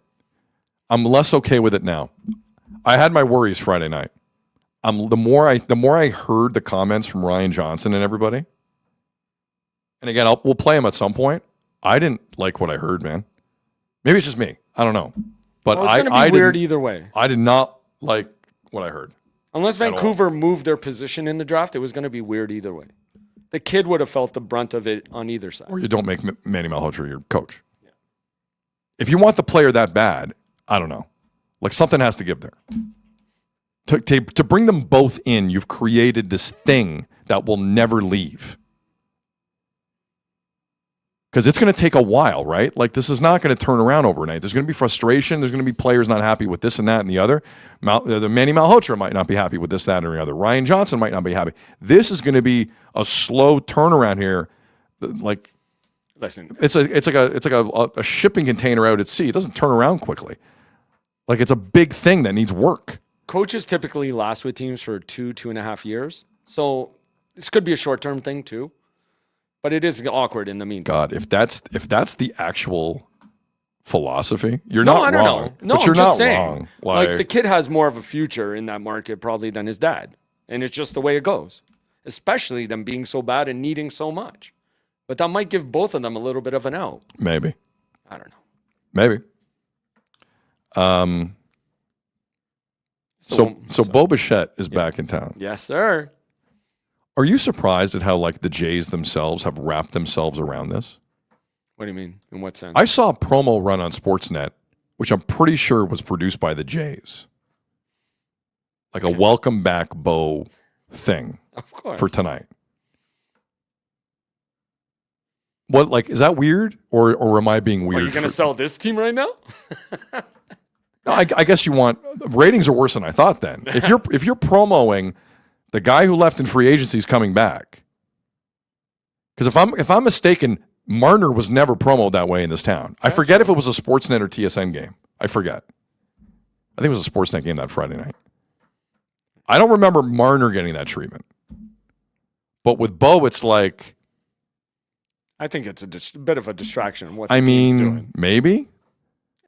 I'm less okay with it now. I had my worries Friday night. The more I heard the comments from Ryan Johnson and everybody, and again, we'll play them at some point. I didn't like what I heard, man. Maybe it's just me. I don't know. But Well, it's going to be weird either way. I did not like what I heard. Unless Vancouver moved their position in the draft, it was going to be weird either way. The kid would have felt the brunt of it on either side. Or you don't make Manny Malhotra your coach. Yeah. If you want the player that bad, I don't know. Like something has to give there. To bring them both in, you've created this thing that will never leave. Because it's going to take a while, right? Like this is not going to turn around overnight. There's going to be frustration. There's going to be players not happy with this and that and the other. The Manny Malhotra might not be happy with this, that, and the other. Ryan Johnson might not be happy. This is going to be a slow turnaround here. Like, listen, it's like a shipping container out at sea. It doesn't turn around quickly. Like it's a big thing that needs work. Coaches typically last with teams for 2.5 years. So this could be a short-term thing too. But it is awkward in the meantime. God, if that's the actual philosophy, you're not wrong. No, but you're I'm just not saying, wrong. Like the kid has more of a future in that market probably than his dad. And it's just the way it goes. Especially them being so bad and needing so much. But that might give both of them a little bit of an out. Maybe. I don't know. Maybe. So Bo Bichette is back in town. Yes, sir. Are you surprised at how like the Jays themselves have wrapped themselves around this? What do you mean? In what sense? I saw a promo run on Sportsnet, which I'm pretty sure was produced by the Jays. Like a welcome back Bo thing of course. For tonight. What, like, is that weird? Or am I being weird? Are you going to sell this team right now? No, I guess you want ratings are worse than I thought. Then if you're promoting the guy who left in free agency is coming back, because if I'm mistaken, Marner was never promoted that way in this town. I forget if it was a Sportsnet or TSN game. I forget. I think it was a Sportsnet game that Friday night. I don't remember Marner getting that treatment. But with Bo, it's like, I think it's a bit of a distraction. What the team's doing. Maybe.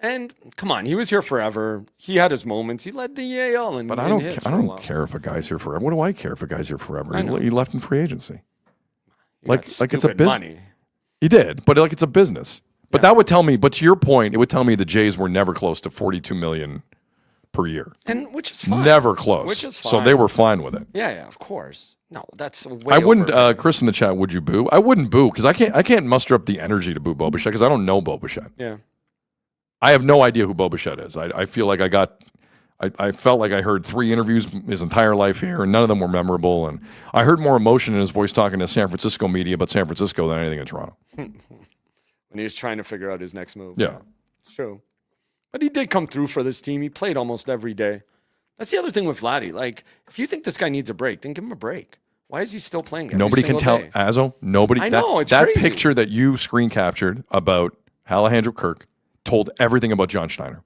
And come on, he was here forever. He had his moments. He led the AL and but I don't care if a guy's here forever. What do I care if a guy's here forever? He left in free agency. Like it's a business. Money. He did, but like it's a business. But that would tell me. But to your point, it would tell me the Jays were never close to $42 million per year, and which is fine. Never close. Which is fine. So they were fine with it. Yeah, of course. No, that's way I wouldn't. over. Chris in the chat, would you boo? I wouldn't boo because I can't muster up the energy to boo Bo Bichette because I don't know Bo Bichette. Yeah. I have no idea who Bo Bichette is. I feel like I felt like I heard 3 interviews his entire life here, and none of them were memorable. And I heard more emotion in his voice talking to San Francisco media about San Francisco than anything in Toronto. When he was trying to figure out his next move. Yeah. It's true. But he did come through for this team. He played almost every day. That's the other thing with Vladdy. Like, if you think this guy needs a break, then give him a break. Why is he still playing? Nobody can tell. Day? Azo, nobody. I know, it's that crazy. picture that you screen captured about Alejandro Kirk told everything about John Schneider.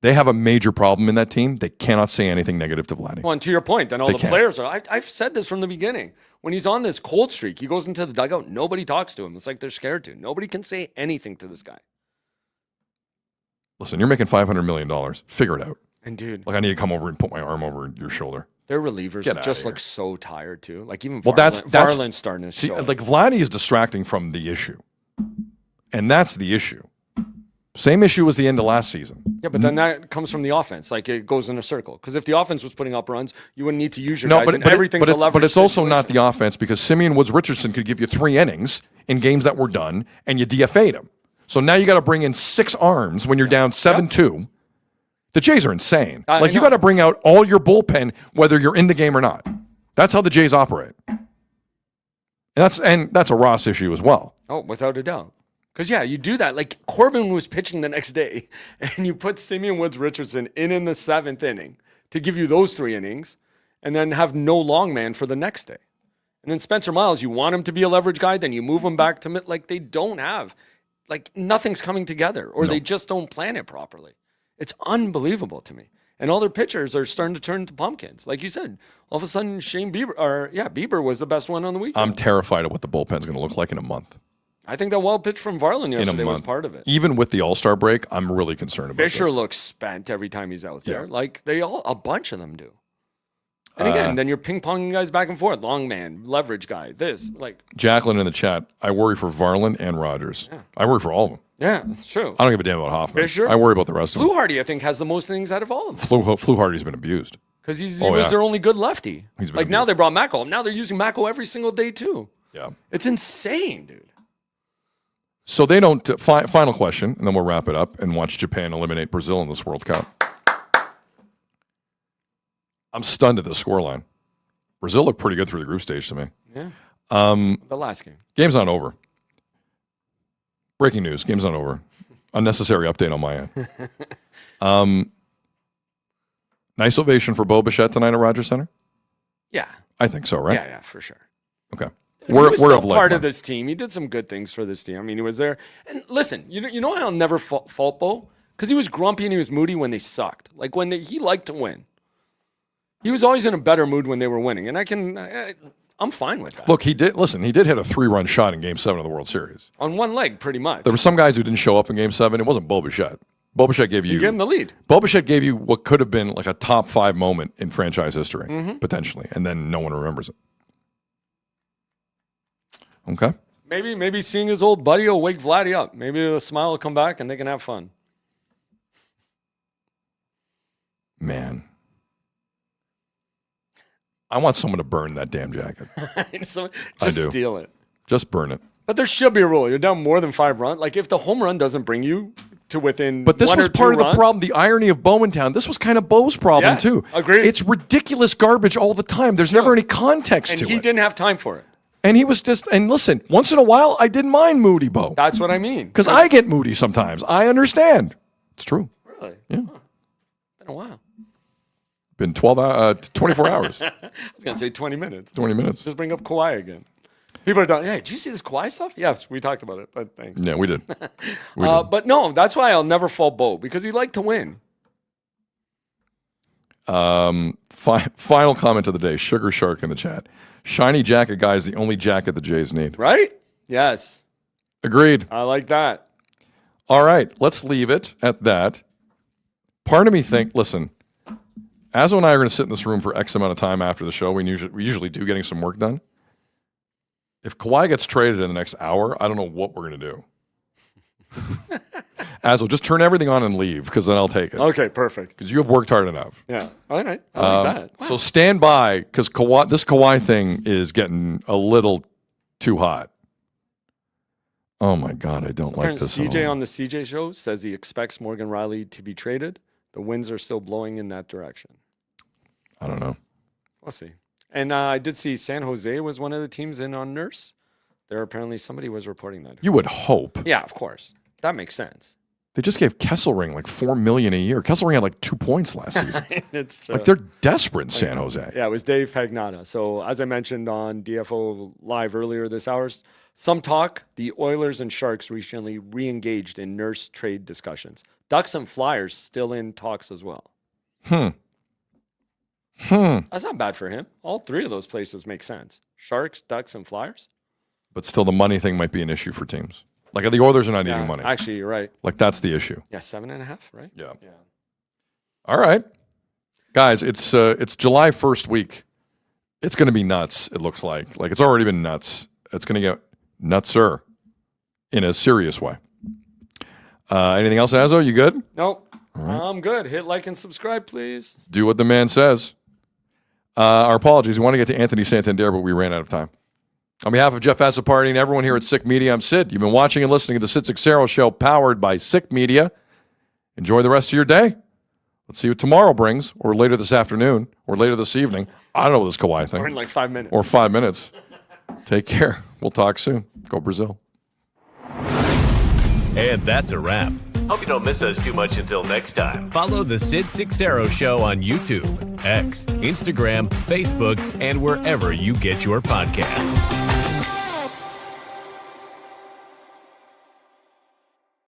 They have a major problem in that team. They cannot say anything negative to Vladdy. Well, and to your point, then all the players are. I've said this from the beginning. When he's on this cold streak, he goes into the dugout. Nobody talks to him. It's like they're scared to. Nobody can say anything to this guy. Listen, you're making $500 million. Figure it out. And dude, like I need to come over and put my arm over your shoulder. Their relievers just look so tired too. Like even Varlin's starting to see, show. like Vladdy is distracting from the issue. And that's the issue. Same issue as the end of last season. Yeah, but then that comes from the offense. Like, it goes in a circle. Because if the offense was putting up runs, you wouldn't need to use your guys. But it's also not the offense, because Simeon Woods-Richardson could give you 3 innings in games that were done, and you DFA'd him. So now you got to bring in 6 arms when you're down 7-2. The Jays are insane. Like, you got to bring out all your bullpen, whether you're in the game or not. That's how the Jays operate. And that's a Ross issue as well. Oh, without a doubt. Because, yeah, you do that. Like, Corbin was pitching the next day, and you put Simeon Woods-Richardson in the 7th inning to give you those 3 innings, and then have no long man for the next day. And then Spencer Miles, you want him to be a leverage guy, then you move him back to mid. Like, they don't have, like, nothing's coming together, or they just don't plan it properly. It's unbelievable to me. And all their pitchers are starting to turn into pumpkins. Like you said, all of a sudden, Bieber was the best one on the weekend. I'm terrified of what the bullpen's going to look like in a month. I think that wild pitch from Varland yesterday was part of it. Even with the All-Star break, I'm really concerned about Fisher this. looks spent every time he's out there. Like, a bunch of them do. And again, then you're ping-ponging guys back and forth. Long man, leverage guy, this. Like, Jacqueline in the chat, I worry for Varland and Rogers. Yeah. I worry for all of them. Yeah, it's true. I don't give a damn about Hoffman. Fisher. I worry about the rest of them. Fluharty, I think, has the most things out of all of them. Fluharty's been abused. Because he was their only good lefty. He's been like, abused. now they brought Mako. Now they're using Mako every single day, too. Yeah. It's insane, dude. So they don't. Final question, and then we'll wrap it up and watch Japan eliminate Brazil in this World Cup. I'm stunned at the scoreline. Brazil looked pretty good through the group stage to me. Yeah. The last game. Game's not over. Breaking news. Game's not over. Unnecessary update on my end. Nice ovation for Bo Bichette tonight at Rogers Center? Yeah. I think so, right? Yeah, for sure. Okay. We're still part of this team. He did some good things for this team. I mean, he was there. And listen, you know I'll never fault Bo? Because he was grumpy and he was moody when they sucked. Like, he liked to win. He was always in a better mood when they were winning. And I'm fine with that. Look, he did hit a 3-run shot in Game 7 of the World Series. On one leg, pretty much. There were some guys who didn't show up in Game 7. It wasn't Bo Bichette. Bo Bichette gave you... You gave him the lead. Bo Bichette gave you what could have been like a top 5 moment in franchise history, potentially. And then no one remembers it. Okay. Maybe seeing his old buddy will wake Vladdy up. Maybe the smile will come back and they can have fun. Man. I want someone to burn that damn jacket. So I just do. steal it. Just burn it. But there should be a rule. You're down more than 5 runs. Like, if the home run doesn't bring you to within But this 1 was or 2 part of the runs, problem. The irony of Bowmantown. This was kind of Bo's problem, Yes, too. agreed. It's ridiculous garbage all the time. There's never any context and to he it. didn't have time for it. And he was just, and listen, once in a while, I didn't mind Moody Bo. That's what I mean. Because I get moody sometimes. I understand. It's true. Really? Yeah. Huh. Been a while. Been 24 hours. I was going to say 20 minutes. 20 minutes. Just bring up Kawhi again. People are done. Hey, did you see this Kawhi stuff? Yes, we talked about it, but thanks. Yeah, we did. But no, that's why I'll never fault Bo, because he liked to win. Final comment of the day. Sugar Shark in the chat. Shiny jacket guy is the only jacket the Jays need. Right? Yes. Agreed. I like that. All right, let's leave it at that. Part of me listen, Azzo and I are going to sit in this room for X amount of time after the show. We usually do getting some work done. If Kawhi gets traded in the next hour, I don't know what we're going to do. Azzo, just turn everything on and leave, because then I'll take it. Okay, perfect. Because you have worked hard enough. Yeah. All right. I like that. So stand by, because this Kawhi thing is getting a little too hot. Oh my God, I don't like this. CJ on the CJ show says he expects Morgan Riley to be traded. The winds are still blowing in that direction. I don't know. We'll see. And I did see San Jose was one of the teams in on Nurse. There apparently somebody was reporting that. You would hope. Yeah, of course. That makes sense. They just gave Kesselring like $4 million a year. Kesselring had like 2 points last season. It's true. Like they're desperate in San Jose. Yeah, it was Dave Pagnotta. So as I mentioned on DFO Live earlier this hour, some talk, the Oilers and Sharks recently re-engaged in Nurse trade discussions. Ducks and Flyers still in talks as well. That's not bad for him. All 3 of those places make sense. Sharks, Ducks, and Flyers. But still, the money thing might be an issue for teams. Like the Oilers are not needing money. Actually, you're right. Like that's the issue. Yeah, 7.5, right? Yeah. All right, guys. It's July 1st week. It's going to be nuts. It looks like it's already been nuts. It's going to get nutser. in a serious way. Anything else, Azzo? You good? Nope. I'm good. Hit like and subscribe, please. Do what the man says. Our apologies. We want to get to Anthony Santander, but we ran out of time. On behalf of Jeff Assaparty and everyone here at Sick Media, I'm Sid. You've been watching and listening to the Sid Seixeiro Show, powered by Sick Media. Enjoy the rest of your day. Let's see what tomorrow brings, or later this afternoon, or later this evening. I don't know this Kawhi thing. Or in like 5 minutes. Or 5 minutes. Take care. We'll talk soon. Go Brazil. And that's a wrap. Hope you don't miss us too much until next time. Follow the Sid Seixeiro Show on YouTube, X, Instagram, Facebook, and wherever you get your podcasts.